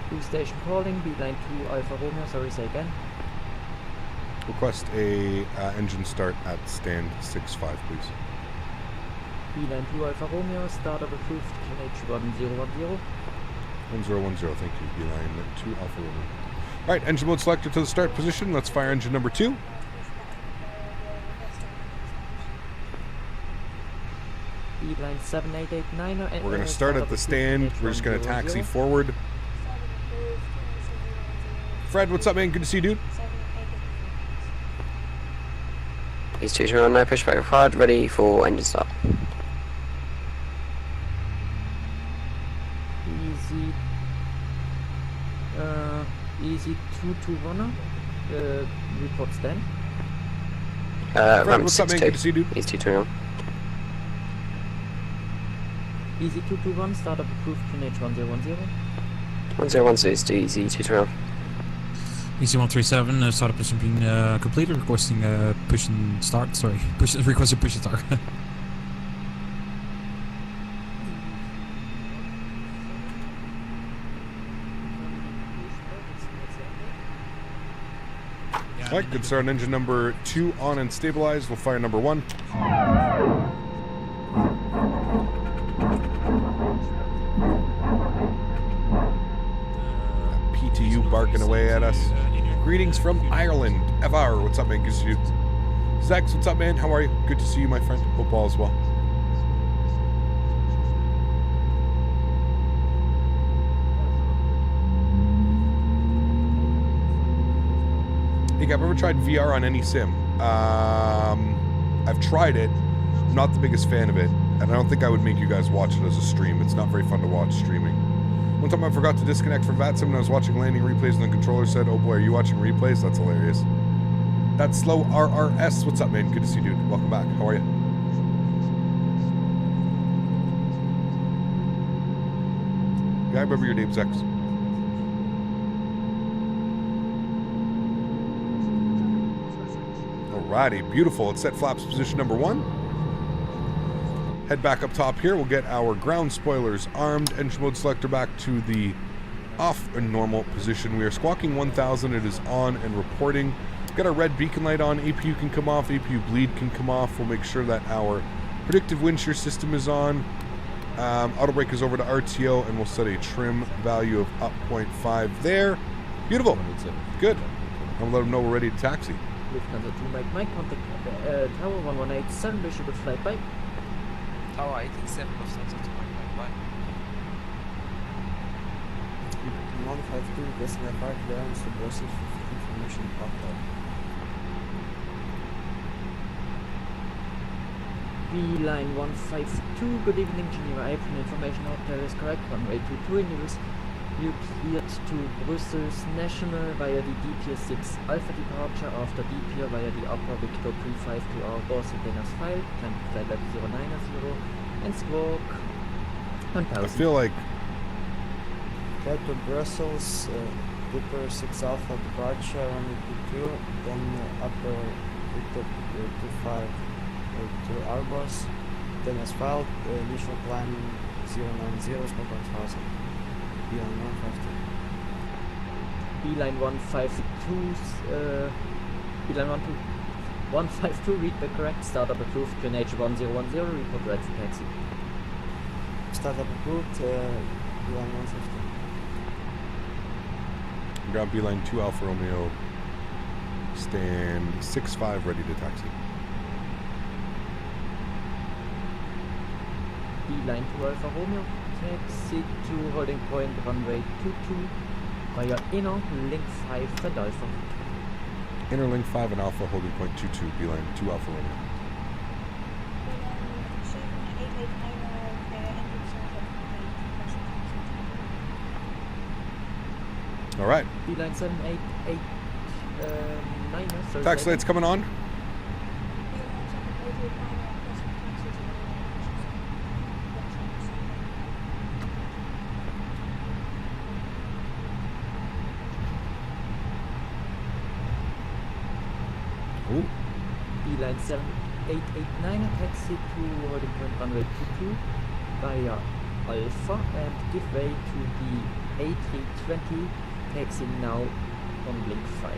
2 station calling, Beeline 2 Alpha Romeo, sorry, say again. Request a engine start at stand 6-5, please. Beeline 2 Alpha Romeo, startup approved, QNH 1010. 1010, thank you. Beeline 2 Alpha Romeo. Alright, engine mode selected to the start position. Let's fire engine number 2. Beeline 7889. We're going to start at the stand. We're just going to taxi forward. Fred, what's up, man? Good to see you, dude. These two are on my pushback required, ready for engine start. Easy 221, report stand. Fred, what's up, man? Good to see you, dude. Easy 221. Easy 221, startup approved, QNH 1010. 1010 is to easy 221. EC137, startup has been completed, requesting push and start, requesting push and start. Alright, good start on engine number 2 on and stabilized. We'll fire number 1. PTU barking away at us. Greetings from Ireland. FR, what's up, man? Good to see you. Zex, what's up, man? How are you? Good to see you, my friend. Hope all is well. Hey, I've ever tried VR on any sim. I've tried it. I'm not the biggest fan of it, and I don't think I would make you guys watch it as a stream. It's not very fun to watch streaming. One time I forgot to disconnect from VATSIM when I was watching landing replays, and the controller said, "Oh boy, are you watching replays?" That's hilarious. That's Slow RRS. What's up, man? Good to see you, dude. Welcome back. How are you? Yeah, I remember your name, Zex. Alrighty, beautiful. Let's set flaps position number 1. Head back up top here. We'll get our ground spoilers armed. Engine mode selector back to the off and normal position. We are squawking 1000. It is on and reporting. Got our red beacon light on. APU can come off. APU bleed can come off. We'll make sure that our predictive wind shear system is on. Auto brake is over to RTO, and we'll set a trim value of up 0.5 there. Beautiful. Good. I'm going to let them know we're ready to taxi. Lufthansa 2 Mike, contact Tower 1187, Bishop with Flite, bye. Tower 87, Lufthansa 2 Mike, bye. 152, Decimal 5, Airlines to Brussels, information hotel. B-Line 152, good evening, Geneva, April information hotel is correct, runway 22 in use. You cleared to Brussels National via the DPR6 Alpha departure after DPR via the upper Victor 35 to our boss in Denis file, climb flight level 090 and squawk 1000. I feel like... Flight to Brussels, Victor 6 Alpha departure, runway 22, then upper Victor 25 to our boss, Denis file, initial climb 090, squawk 1000. B-Line 152, B-Line 152, read the correct, startup approved, QNH 1010, report red for taxi. Startup approved, B-Line 150. Ground B-Line 2 Alpha Romeo, stand 65, ready to taxi. B-Line 2 Alpha Romeo, taxi to holding point runway 22 via inner link 5 and Alpha. Inner link 5 and Alpha holding point 22, B-Line 2 Alpha Romeo. Alright. B-Line 788 Taxi lights coming on. B-Line 7889, taxi to holding point runway 22 via Alpha and give way to the A320, taxi now on link 5.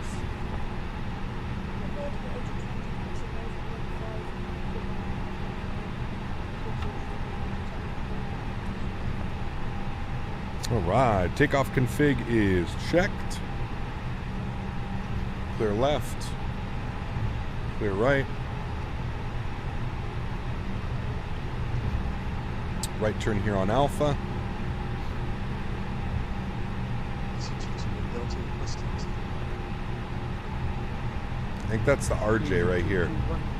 Alright, takeoff config is checked. Clear left. Clear right. Right turn here on Alpha. I think that's the RJ right here.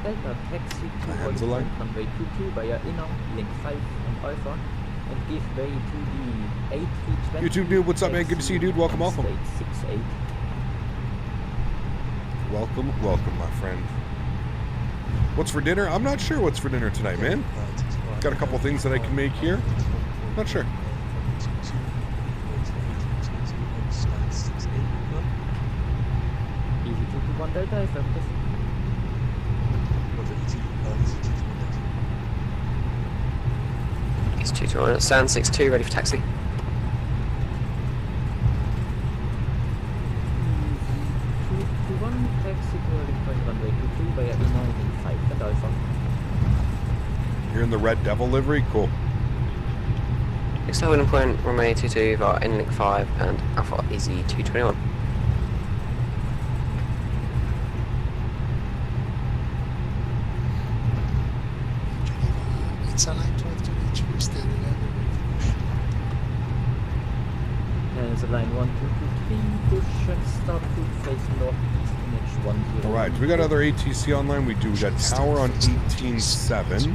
Delta taxi to hands aligned. Runway 22 via inner link 5 on Alpha and give way to the A320. YouTube dude, what's up, man? Good to see you, dude. Welcome, welcome. 68. Welcome, welcome, my friend. What's for dinner? I'm not sure what's for dinner tonight, man. Got a couple things that I can make here. Not sure. Easy 221 Delta, affirmative. It's 221 at stand 62, ready for taxi. Taxi boarding point runway 23 via inline 5 and Alpha. You're in the Red Devil livery? Cool. Next holding point, runway 22 via inlink 5 and Alpha Easy 221. It's a line 12 to reach you, stand 11. And the line 123, push and start to face northeast in H10. Alright, do we got other ATC online? We do. We got tower on 18.7.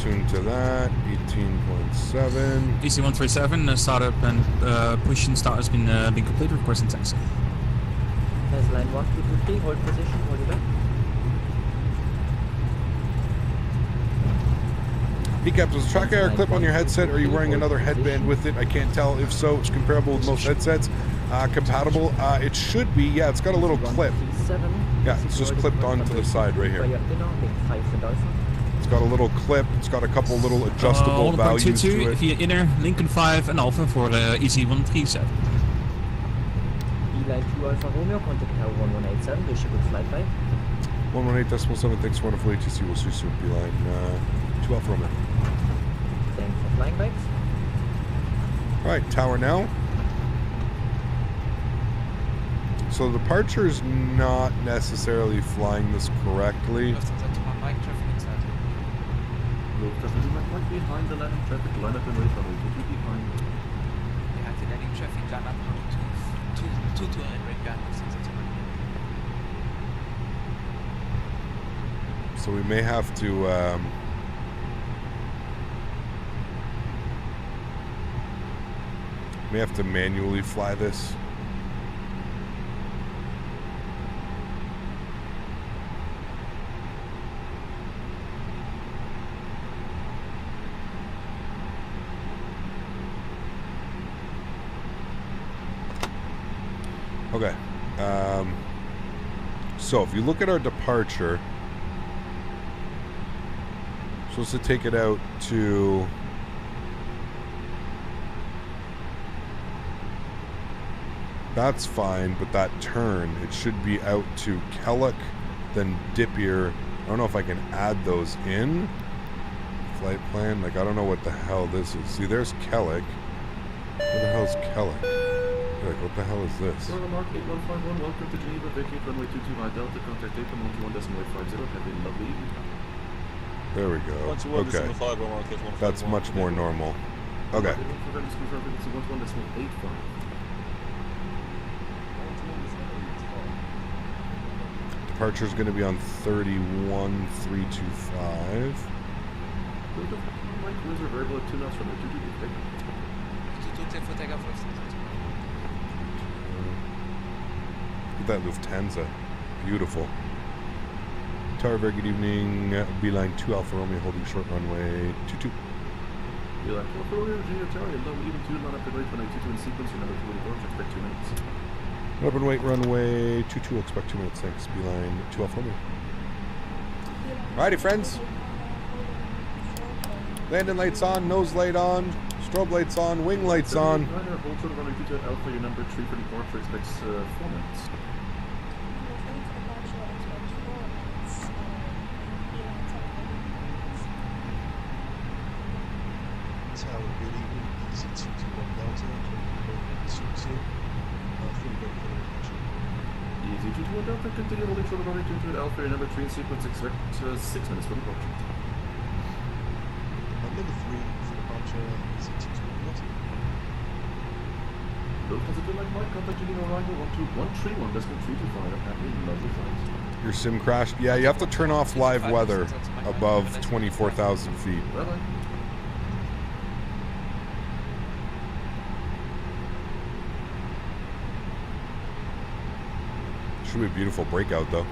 Tune to that. 18.7. DC-137 startup and push and start has been completed. Requesting taxi. Has line 123, hold position, hold it back. Cap, does the track air clip on your headset? Or are you wearing another headband with it? I can't tell. If so, it's comparable with most headsets. Compatible? It should be. Yeah, it's got a little clip. Yeah, it's just clipped onto the side right here. It's got a little clip. It's got a couple little adjustable values to it. Via inner, Lincoln 5 and Alpha for EC137. Line 2 Alpha Romeo, contact tower 1187, wish you good flight by. 118.7, thanks for wonderful ATC. We'll see you soon. Beeline 2 Alpha Romeo. Thanks for flying bikes. Alright, tower now. So the departure is not necessarily flying this correctly. Behind the landing traffic, line up and wait for me. Behind. We have the landing traffic line up to and right behind us. So we may have to manually fly this. Okay. So if you look at our departure, supposed to take it out to that's fine, but that turn, it should be out to Kellock, then Dippier. I don't know if I can add those in. Flight plan, like I don't know what the hell this is. See, there's Kellock. Where the hell's Kellock? Like, what the hell is this? Mark 8151, welcome to Geneva, vacate runway 22 high Delta, contact data 121.50, have a lovely evening. There we go. Okay. That's much more normal. Okay. Departure is going to be on 31325. That Lufthansa. Beautiful. Tower, very good evening. Beeline 2 Alpha Romeo holding short runway 22. Beeline 2 Alpha Romeo, Virginia Tower, low even 2, not up and wait for 92 in sequence, your number 2 approach, expect 2 minutes. Up and wait runway 22, we'll expect 2 minutes, thanks. Beeline 2 Alpha Romeo. Alrighty, friends. Landing lights on, nose light on, strobe lights on, wing lights on. Hold short runway 22 at Alpha, your number 3 for departure, expects 4 minutes. Tower, good evening, easy 221 Delta, Easy 221 Delta, continue holding short runway 22 at Alpha, your number 3 in sequence, expect 6 minutes for departure. Number 3 for departure, easy 221 Delta. Lufthansa to like Mike, contact Geneva arrival 12131, decimal 325, have a lovely flight. Your sim crashed? Yeah, you have to turn off live weather above 24,000 feet. Bye-bye. Should be a beautiful breakout, though.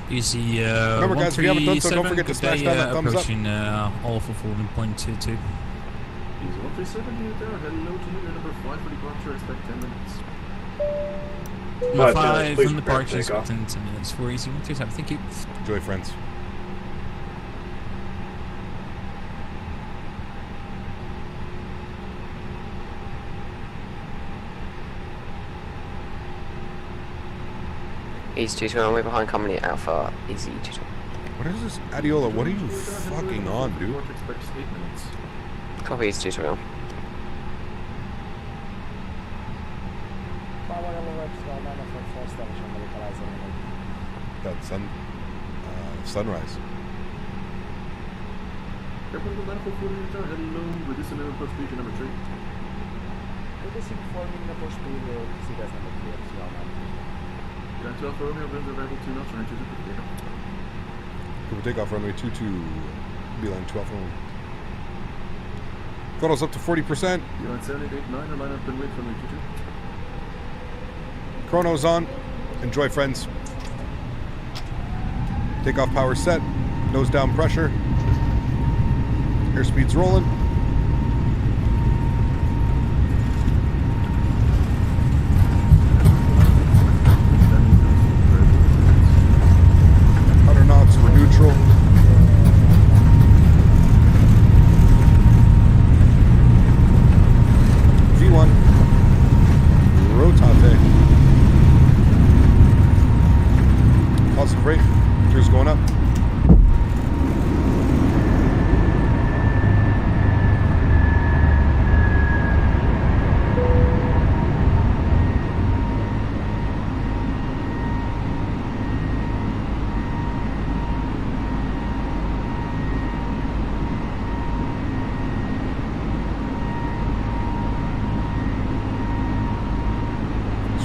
Easy, remember, guys, if you haven't done so, don't forget to smash that thumbs up. Approaching Alpha 4.22. Easy 137, you there, hello to you, your number 5 for departure, expect 10 minutes. Number 5 from the park is within 10 minutes for easy 127. Thank you. Enjoy, friends. Easy 22 runway behind company Alpha, easy 22. What is this? Adiola, what are you fucking on, dude? Copy easy 22. That sunrise. Hello, reducing level plus speed number 3. Reducing forming the push speed, Seagulls number 3 at Got 12 for Romeo, winds are variable 2 knots, running 2 to Cooper takeoff runway 22, beeline 12 runway. Throttle's up to 40%. Beeline 7889, line up and wait for runway 22. Chrono's on. Enjoy, friends. Takeoff power set. Nose down pressure. Airspeed's rolling. Knots, we're neutral. V1. Rotate. Positive rate. Gears going up.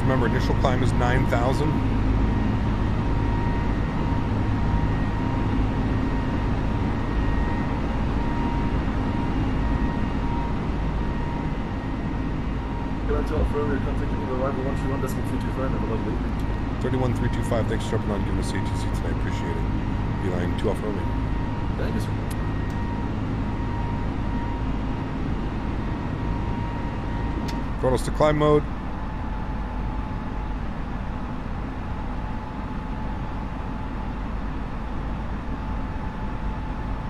Remember, initial climb is 9,000. Beeline 12 for Romeo, contact arrival 131.325, have a lovely evening. 31325, thanks for jumping on, giving us ATC tonight, appreciate it. Beeline 2 off Romeo. Thank you, sir. Throttles to climb mode.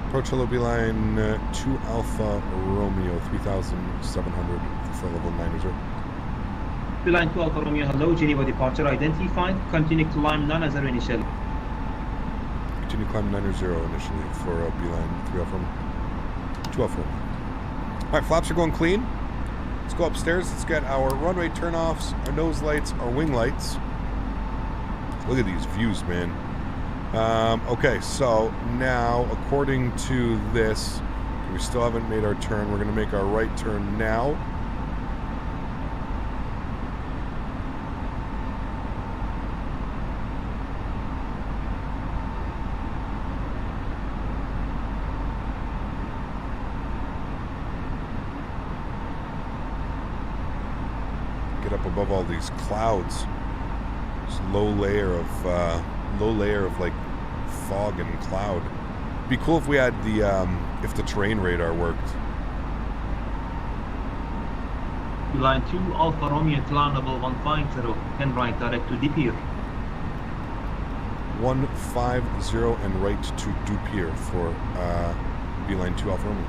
Approach hello beeline 2 Alpha Romeo 3700 for level 90. Beeline 2 Alpha Romeo, hello, Geneva departure identified. Continue climb none as initial. Continue climb 90 initially for beeline 3 Alpha Romeo. 2 Alpha Romeo. Alright, flaps are going clean. Let's go upstairs. Let's get our runway turnoffs, our nose lights, our wing lights. Look at these views, man. Okay, so now, according to this, we still haven't made our turn. We're going to make our right turn now. Get up above all these clouds. This low layer of like fog and cloud. Be cool if we had the if the terrain radar worked. Line 2 Alpha Romeo climb level 150, 10 right direct to Depier. 150 and right to Depier for beeline 2 Alpha Romeo.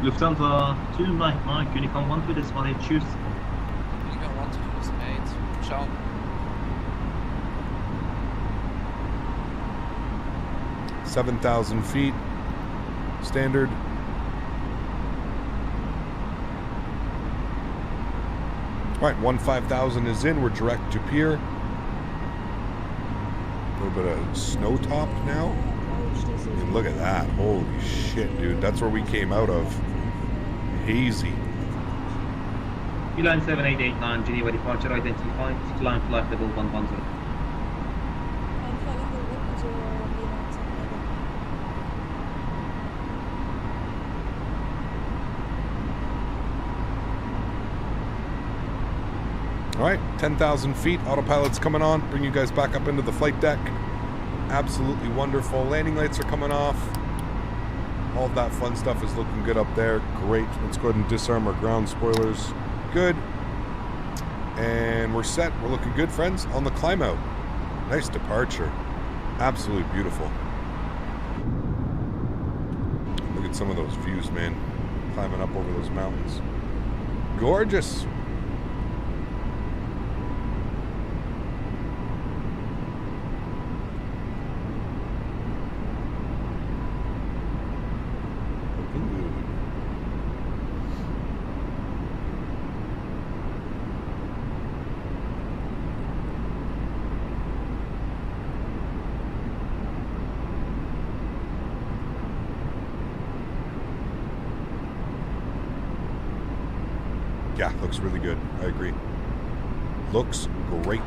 Lufthansa 299, Unicom 1 to this one, choose. Unicom 1 to this 8. Ciao. 7,000 feet, standard. All right, 15,000 is in. We're direct to pier. A little bit of snow topped now. I mean, look at that. Holy shit, dude. That's where we came out of. Hazy. Beeline 7889, Geneva departure identified. Climb flight level 110. All right, 10,000 feet. Autopilot's coming on. Bring you guys back up into the flight deck. Absolutely wonderful. Landing lights are coming off. All of that fun stuff is looking good up there. Great. Let's go ahead and disarm our ground spoilers. Good. And we're set. We're looking good, friends, on the climb out. Nice departure. Absolutely beautiful. Look at some of those views, man. Climbing up over those mountains. Gorgeous. Yeah, looks really good. I agree. Looks great.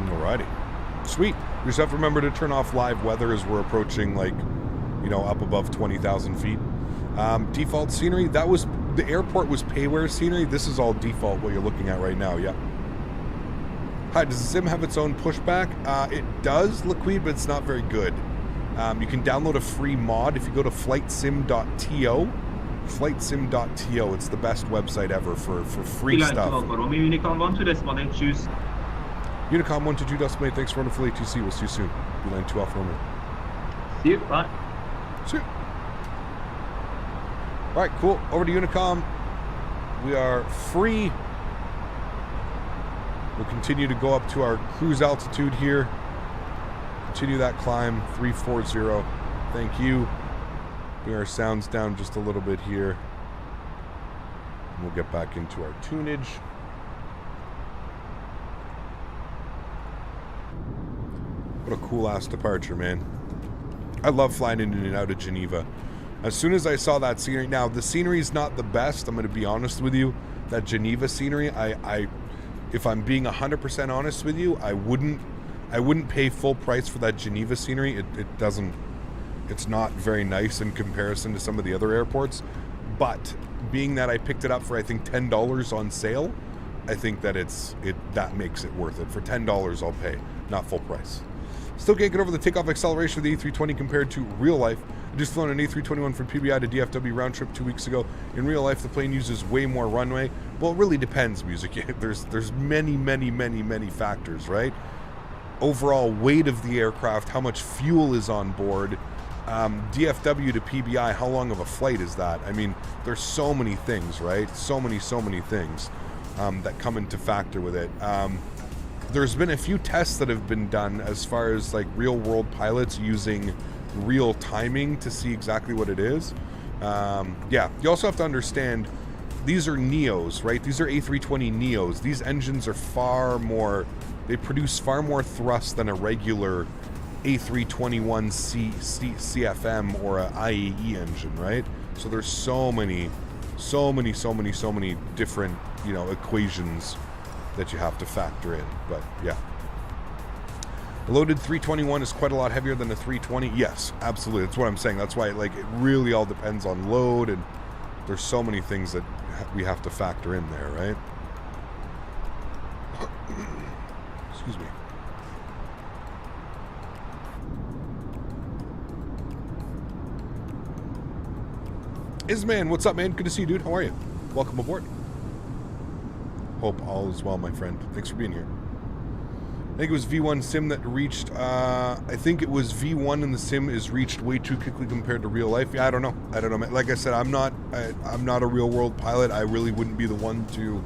Alrighty. Sweet. We just have to remember to turn off live weather as we're approaching, like, you know, up above 20,000 feet. Default scenery, that was, the airport was payware scenery. This is all default, what you're looking at right now, yeah. Hi, does the sim have its own pushback? It does, Liquid, but it's not very good. You can download a free mod if you go to flightsim.to. Flightsim.to, it's the best website ever for free stuff. Unicom 1-2, choose. Unicom 1-2, thanks for wonderful ATC. We'll see you soon. Beeline 2 Alpha Romeo. See you, bye. See you. Alright, cool. Over to Unicom. We are free. We'll continue to go up to our cruise altitude here. Continue that climb, 340. Thank you. Bring our sounds down just a little bit here. And we'll get back into our tunage. What a cool ass departure, man. I love flying in and out of Geneva. As soon as I saw that scenery, now the scenery is not the best, I'm going to be honest with you. That Geneva scenery, if I'm being 100% honest with you, I wouldn't pay full price for that Geneva scenery. It's not very nice in comparison to some of the other airports. But being that I picked it up for I think $10 on sale, I think that that makes it worth it. For $10 I'll pay, not full price. Still can't get over the takeoff acceleration of the A320 compared to real life. I just flown an A321 from PBI to DFW round trip 2 weeks ago. In real life, the plane uses way more runway. Well, it really depends, music. There's many factors, right? Overall weight of the aircraft, how much fuel is on board, DFW to PBI, how long of a flight is that? I mean, there's so many things, right? So many things that come into factor with it. There's been a few tests that have been done as far as like real world pilots using real timing to see exactly what it is. Yeah, you also have to understand these are Neos, right? These are A320 Neos. These engines are they produce far more thrust than a regular A321 CFM or a IAE engine, right? So there's so many different, equations that you have to factor in. But yeah, a loaded 321 is quite a lot heavier than a 320. Yes, absolutely. That's what I'm saying. That's why it really all depends on load, and there's so many things that we have to factor in there, right? Excuse me. Isman, what's up, man? Good to see you, dude. How are you? Welcome aboard. Hope all is well, my friend. Thanks for being here. I think it was V1 sim that reached, I think it was V1 in the sim is reached way too quickly compared to real life. Yeah, I don't know. Like I said, I'm not a real world pilot. I really wouldn't be the one to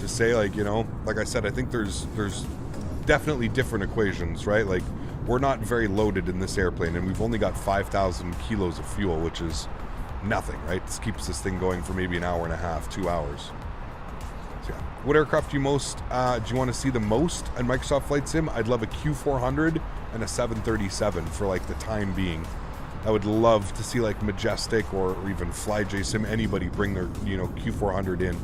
say, like I said, I think there's definitely different equations, right? Like, we're not very loaded in this airplane, and we've only got 5,000 kilos of fuel, which is nothing, right? This keeps this thing going for maybe an hour and a half, 2 hours. So yeah. What aircraft do you want to see the most in Microsoft Flight Sim? I'd love a Q400 and a 737 for like the time being. I would love to see like Majestic or even FlyJSim, anybody bring their Q400 in.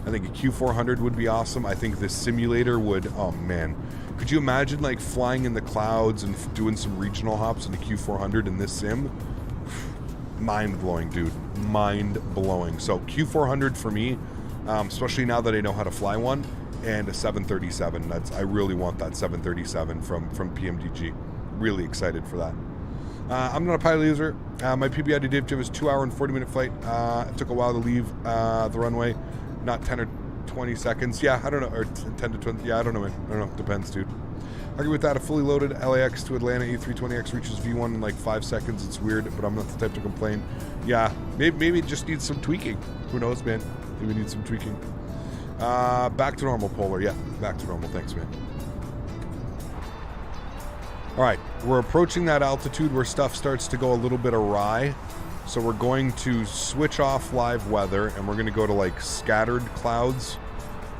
I think a Q400 would be awesome. I think this simulator would, oh man. Could you imagine like flying in the clouds and doing some regional hops in a Q400 in this sim? Mind-blowing, dude. Mind-blowing. So Q400 for me, especially now that I know how to fly one, and a 737. I really want that 737 from PMDG. Really excited for that. I'm not a pilot user. My PBI to DFJ was 2 hour and 40-minute flight. It took a while to leave the runway. Not 10 or 20 seconds. Yeah, I don't know. Or 10 to 20. Yeah, I don't know, man. I don't know. Depends, dude. Argue with that. A fully loaded LAX to Atlanta A32NX reaches V1 in like 5 seconds. It's weird, but I'm not the type to complain. Yeah, maybe it just needs some tweaking. Who knows, man? Maybe it needs some tweaking. Back to normal, Polar. Yeah, back to normal. Thanks, man. All right, we're approaching that altitude where stuff starts to go a little bit awry. So we're going to switch off live weather, and we're going to go to like scattered clouds.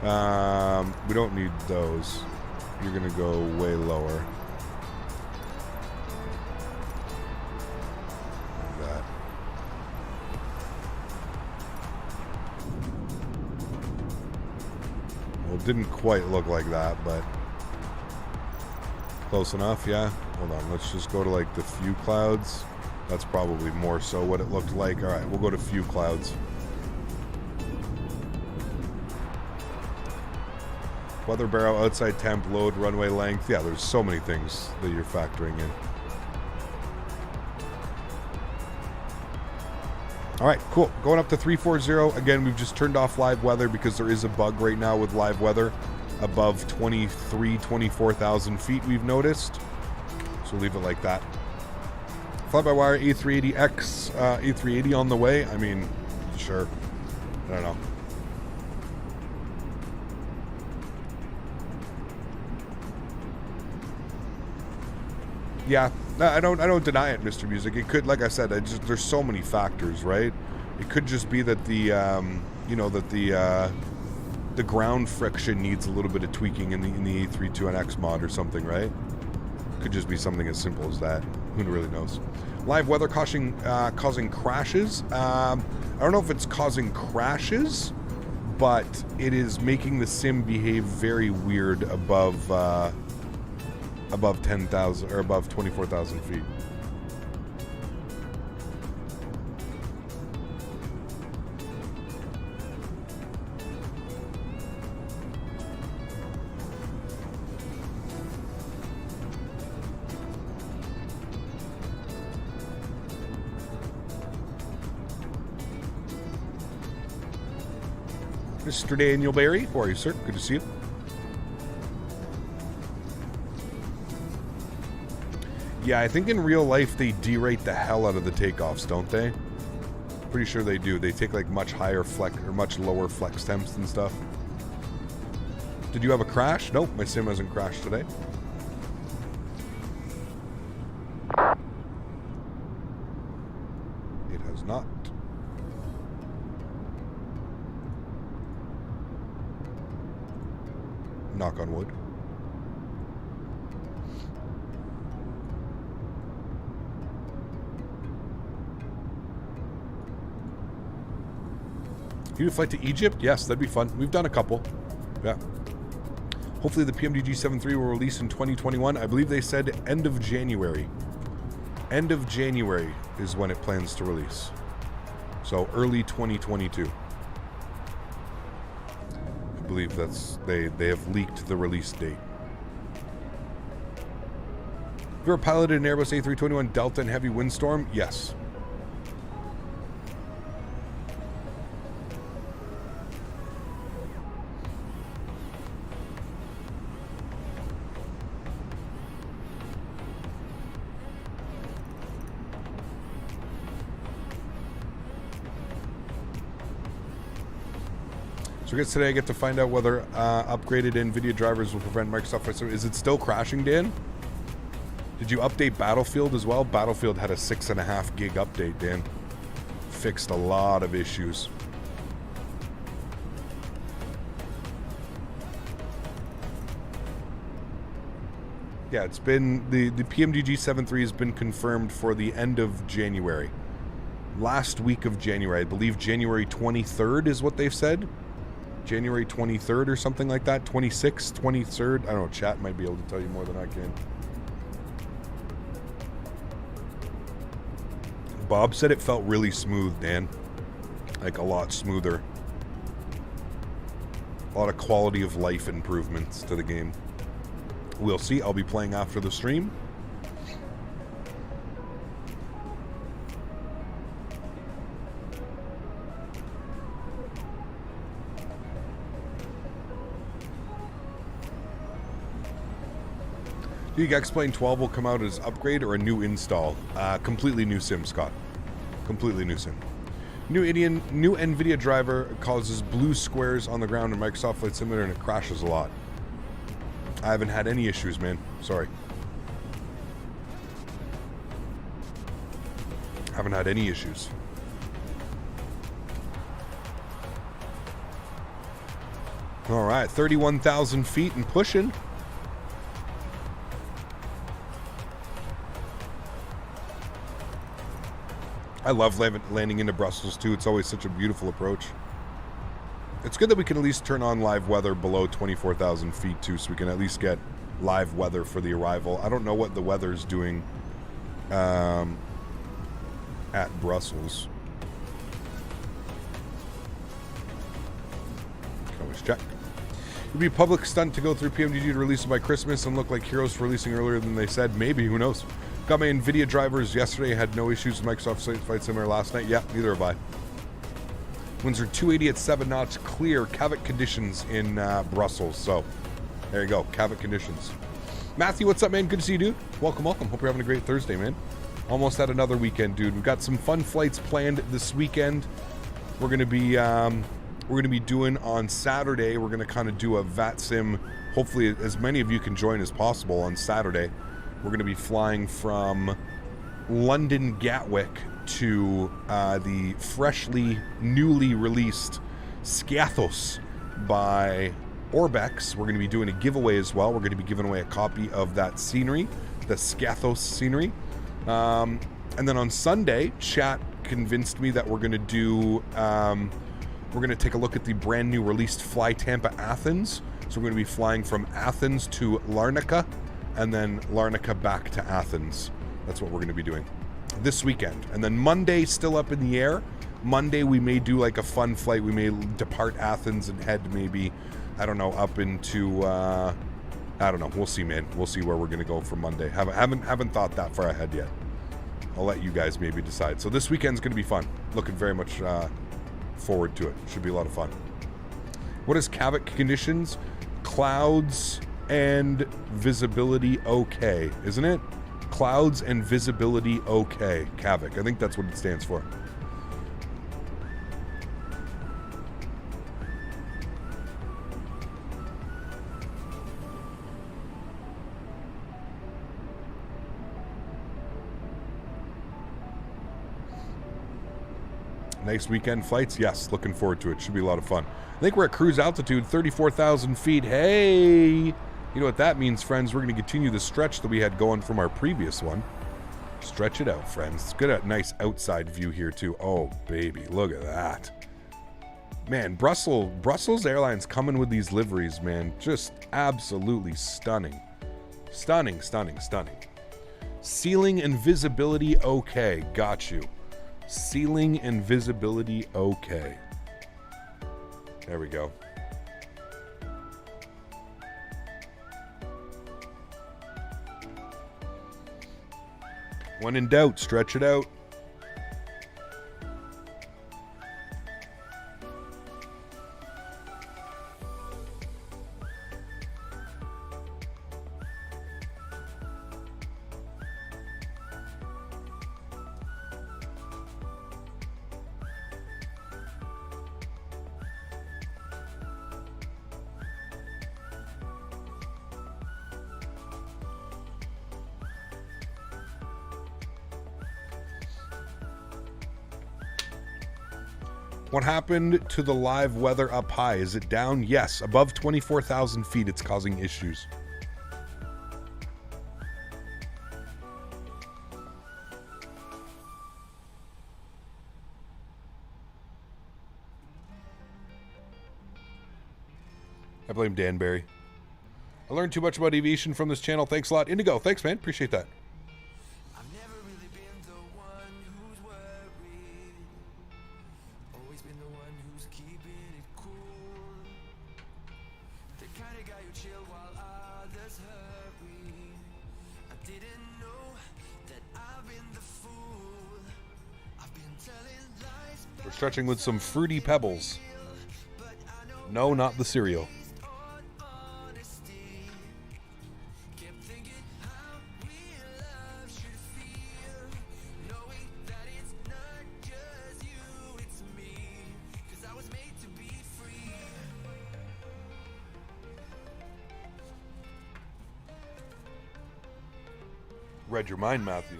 We don't need those. You're going to go way lower. Like that. Well, it didn't quite look like that, but close enough, yeah. Hold on, let's just go to like the few clouds. That's probably more so what it looked like. All right, we'll go to few clouds. Weather barrow, outside temp, load, runway length. Yeah, there's so many things that you're factoring in. All right, cool. Going up to 340. Again, we've just turned off live weather because there is a bug right now with live weather above 24,000 feet, we've noticed. So leave it like that. Fly-by-wire A380X, A380 on the way. I mean, sure. I don't know. Yeah, I don't deny it, Mr. Music. It could, like I said, there's so many factors, right? It could just be that the ground friction needs a little bit of tweaking in the A32NX mod or something, right? Could just be something as simple as that. Who really knows? Live weather causing crashes. I don't know if it's causing crashes, but it is making the sim behave very weird above 10,000 or above 24,000 feet. Mr. Daniel Barry, how are you, sir? Good to see you. Yeah, I think in real life they derate the hell out of the takeoffs, don't they? Pretty sure they do. They take like much higher flex or much lower flex temps and stuff. Did you have a crash? Nope, my sim hasn't crashed today. It has not. Knock on wood. You flight to Egypt? Yes, that'd be fun. We've done a couple. Yeah. Hopefully the PMDG 73 will release in 2021. I believe they said end of January. End of January is when it plans to release. So early 2022. I believe that's they have leaked the release date. Have you ever piloted an Airbus A321 Delta in heavy windstorm? Yes. So I guess today I get to find out whether upgraded NVIDIA drivers will prevent Microsoft Flight Simulator. Is it still crashing, Dan? Did you update Battlefield as well? Battlefield had a 6.5 gig update, Dan. Fixed a lot of issues. Yeah, it's been, the PMDG 73 has been confirmed for the end of January. Last week of January. I believe January 23rd is what they've said. January 23rd or something like that. 26th, 23rd. I don't know, chat might be able to tell you more than I can. Bob said it felt really smooth, Dan. Like a lot smoother. A lot of quality of life improvements to the game. We'll see. I'll be playing after the stream. Do you explain 12 will come out as upgrade or a new install? Completely new sim, Scott. Completely new sim. New NVIDIA driver causes blue squares on the ground in Microsoft Flight Simulator and it crashes a lot. I haven't had any issues, man. Sorry. Haven't had any issues. All right, 31,000 feet and pushing. I love landing into Brussels too. It's always such a beautiful approach. It's good that we can at least turn on live weather below 24,000 feet too, so we can at least get live weather for the arrival. I don't know what the weather's doing at Brussels. Can always check. It would be a public stunt to go through PMDG to release it by Christmas and look like heroes for releasing earlier than they said. Maybe, who knows? Got my NVIDIA drivers yesterday, had no issues with Microsoft Flight Simulator last night. Yep, neither have I. Winds are 280 at 7 knots, clear, Kavik conditions in Brussels. So, there you go, Kavik conditions. Matthew, what's up, man? Good to see you, dude. Welcome, welcome. Hope you're having a great Thursday, man. Almost had another weekend, dude. We've got some fun flights planned this weekend. We're gonna be doing on Saturday. We're gonna kind of do a VAT sim. Hopefully, as many of you can join as possible on Saturday. We're going to be flying from London Gatwick to the newly released Scathos by Orbex. We're going to be doing a giveaway as well. We're going to be giving away a copy of that scenery, the Scathos scenery. And then on Sunday, chat convinced me that we're going to do, we're going to take a look at the brand new released Fly Tampa Athens. So we're going to be flying from Athens to Larnaca, and then Larnaca back to Athens. That's what we're going to be doing this weekend. And then Monday, still up in the air. Monday, we may do like a fun flight. We may depart Athens and head maybe, I don't know, up into, I don't know. We'll see, man. We'll see where we're going to go for Monday. Haven't thought that far ahead yet. I'll let you guys maybe decide. So this weekend's going to be fun. Looking very much forward to it. Should be a lot of fun. What is Kavik conditions? Clouds and visibility okay, isn't it? Clouds and visibility okay, Kavik. I think that's what it stands for. Nice weekend flights? Yes, looking forward to it. Should be a lot of fun. I think we're at cruise altitude, 34,000 feet. Hey! You know what that means, friends? We're going to continue the stretch that we had going from our previous one. Stretch it out, friends. It's good at nice outside view here, too. Oh, baby. Look at that. Man, Brussels Airlines coming with these liveries, man. Just absolutely stunning. Stunning, stunning, stunning. Ceiling and visibility okay. Got you. Ceiling and visibility okay. There we go. When in doubt, stretch it out. What happened to the live weather up high? Is it down? Yes. Above 24,000 feet, it's causing issues. I blame Danbury. I learned too much about aviation from this channel. Thanks a lot. Indigo, thanks, man. Appreciate that. We're stretching with some fruity pebbles. No, not the cereal. Read your mind, Matthew.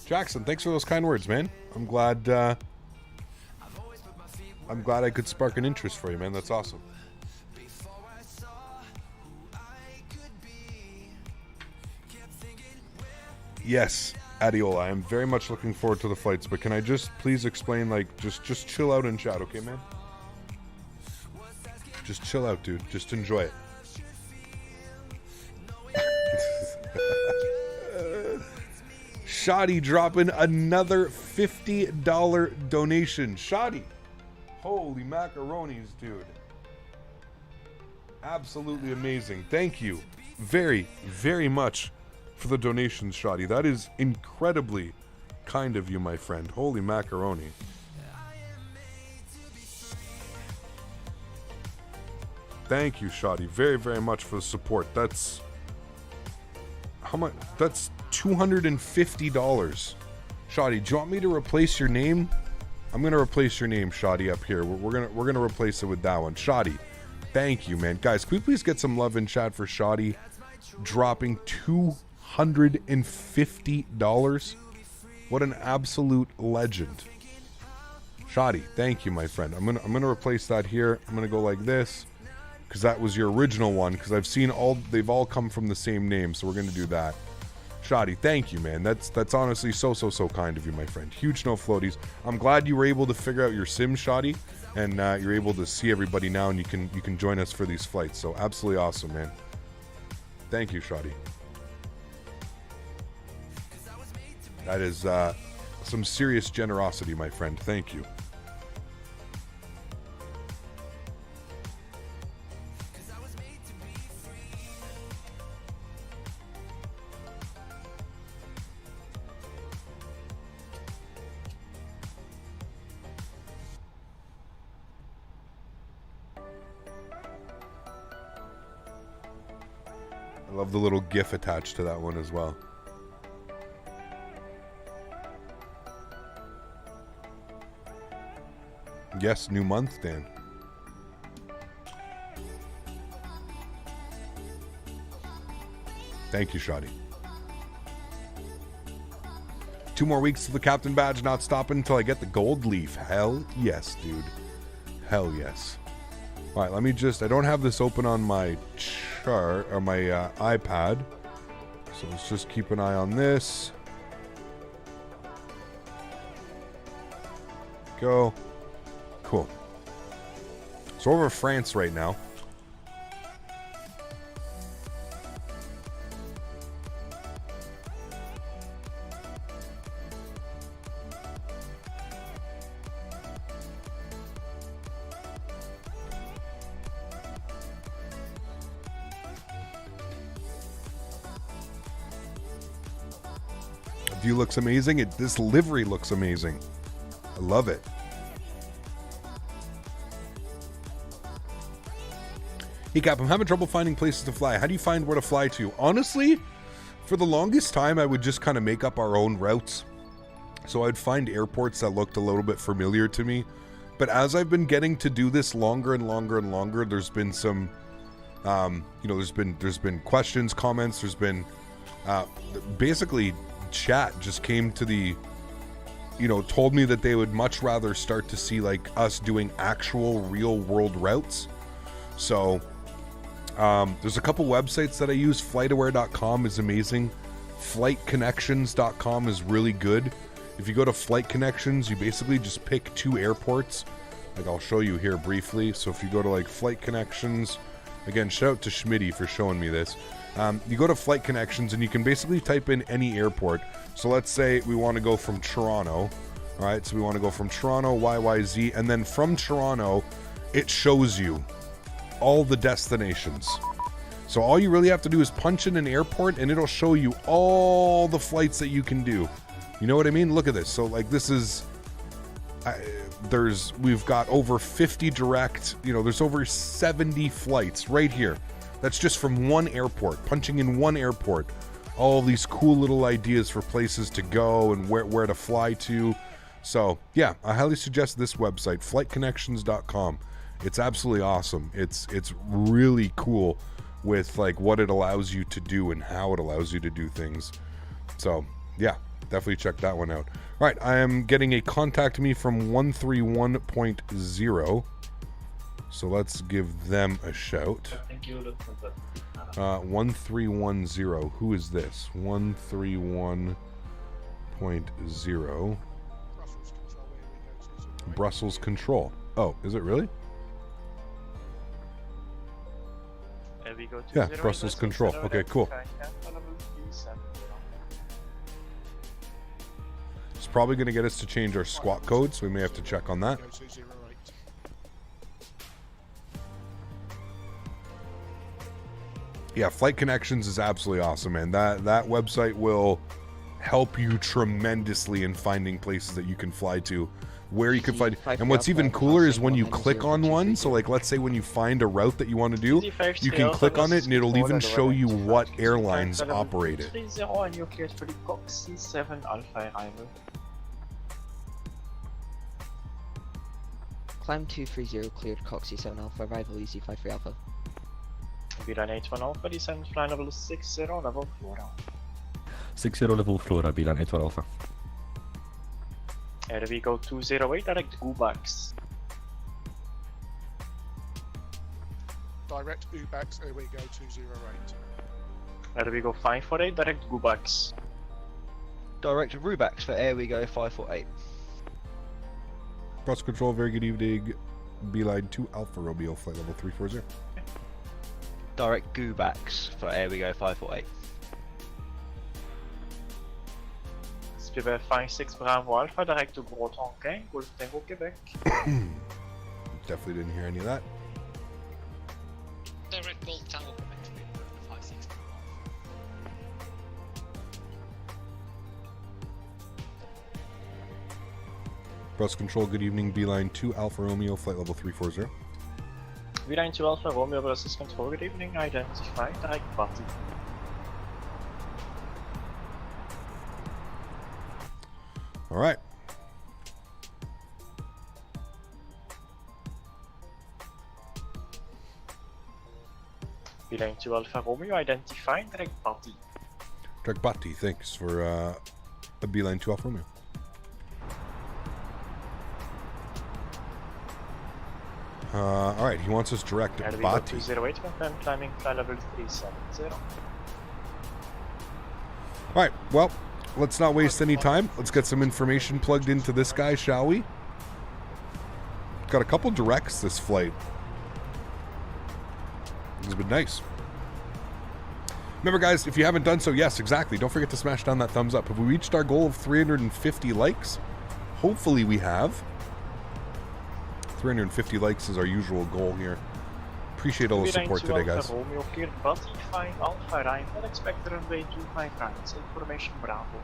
Jackson, thanks for those kind words, man. I'm glad I could spark an interest for you, man. That's awesome. Yes, Adiola, I am very much looking forward to the flights, but can I just please explain, like, just chill out and chat, okay, man? Just chill out, dude. Just enjoy it. Shoddy dropping another $50 donation. Shoddy, holy macaronis, dude. Absolutely amazing. Thank you very, very much for the donations, Shoddy. That is incredibly kind of you, my friend. Holy macaroni. Thank you, Shoddy, very, very much for the support. That's how much? That's $250. Shoddy, do you want me to replace your name? I'm gonna replace your name, Shoddy, up here. We're gonna replace it with that one. Shoddy, thank you, man. Guys, can we please get some love in chat for Shoddy dropping $250? What an absolute legend. Shoddy, thank you, my friend. I'm gonna replace that here. I'm gonna go like this, because that was your original one, because I've seen they've all come from the same name, so we're gonna do that. Shoddy, thank you, man. That's honestly so kind of you, my friend. Huge no floaties. I'm glad you were able to figure out your sim, Shoddy, and you're able to see everybody now, and you can join us for these flights. So absolutely awesome, man. Thank you, Shoddy. That is some serious generosity, my friend. Thank you. I love the little GIF attached to that one as well. Yes, new month, Dan. Thank you, Shoddy. 2 more weeks to the captain badge, not stopping until I get the gold leaf. Hell yes, dude. Hell yes. All right, let me just, I don't have this open on my chart or my iPad. So let's just keep an eye on this. Go. Cool. So over France right now. The view looks amazing. This livery looks amazing. I love it. Hey Cap, I'm having trouble finding places to fly. How do you find where to fly to? Honestly, for the longest time, I would just kind of make up our own routes. So I'd find airports that looked a little bit familiar to me. But as I've been getting to do this longer and longer and longer, there's been some, there's been questions, comments. There's been basically chat just came to the, told me that they would much rather start to see like us doing actual real world routes. So there's a couple websites that I use. FlightAware.com is amazing. FlightConnections.com is really good. If you go to Flight Connections, you basically just pick 2 airports. Like I'll show you here briefly. So if you go to like Flight Connections, again, shout out to Smitty for showing me this. You go to Flight Connections and you can basically type in any airport. So let's say we want to go from Toronto. All right, so we want to go from Toronto, YYZ, and then from Toronto, it shows you all the destinations. So all you really have to do is punch in an airport and it'll show you all the flights that you can do. You know what I mean? Look at this. So like this is, we've got over 50 direct, you know, there's over 70 flights right here. That's just from one airport, punching in one airport. All these cool little ideas for places to go and where to fly to. So yeah, I highly suggest this website, flightconnections.com. It's absolutely awesome. It's really cool with like what it allows you to do and how it allows you to do things. So yeah, definitely check that one out. All right, I am getting a contact me from 131.0. So let's give them a shout. 1310. Who is this? 131.0. Brussels Control. Oh, is it really? Yeah, Brussels Control. Okay, cool. It's probably going to get us to change our squawk code, so we may have to check on that. Yeah, Flight Connections is absolutely awesome, man. That website will help you tremendously in finding places that you can fly to, where you can find. And what's even cooler is when you click on one. So like, let's say when you find a route that you want to do, you can click on it and it'll even show you what airlines operate it. And you're cleared for the Koch C7 Alpha arrival. Climb 230 cleared Koch C7 Alpha, arrival EZ53 Alpha. Beeline 81 Alpha, descend flying level 60, level Flora. 60 level Flora, Beeline 81 Alpha. There we go, 208, direct Ubaks. Direct Ubaks, there we go, 208. There we go, 548, direct Ubaks. Direct Rubax for Air we go, 548. Cross Control, very good evening. Beeline 2 Alpha Romeo, flight level 340. Direct Gubax for Air we go, 548. Speedbird 56 Bravo Alpha, direct to Gros Tonkin, Golf Tango, Quebec. Definitely didn't hear any of that. Direct Golf Tango, Quebec, Speedbird 56 Cross Control, good evening. Beeline 2 Alpha Romeo, flight level 340. Beeline 2 Alpha Romeo, Brussels Control, good evening. Identify, direct party. All right. Beeline 2 Alpha Romeo, identify, direct party. Direct party, thanks for a Beeline 2 Alpha Romeo. All right, he wants us direct to Bati. 208, confirm climbing fly level 370. All right, well, let's not waste any time. Let's get some information plugged into this guy, shall we? Got a couple directs this flight. This has been nice. Remember, guys, if you haven't done so, yes, exactly. Don't forget to smash down that thumbs up. Have we reached our goal of 350 likes? Hopefully we have. 350 likes is our usual goal here. Appreciate all the support today, guys. Romeo, cleared Bati, fine Alpha Ryan, expect runway 25 rounds, information Bravo.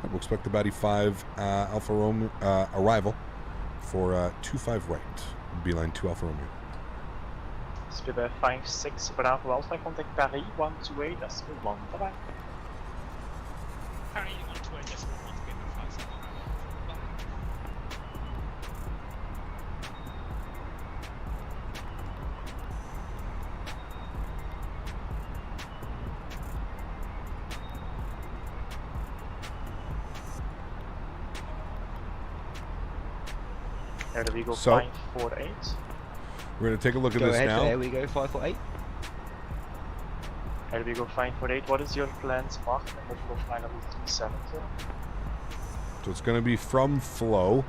We'll expect the Batty 5 Alpha Romeo arrival for 25 right, Beeline 2 Alpha Romeo. Speedbird 56 Bravo Alpha, contact Paris 128, decimal 1, bye-bye. Paris 128, decimal 1, Speedbird 56 Bravo. There we go, 548. We're going to take a look at this now. There we go, 548. There we go, 548. What is your plans, Mark? And we'll go fly level 370. So it's going to be from Flow.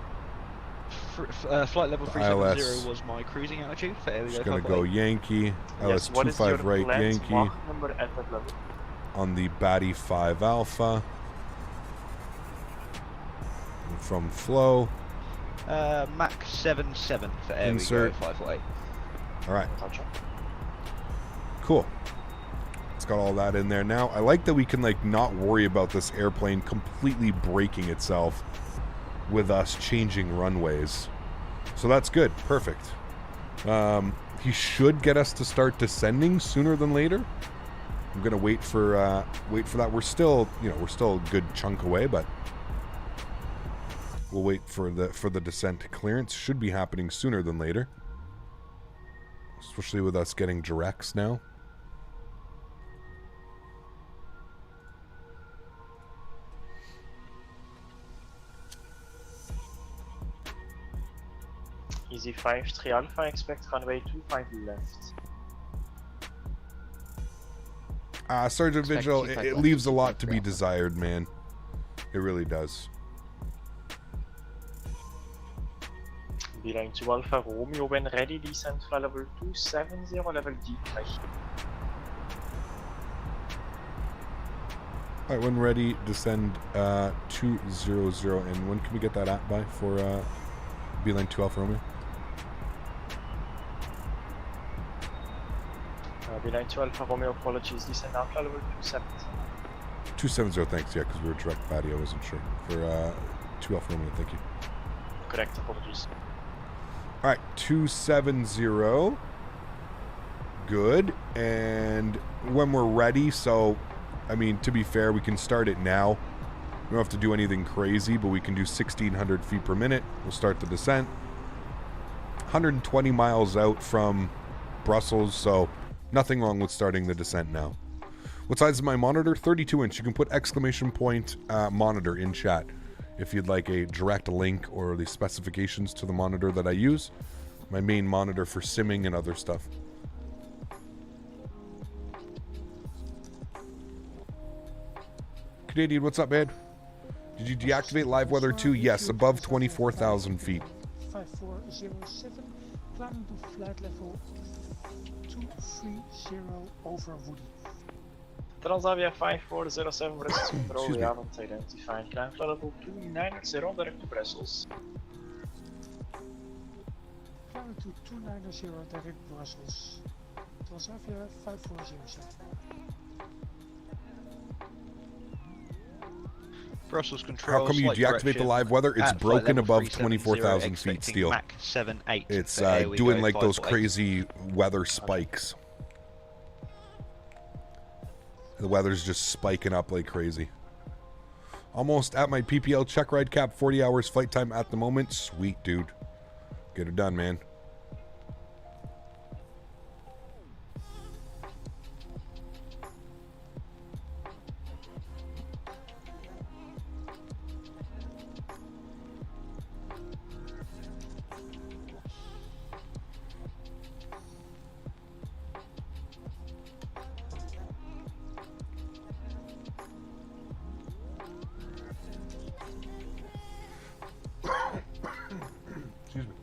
Flight level 370 was my cruising altitude. There we go, it's going to go Yankee, yes, LS25 right, plans, Yankee. Mark number at that level? On the Batty 5 Alpha. And from Flow. Mach 77 for air. Insert. We go 548. All right. Cool. It's got all that in there now. I like that we can like not worry about this airplane completely breaking itself with us changing runways. So that's good. Perfect. He should get us to start descending sooner than later. I'm gonna wait for that. We're still a good chunk away, but we'll wait for the descent clearance. Should be happening sooner than later, especially with us getting directs now. Easy 53 Alpha, expect runway 25 left. Sergeant Vigil, it leaves a lot to be desired, man. It really does. Beeline 2 Alpha Romeo, when ready, descend for level 270, level D. Alright, when ready, descend 200. And when can we get that at by for Beeline 2 Alpha Romeo? Beeline 2 Alpha Romeo, apologies, descend Alpha level 270. 270, thanks, yeah, because we were direct patty, I wasn't sure. For 2 Alpha Romeo, thank you. Correct, apologies. Alright, 270. Good. And when we're ready, so, I mean, to be fair, we can start it now. We don't have to do anything crazy, but we can do 1,600 feet per minute. We'll start the descent. 120 miles out from Brussels, so nothing wrong with starting the descent now. What size is my monitor? 32-inch. You can put exclamation point monitor in chat if you'd like a direct link or the specifications to the monitor that I use. My main monitor for simming and other stuff. Canadian, what's up, man? Did you deactivate live weather too? Yes, above 24,000 feet. 5407, climbing to flight level 230 over Woody. Transavia 5407, Brussels control, we haven't identified. Climb flight level 290, direct to Brussels. Climbing to 290, direct Brussels. Transavia 5407. Brussels control. How come you deactivate the live weather? It's broken above 24,000 feet still. Mach 78. It's doing like those crazy weather spikes. The weather's just spiking up like crazy. Almost at my PPL check ride cap, 40 hours flight time at the moment. Sweet, dude. Get it done, man. Excuse me.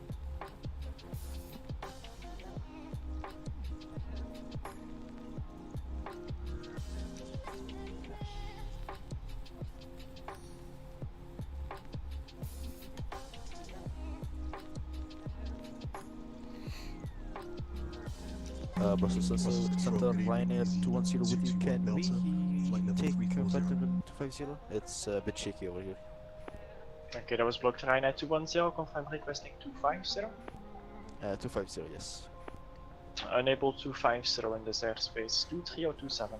Brussels Center, Ryanair 210 with you. Can we take Faten 250? It's a bit shaky over here. Okay, that was blocked. Ryanair 210, confirm requesting 250. 250, yes. Unable 250 in this airspace, 23027.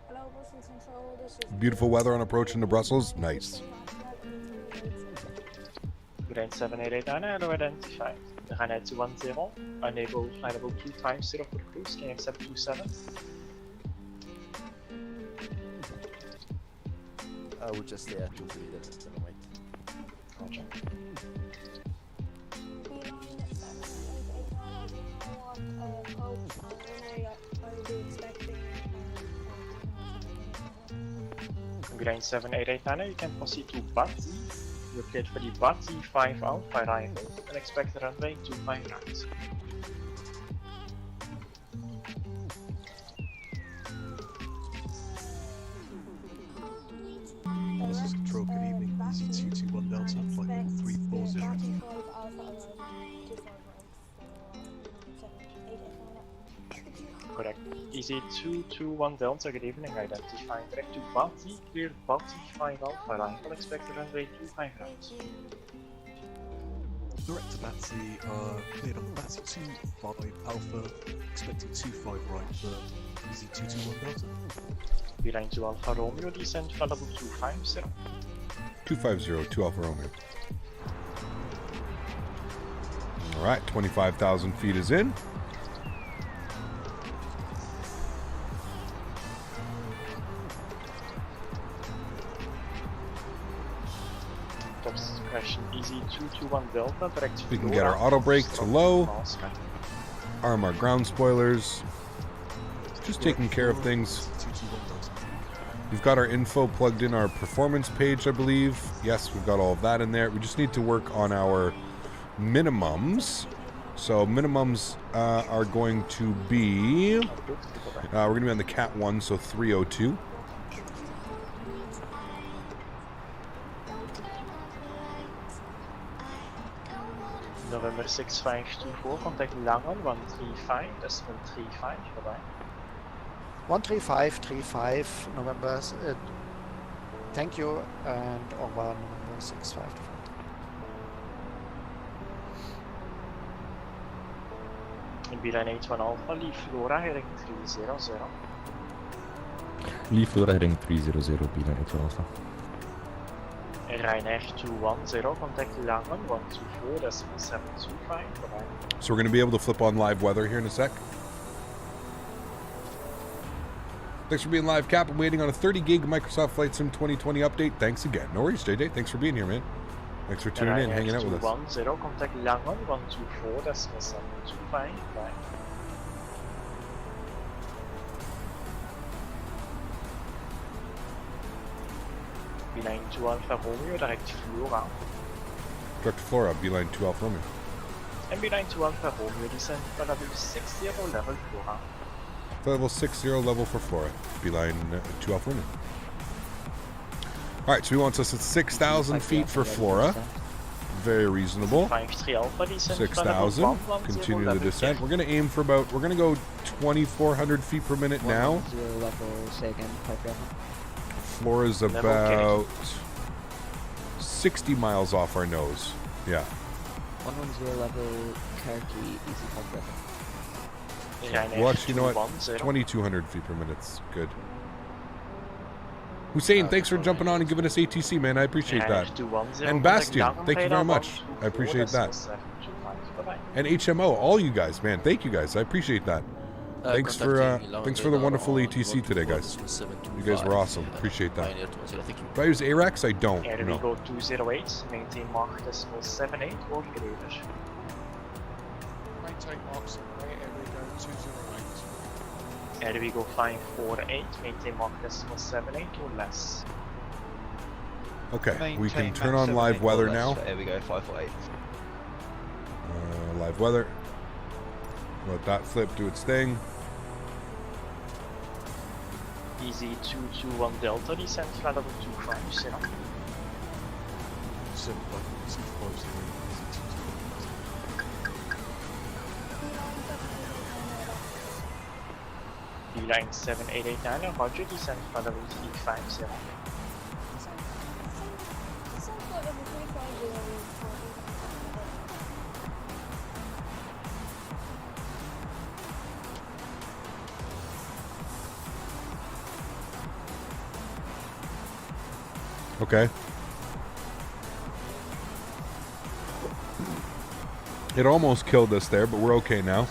Hello, Brussels Control, this is Beautiful weather on approach into Brussels. Nice. Grand 7889, hello, identified. Ryanair 210, unable flight level 250 for cruise, can you accept 27? I would just stay at 230 then wait. Roger. Grand 7889, you can proceed to Bati. You're cleared for the Bati 5 Alpha arrival and expect runway 25 right. Easy 221 Delta, good evening, identifying direct to Balti, clear Balti 5 Alpha, arrival expected runway 25 rounds. Direct to Batsy, cleared on Batsy 25 Alpha, expecting 25 right, but easy 221 Delta. Beeline to Alpha Romeo, descent flight level 250. 250, 2 Alpha Romeo. Alright, 25,000 feet is in. Easy 221 Delta, direct to We can get our auto brake to low, arm our ground spoilers, just taking care of things. We've got our info plugged in our performance page, I believe. Yes, we've got all of that in there. We just need to work on our minimums. So minimums are going to be, we're going to be on the Cat 1, so 302. November 6524, contact Langen 135, decimal 35, voorbij. 13535, November, thank you, and over November 65. In Beeline 81 Alpha, leave Flora heading 300. Leave Flora heading 300, Beeline 81 Alpha. Ryanair 210, contact Langen 124, decimal 725, voorbij. So we're going to be able to flip on live weather here in a sec. Thanks for being live, Cap. I'm waiting on a 30 gig Microsoft Flight Sim 2020 update. Thanks again. No worries, JJ. Thanks for being here, man. Thanks for tuning in, hanging out with us. 210, contact Langen 124, decimal 725, voorbij. Beeline 2 Alpha Romeo, direct Flora. Direct Flora, Beeline 2 Alpha Romeo. And Beeline 2 Alpha Romeo, descent for level 60, level Flora. Level 60, level for Flora. Beeline 2 Alpha Romeo. Alright, so he wants us at 6,000 feet for Flora. Very reasonable. 6,000. Continue the descent. We're going to aim for about, we're going to go 2,400 feet per minute now. Flora's about 60 miles off our nose. Yeah. 110 level Turkey, easy Well, actually, you know what? 2,200 feet per minute's good. Hussein, thanks for jumping on and giving us ATC, man. I appreciate that. And Bastian, thank you very much. I appreciate that. And HMO, all you guys, man. Thank you guys. I appreciate that. Thanks for the wonderful ATC today, guys. You guys were awesome. Appreciate that. Do I use ARAX? I don't. Air we go 208, maintain mark decimal 78 or greater. Maintain marks right, Air we go 208. Air we go 548, maintain mark decimal 78 or less. Okay, we can turn on live weather now. There we go, 548. Live weather. Let that flip do its thing. Easy 221 Delta, descent flight level 250. Beeline 7889, roger, descent flight level 350. Okay. It almost killed us there, but we're okay now.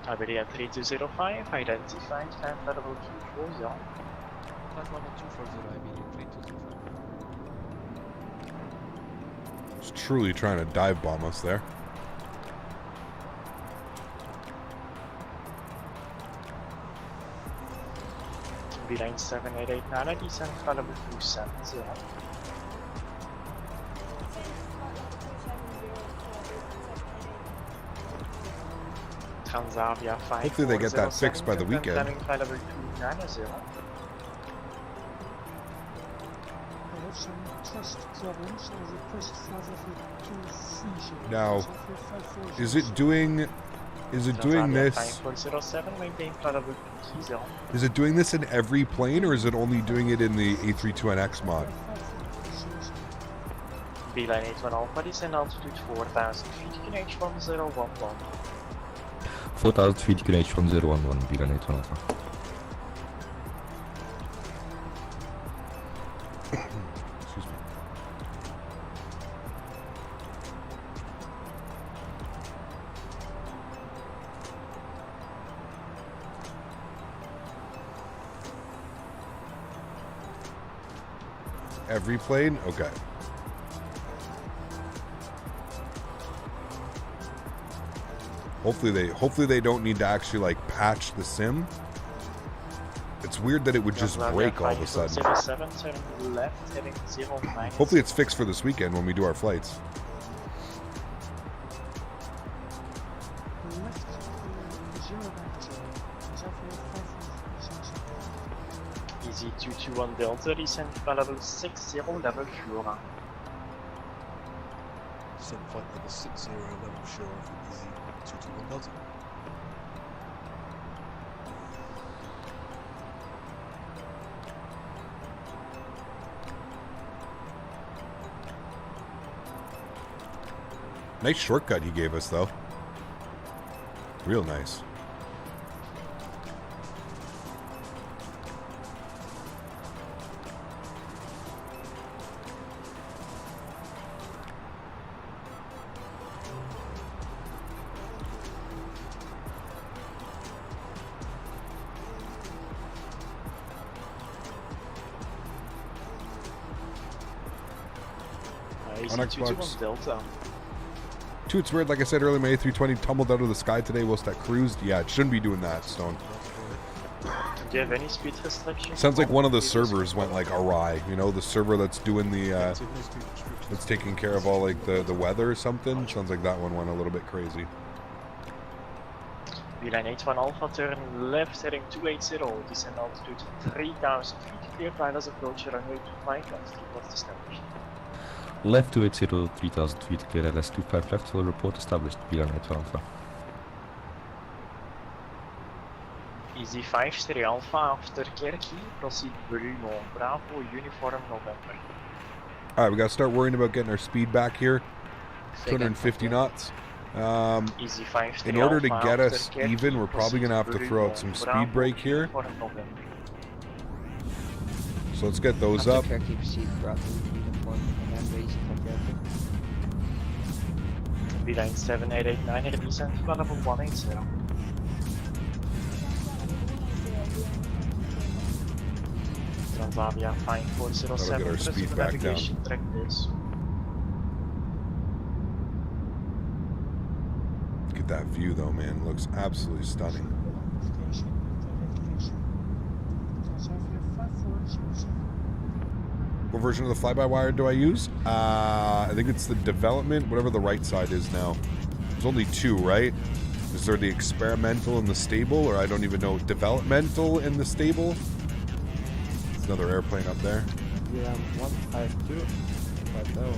Iberia 3205, identified, climb flight level 240. Flight level 240, Iberia 3205. It's truly trying to dive bomb us there. Beeline 7889, descent flight level 270. Transavia 5. Hopefully they get that fixed by the weekend. Flight level 290. have some trust problems. I'll request further for Now, is it doing this? 5407, maintain flight level 30. Is it doing this in every plane, or is it only doing it in the A32NX mod? Beeline 81 Alpha, descend altitude 4000 feet, QNH 1011. 4000 feet, QNH 1011, Beeline 81 Alpha. Excuse me. Every plane? Okay. Hopefully they don't need to actually like patch the sim. It's weird that it would just break all of a sudden. 07, turn left, heading 09. Hopefully it's fixed for this weekend when we do our flights. Easy 221 Delta, descend flight level 60, level Flora. Descend flight level 60, level Flora for easy 221 Delta. Nice shortcut he gave us, though. Real nice. On Xbox. Delta. Too, it's weird, like I said earlier, my A320 tumbled out of the sky today whilst I cruised. Yeah, it shouldn't be doing that, Stone. Do you have any speed restrictions? Sounds like one of the servers went like awry. You know, the server that's doing the, that's taking care of all like the weather or something. Sounds like that one went a little bit crazy. Beeline 81 Alpha, turn left, heading 280, descend altitude 3000 feet, clear pilots approach runway 25 left, report established. Left 280, 3000 feet, clear LS 25 left, will report established, Beeline 81 Alpha. Easy 53 Alpha, after Kerky, proceed Bruno, Bravo, Uniform, November. Alright, we gotta start worrying about getting our speed back here. 250 knots. Easy 53 In order to Alpha, get after us Kerky, even, we're probably gonna have to throw out some Bravo, speed brake here. Uniform, November. So let's get those up. Kerky, proceed Bravo, Uniform, November, Beeline 7889, heading descent flight level 180. Transavia flying 407, That'll get our speed back down. track this. Look at that view though, man. It looks absolutely stunning. What version of the fly-by-wire do I use? I think it's the development, whatever the right side is now. There's only two, right? Is there the experimental and the stable, or I don't even know, developmental and the stable? There's another airplane up there. Yeah, 152. Right now,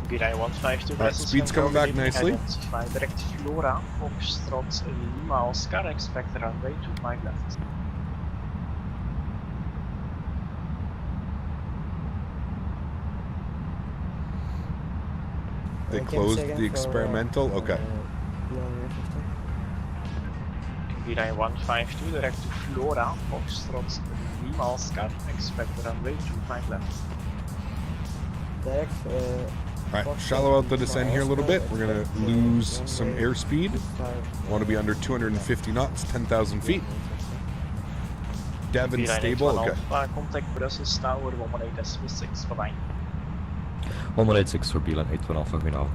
Beeline 152. Alright, speed's coming back nicely. Identify direct Flora, Foxtrot, Lima, Oscar, expect runway 25 left. They closed the experimental? Okay. Beeline 152, direct to Flora, Foxtrot, Lima, Oscar, expect runway 25 left. Direct, Alright, shallow out the descent here a little bit. We're going to lose some airspeed. Want to be under 250 knots, 10,000 feet. Devon stable, okay. Contact Brussels Tower, 118.6, bye-bye. 186 for Beeline 81 Alpha, going out.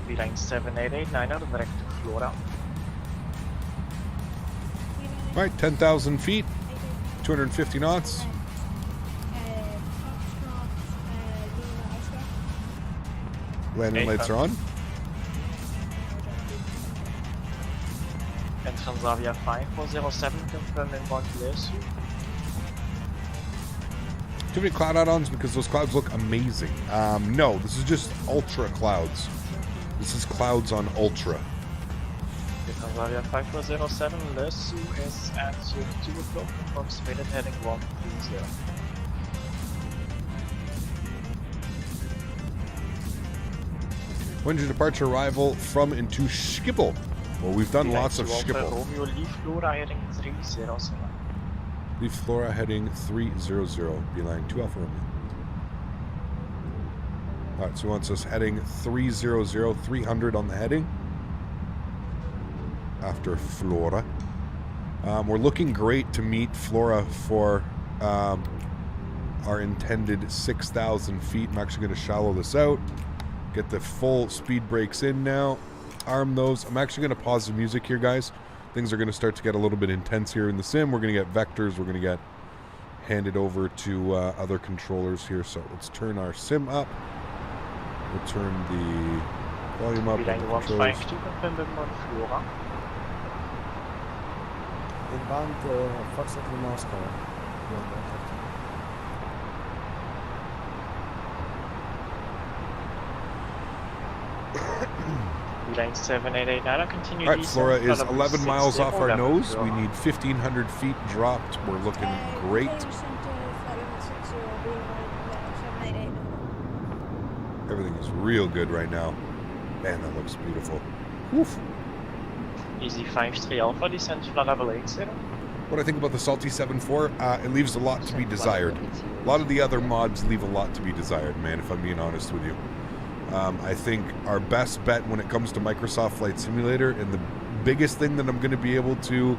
Beeline 7889, direct to Flora. Alright, 10,000 feet, 250 knots. Landing lights are on. And Transavia 5407 confirmed inbound AlexSiu. Too many cloud add-ons because those clouds look amazing. No, this is just ultra clouds. This is clouds on ultra. Transavia 5407, AlexSiu is at 2 o'clock from Smitty heading 130. When's your departure arrival from and to Schiphol? Well, we've done lots of Schiphol. Romeo, leave Flora heading 300. Leave Flora heading 300. Beeline 2 Alpha Romeo. Alright, so he wants us heading 300, 300 on the heading. After Flora. We're looking great to meet Flora for our intended 6,000 feet. I'm actually going to shallow this out. Get the full speed brakes in now. Arm those. I'm actually going to pause the music here, guys. Things are going to start to get a little bit intense here in the sim. We're going to get vectors. We're going to get handed over to other controllers here. So let's turn our sim up. We'll turn the volume up on the controllers. Inbound Foxtrot Moscow. Line 7889, continue. Alright, Flora is 11 miles off our nose. We need 1,500 feet dropped. We're looking great. Everything is real good right now. Man, that looks beautiful. Woof. Easy 53 Alpha, descent to level 80. What I think about the Salty 7.4, it leaves a lot to be desired. A lot of the other mods leave a lot to be desired, man, if I'm being honest with you. I think our best bet when it comes to Microsoft Flight Simulator, and the biggest thing that I'm going to be able to,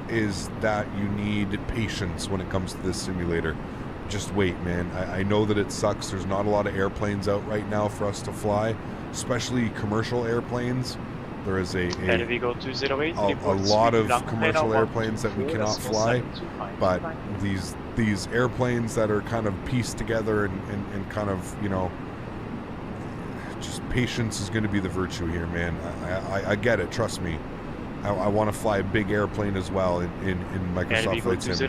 is that you need patience when it comes to this simulator. Just wait, man. I know that it sucks. There's not a lot of airplanes out right now for us to fly, especially commercial airplanes. There is a lot of commercial airplanes that we cannot fly, but these airplanes that are kind of pieced together and kind of, you know, just patience is going to be the virtue here, man. I get it, trust me. I want to fly a big airplane as well in Microsoft Flight Sim,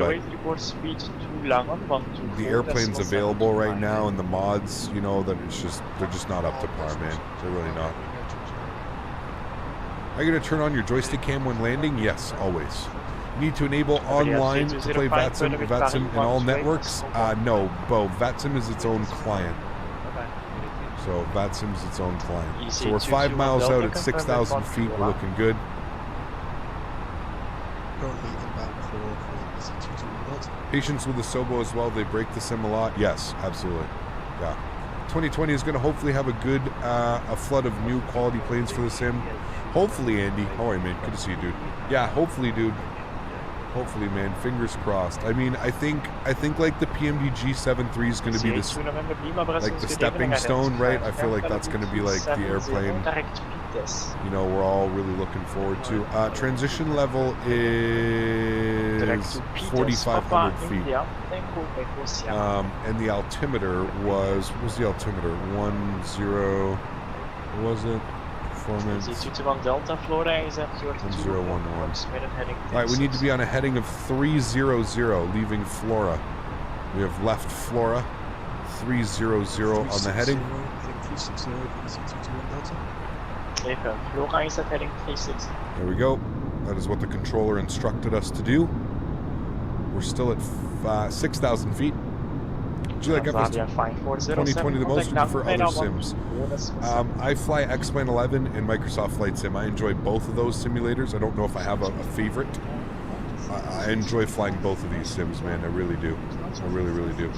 but the airplanes available right now and the mods, you know, that they're just not up to par, man. They're really not. Are you going to turn on your joystick cam when landing? Yes, always. You need to enable online to play VATSIM in all networks? No, Bo. VATSIM is its own client. So VATSIM is its own client. So we're 5 miles out at 6,000 feet. We're looking good. Patience with the Sobo as well. They break the sim a lot. Yes, absolutely. Yeah. 2020 is going to hopefully have a good a flood of new quality planes for the sim. Hopefully, Andy. How are you, man? Good to see you, dude. Yeah, hopefully, dude. Hopefully, man. Fingers crossed. I mean, I think like the PMDG 7.3 is going to be this, like the stepping stone, right? I feel like that's going to be like the airplane, you know, we're all really looking forward to. Transition level is 4,500 feet. And the altimeter was, what was the altimeter? 10, what was it? Performance 1011. Alright, we need to be on a heading of 300 leaving Flora. We have left Flora 300 on the heading. There we go. That is what the controller instructed us to do. We're still at 6,000 feet. Do you like FS 2020 the most, or for other sims? I fly X-Plane 11 and Microsoft Flight Sim. I enjoy both of those simulators. I don't know if I have a favorite. I enjoy flying both of these sims, man. I really do. I really, really do.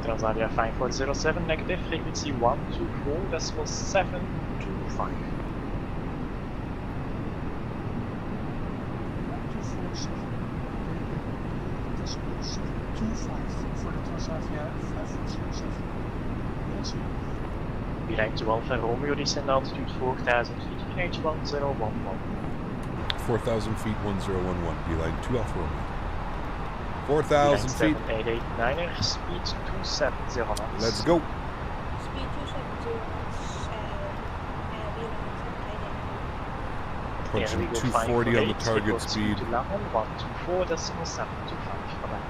Transavia 5407, negative frequency 124, decimal 725. Beeline 12 and Romeo descend altitude 4,000 feet, VH 1011. 4,000 feet, 1011. Beeline 2 Alpha Romeo. 4,000 feet. 7889er, speed 270 knots. Let's go. Speed 270 knots, Punching Here we go, 240 on the 548, target report speed. to Langen, 124.725 for Langen.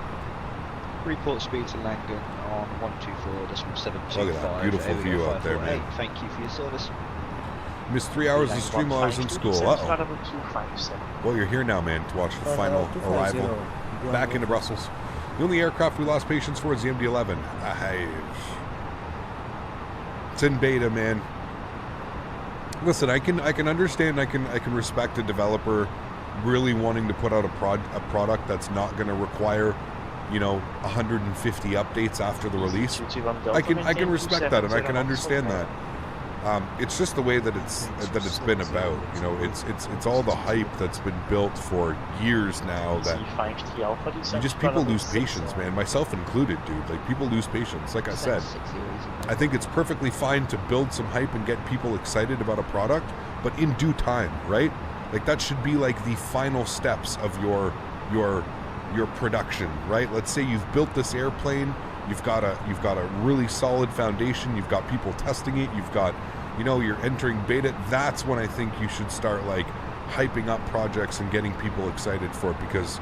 Report speed to Langen on 124.725. Look at that beautiful view out there, man. Thank you for your service. Missed 3 hours of stream while I was in school. Well, you're here now, man, to watch the final arrival back into Brussels. The only aircraft we lost patience for is the MD-11. It's in beta, man. Listen, I can understand, I can respect a developer really wanting to put out a product that's not going to require, you know, 150 updates after the release. I can respect that, and I can understand that. It's just the way that it's been about. You know, it's all the hype that's been built for years now that people lose patience, man. Myself included, dude. Like, people lose patience. Like I said, I think it's perfectly fine to build some hype and get people excited about a product, but in due time, right? Like, that should be like the final steps of your production, right? Let's say you've built this airplane. You've got a really solid foundation. You've got people testing it. You've got, you know, you're entering beta. That's when I think you should start like hyping up projects and getting people excited for it, because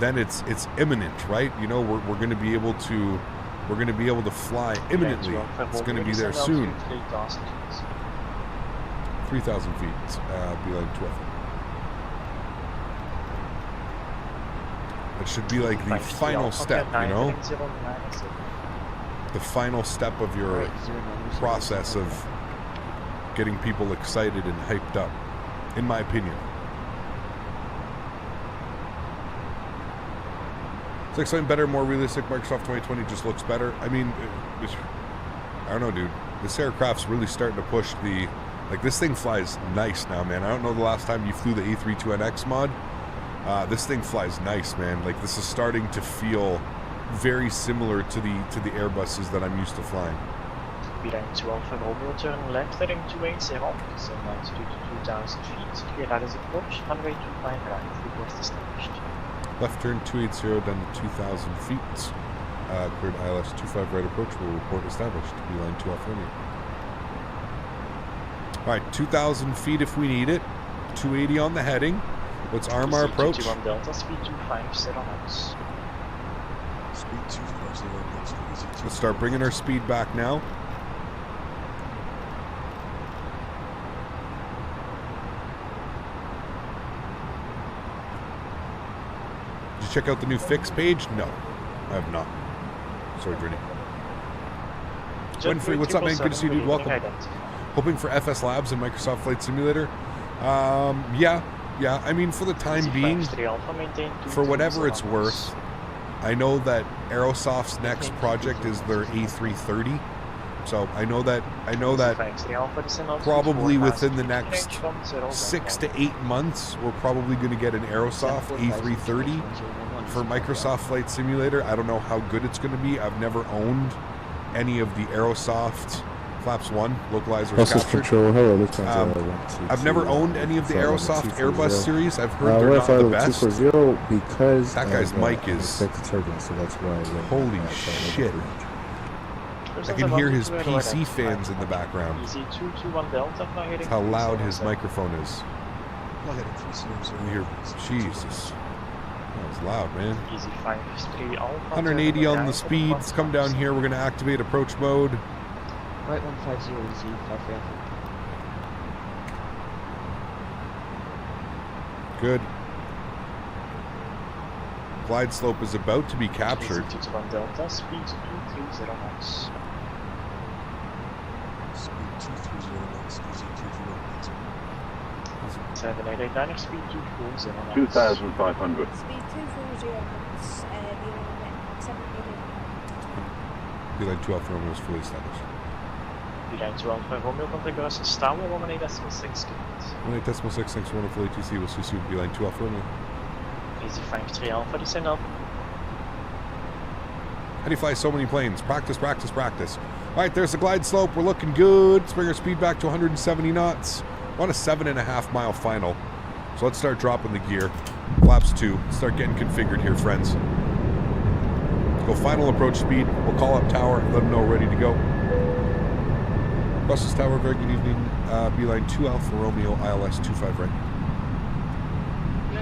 then it's imminent, right? You know, we're going to be able to fly imminently. It's going to be there soon. 3,000 feet. Beeline 12. It should be like the final step, you know? The final step of your process of getting people excited and hyped up, in my opinion. It's like something better, more realistic. Microsoft 2020 just looks better. I mean, I don't know, dude. This aircraft's really starting to push the... Like, this thing flies nice now, man. I don't know the last time you flew the A32NX mod. This thing flies nice, man. Like, this is starting to feel very similar to the Airbuses that I'm used to flying. Beeline 2 Alpha Romeo, turn left heading 280, so altitude 2,000 feet. Clear that is approach, runway 25 right, report established. Left turn 280 down to 2,000 feet. Cleared ILS 25 right approach, will report established. Beeline 2 Alpha Romeo. Alright, 2,000 feet if we need it. 280 on the heading. Let's arm our approach. Delta, speed 250 knots. Speed 250 knots. Let's start bringing our speed back now. Did you check out the new fix page? No, I have not. Sorry, Journey. Winfrey, what's up, man? Good to see you, dude. Welcome. Hoping for FS Labs and Microsoft Flight Simulator. Yeah. I mean, for the time being, for whatever it's worth, I know that Aerosoft's next project is their A330. So I know that probably within the next 6 to 8 months, we're probably going to get an Aerosoft A330 for Microsoft Flight Simulator. I don't know how good it's going to be. I've never owned any of the Aerosoft Flaps 1 localizer captured. I've never owned any of the Aerosoft Airbus series. I've heard they're not the best. Because that guy's mic is... so that's why holy shit. I can hear his PC fans in the background. That's how loud his microphone is. You hear, Jesus. That was loud, man. 180 on the speeds. Come down here. We're going to activate approach mode. Right 150 easy, 5 Good. Glide slope is about to be captured. Delta, speed 230 knots. Speed 230 knots, easy 7889, speed 240 knots. Speed 240 2,500. knots, Beeline 2 Alpha Romeo is fully established. Beeline 2 Alpha Romeo, configuration star 18.6 knots. 18.6, thanks for wonderful ATC. We'll see you soon. Beeline 2 Alpha Romeo. Easy 53 Alpha, descend up. How do you fly so many planes? Practice, practice, practice. Alright, there's the glide slope. We're looking good. Let's bring our speed back to 170 knots. We're on a 7.5 mile final. So let's start dropping the gear. Flaps 2. Start getting configured here, friends. Go final approach speed. We'll call up tower, let them know we're ready to go. Brussels Tower, very good evening. Beeline 2 Alpha Romeo, ILS 25 right.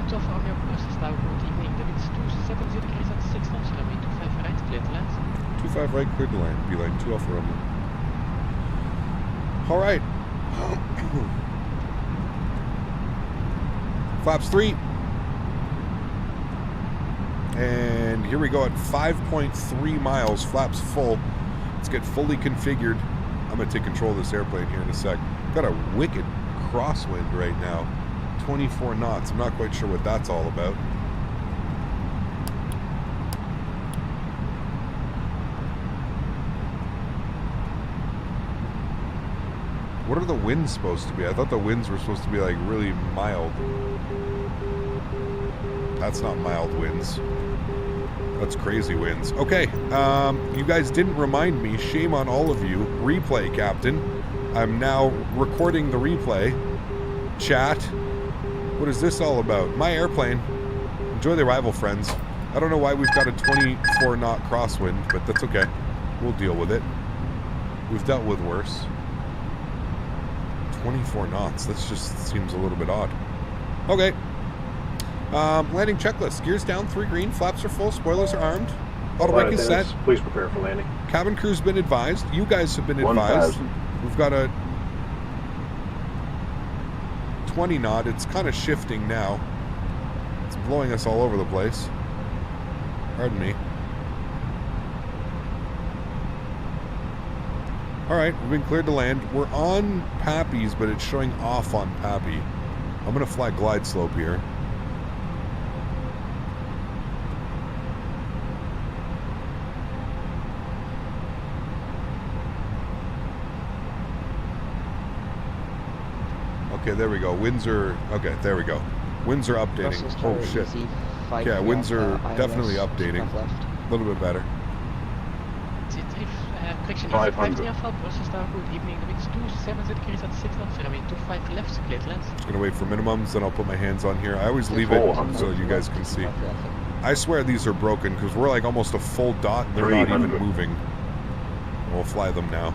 Beeline 12 Romeo Brussels Tower, good evening. The wind's 270 degrees at 6 knots, runway 25 right, clear to land. 25 right, clear to land. Beeline 2 Alpha Romeo. All right. Flaps 3. And here we go at 5.3 miles. Flaps full. Let's get fully configured. I'm going to take control of this airplane here in a sec. Got a wicked crosswind right now. 24 knots. I'm not quite sure what that's all about. What are the winds supposed to be? I thought the winds were supposed to be like really mild. That's not mild winds. That's crazy winds. Okay, you guys didn't remind me. Shame on all of you. Replay, Captain. I'm now recording the replay. Chat. What is this all about? My airplane. Enjoy the arrival, friends. I don't know why we've got a 24 knot crosswind, but that's okay. We'll deal with it. We've dealt with worse. 24 knots. That just seems a little bit odd. Okay. Landing checklist. Gears down, 3 green. Flaps are full. Spoilers are armed. Auto brake is set. Please prepare for landing. Cabin crew's been advised. You guys have been advised. 1,000. We've got a 20 knot. It's kind of shifting now. It's blowing us all over the place. Pardon me. Alright, we've been cleared to land. We're on Pappy's, but it's showing off on Pappy. I'm going to fly glide slope here. Okay, there we go. Winds are... Okay, there we go. Winds are updating. Oh, shit. Yeah, winds are definitely updating. A little bit better. 500. Brussels Tower, good evening. The wind's 270 degrees at 6 knots, runway 25 left, clear to land. Just gonna wait for minimums, then I'll put my hands on here. I always leave it so you guys can see. I swear these are broken because we're like almost a full dot and they're not even moving. We'll fly them now.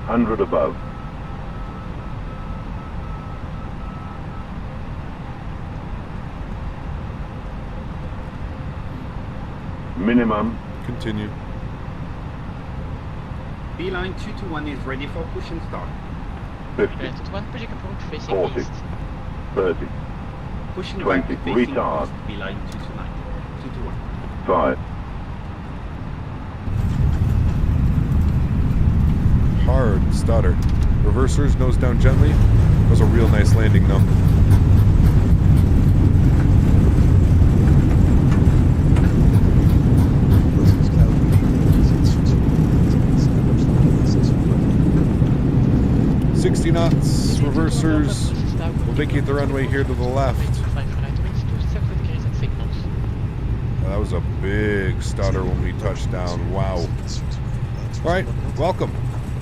100 above. Minimum. Continue. Beeline 221 is ready for push and start. 50. 221, pushing approach facing 40. east. 30. Pushing 20. right facing Retard. east. Beeline 229. 221. 5. Hard stutter. Reversers, nose down gently. That was a real nice landing though. Knots, reversers, we'll vacate the runway here to the left. That was a big stutter when we touched down, wow. Alright, welcome,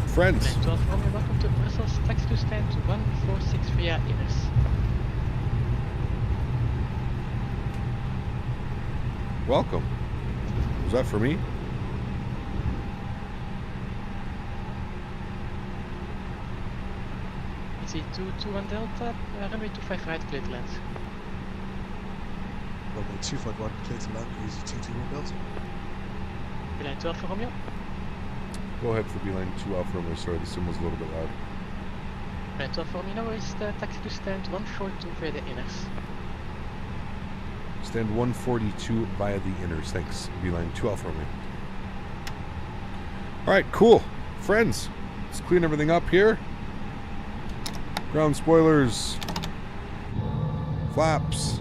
friends. Welcome to Brussels, taxi to stand 146 via Innes. Welcome. Was that for me? Easy 221 Delta, runway 25 right, clear to land. Runway 251, clear to land, easy 221 Delta. Beeline 2 Alpha Romeo. Go ahead for Beeline 2 Alpha Romeo, sorry, the sim was a little bit loud. Beeline 2 Alpha Romeo is the taxi to stand 142 via the Inners. Stand 142 via the Inners, thanks. Beeline 2 Alpha Romeo. Alright, cool. Friends, let's clean everything up here. Ground spoilers, flaps,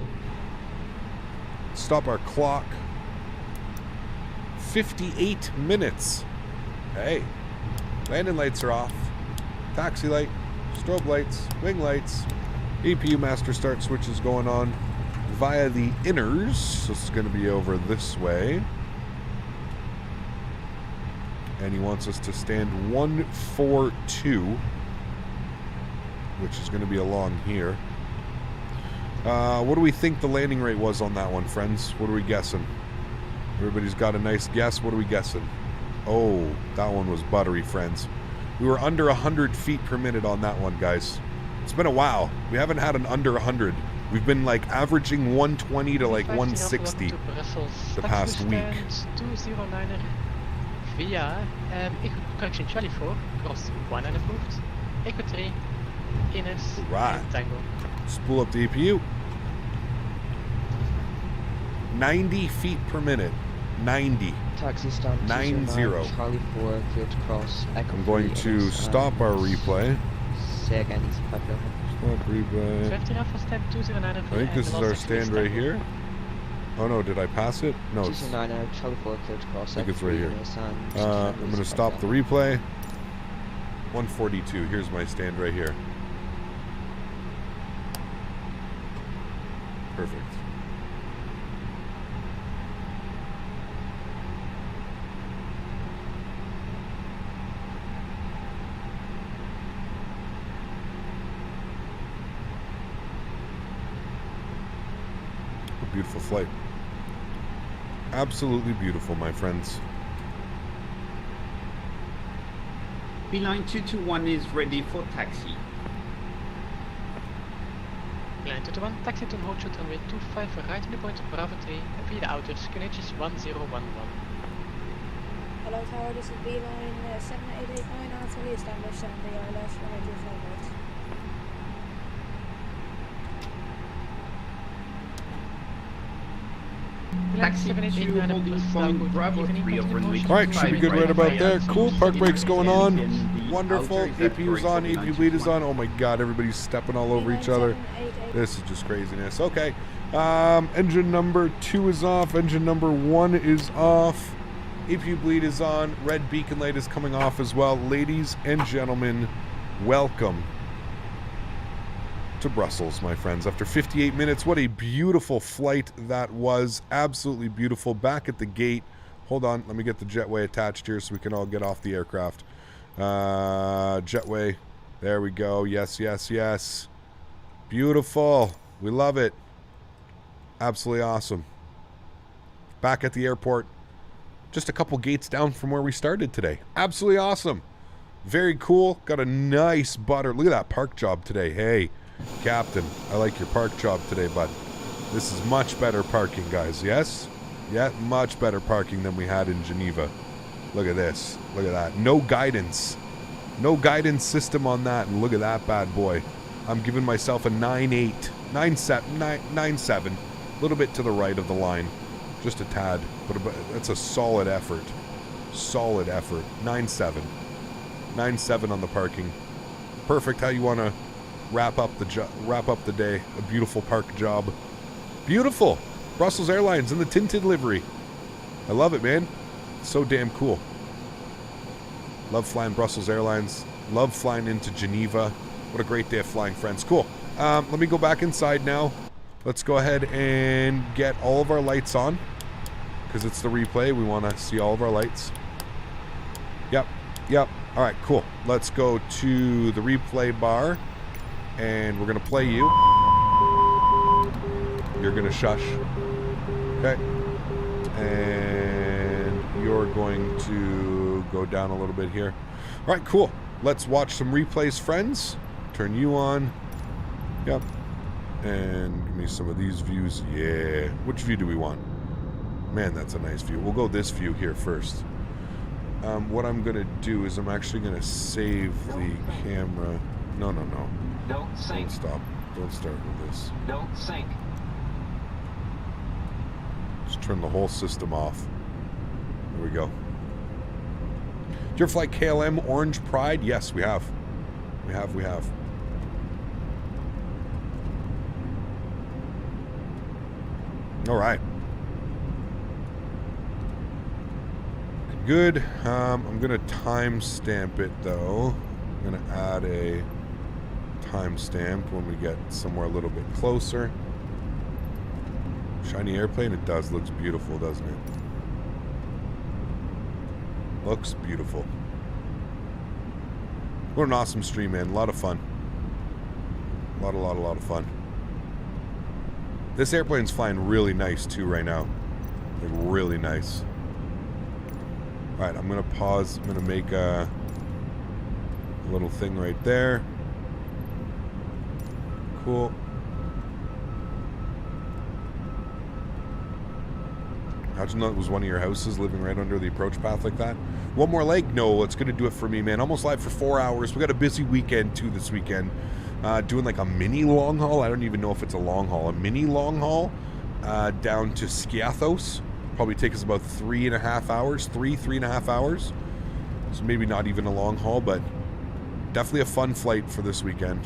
stop our clock. 58 minutes. Hey, landing lights are off. Taxi light, strobe lights, wing lights, APU master start switches going on via the Inners. So this is going to be over this way. And he wants us to stand 142. Which is going to be along here. What do we think the landing rate was on that one, friends? What are we guessing? Everybody's got a nice guess. What are we guessing? Oh, that one was buttery, friends. We were under 100 feet per minute on that one, guys. It's been a while. We haven't had an under 100. We've been like averaging 120 to like 160 the past week. 209er via correction Charlie 4, cross 1 and approved. Echo 3, Ines, Right. Tango. Spool up the EPU. 90 feet per minute. 90. Taxi stand 90. Charlie 4, clear to cross. Echo I'm going 3, to Ines, stop our replay. Say again, it's popular. Stop replay. 50 for stand 209er. I think this is our stand right here. Oh no, did I pass it? No, it's, 209er, Charlie 4, clear to cross. I think it's right here. Ines, and I'm going to stop the replay. 142. Here's my stand right here. Perfect. A beautiful flight. Absolutely beautiful, my friends. Beeline 221 is ready for taxi. Beeline 221, taxi to hold short runway 25 right in the point of Bravo 3 via the outers, QNH 1011. Hello Tower, this is Beeline 7889 fully established and the ILS runway 25 right. Taxi to holding point Bravo 3 of runway 25. Alright, should be good right about there. Cool, park brakes going on. Wonderful. APU's on, APU bleed is on. Oh my god, everybody's stepping all over each other. This is just craziness. Okay. Engine number 2 is off. Engine number 1 is off. APU bleed is on. Red beacon light is coming off as well. Ladies and gentlemen, welcome to Brussels, my friends. After 58 minutes, what a beautiful flight that was. Absolutely beautiful. Back at the gate. Hold on, let me get the jetway attached here so we can all get off the aircraft. Jetway. There we go. Yes, yes, yes. Beautiful. We love it. Absolutely awesome. Back at the airport. Just a couple gates down from where we started today. Absolutely awesome. Very cool. Got a nice butter. Look at that park job today. Hey, Captain, I like your park job today, bud. This is much better parking, guys. Yes? Yeah, much better parking than we had in Geneva. Look at this. Look at that. No guidance. No guidance system on that. And look at that bad boy. I'm giving myself a 9.8. 9.7. A little bit to the right of the line. Just a tad. But that's a solid effort. Solid effort. 9.7. 9.7 on the parking. Perfect how you want to wrap up the day. A beautiful park job. Beautiful. Brussels Airlines in the tinted livery. I love it, man. So damn cool. Love flying Brussels Airlines. Love flying into Geneva. What a great day of flying, friends. Cool. Let me go back inside now. Let's go ahead and get all of our lights on, because it's the replay. We want to see all of our lights. Yep. Yep. All right, cool. Let's go to the replay bar, and we're going to play you. You're going to shush. Okay. And you're going to go down a little bit here. All right, cool. Let's watch some replays, friends. Turn you on. Yep. And give me some of these views. Yeah. Which view do we want? Man, that's a nice view. We'll go this view here first. What I'm going to do is I'm actually going to save the camera. No, no, no. Don't sink. Don't stop. Don't start with this. Don't sink. Just turn the whole system off. There we go. Did you ever fly KLM Orange Pride? Yes, we have. We have. All right. Good. I'm going to timestamp it, though. I'm going to add a timestamp when we get somewhere a little bit closer. Shiny airplane, it does. Looks beautiful, doesn't it? Looks beautiful. What an awesome stream, man. A lot of fun. A lot of fun. This airplane's flying really nice, too, right now. Like, really nice. Alright, I'm going to pause. I'm going to make a little thing right there. Cool. Imagine that was one of your houses living right under the approach path like that. One more leg? No, it's going to do it for me, man. Almost live for 4 hours. We got a busy weekend, too, this weekend. Doing like a mini long haul. I don't even know if it's a long haul. A mini long haul down to Skiathos. Probably take us about 3.5 hours. 3.5 hours. So maybe not even a long haul, but definitely a fun flight for this weekend.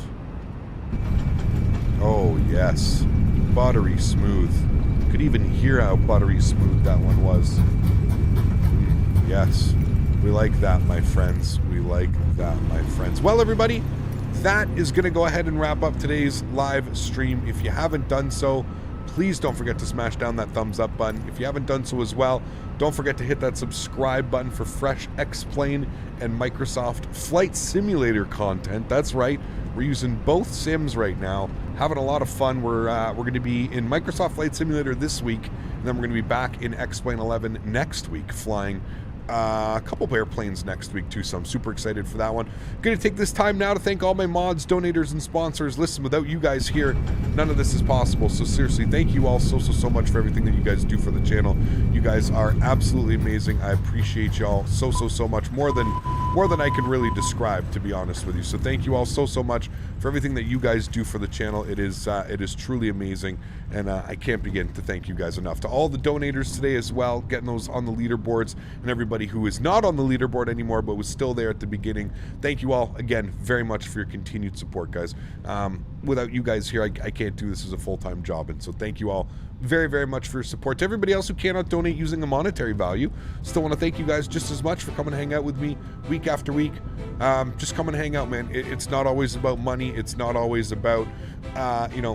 Oh, yes. Buttery smooth. Could even hear how buttery smooth that one was. Yes. We like that, my friends. We like that, my friends. Well, everybody, that is going to go ahead and wrap up today's live stream. If you haven't done so, please don't forget to smash down that thumbs up button. If you haven't done so as well, don't forget to hit that subscribe button for fresh X-Plane and Microsoft Flight Simulator content. That's right. We're using both sims right now. Having a lot of fun. We're going to be in Microsoft Flight Simulator this week, and then we're going to be back in X-Plane 11 next week, flying a couple of airplanes next week too, so I'm super excited for that one. I'm going to take this time now to thank all my mods, donators, and sponsors. Listen, without you guys here, none of this is possible. So seriously, thank you all so much for everything that you guys do for the channel. You guys are absolutely amazing. I appreciate y'all so much, more than I can really describe, to be honest with you. So thank you all so much for everything that you guys do for the channel. It is truly amazing, and I can't begin to thank you guys enough. To all the donators today as well, getting those on the leaderboards, and everybody who is not on the leaderboard anymore but was still there at the beginning, thank you all again very much for your continued support, guys. Without you guys here, I can't do this as a full-time job, and so thank you all very much for your support. To everybody else who cannot donate using a monetary value, still want to thank you guys just as much for coming to hang out with me week after week. Just come and hang out, man. It's not always about money. It's not always about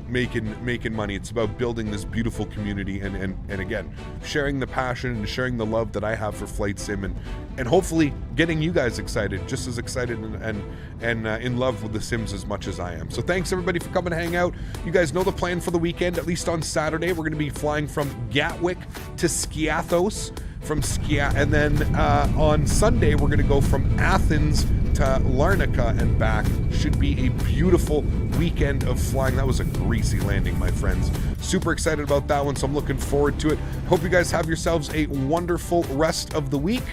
making money. It's about building this beautiful community and again, sharing the passion and sharing the love that I have for Flight Sim, and hopefully getting you guys excited, just as excited and in love with the Sims as much as I am. So thanks everybody for coming to hang out. You guys know the plan for the weekend. At least on Saturday, we're going to be flying from Gatwick to Skiathos, and then on Sunday we're going to go from Athens to Larnaca and back. Should be a beautiful weekend of flying. That was a greasy landing, my friends. Super excited about that one, so I'm looking forward to it. Hope you guys have yourselves a wonderful rest of the week.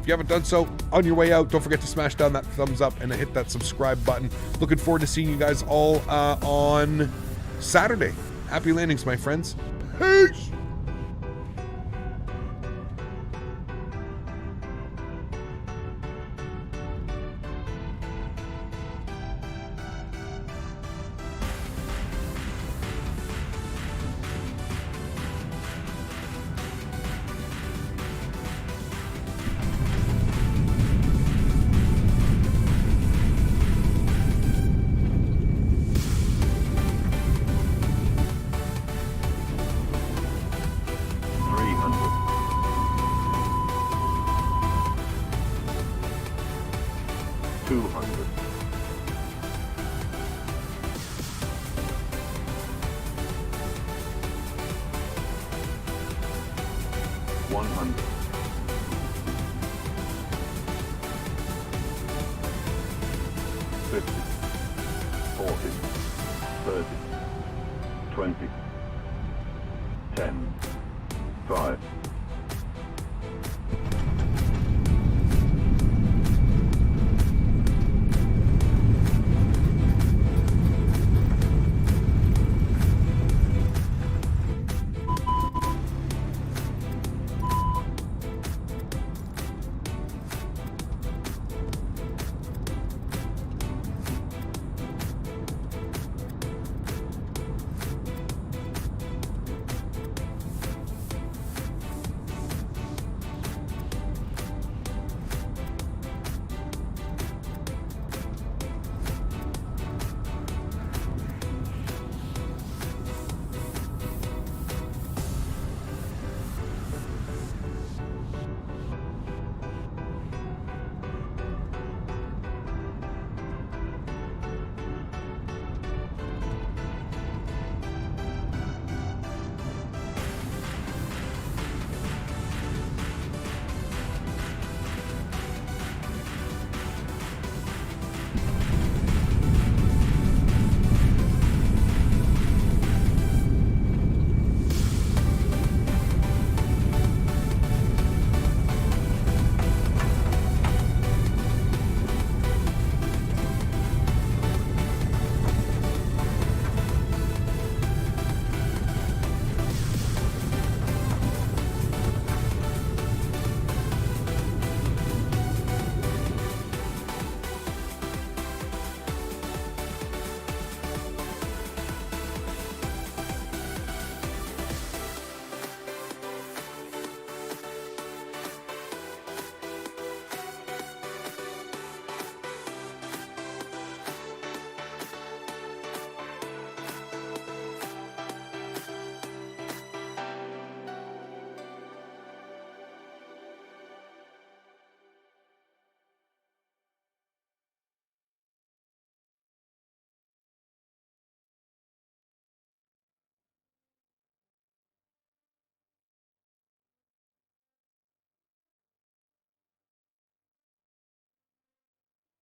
If you haven't done so, on your way out, don't forget to smash down that thumbs up and hit that subscribe button. Looking forward to seeing you guys all on Saturday. Happy landings, my friends. Peace! Ten, 5,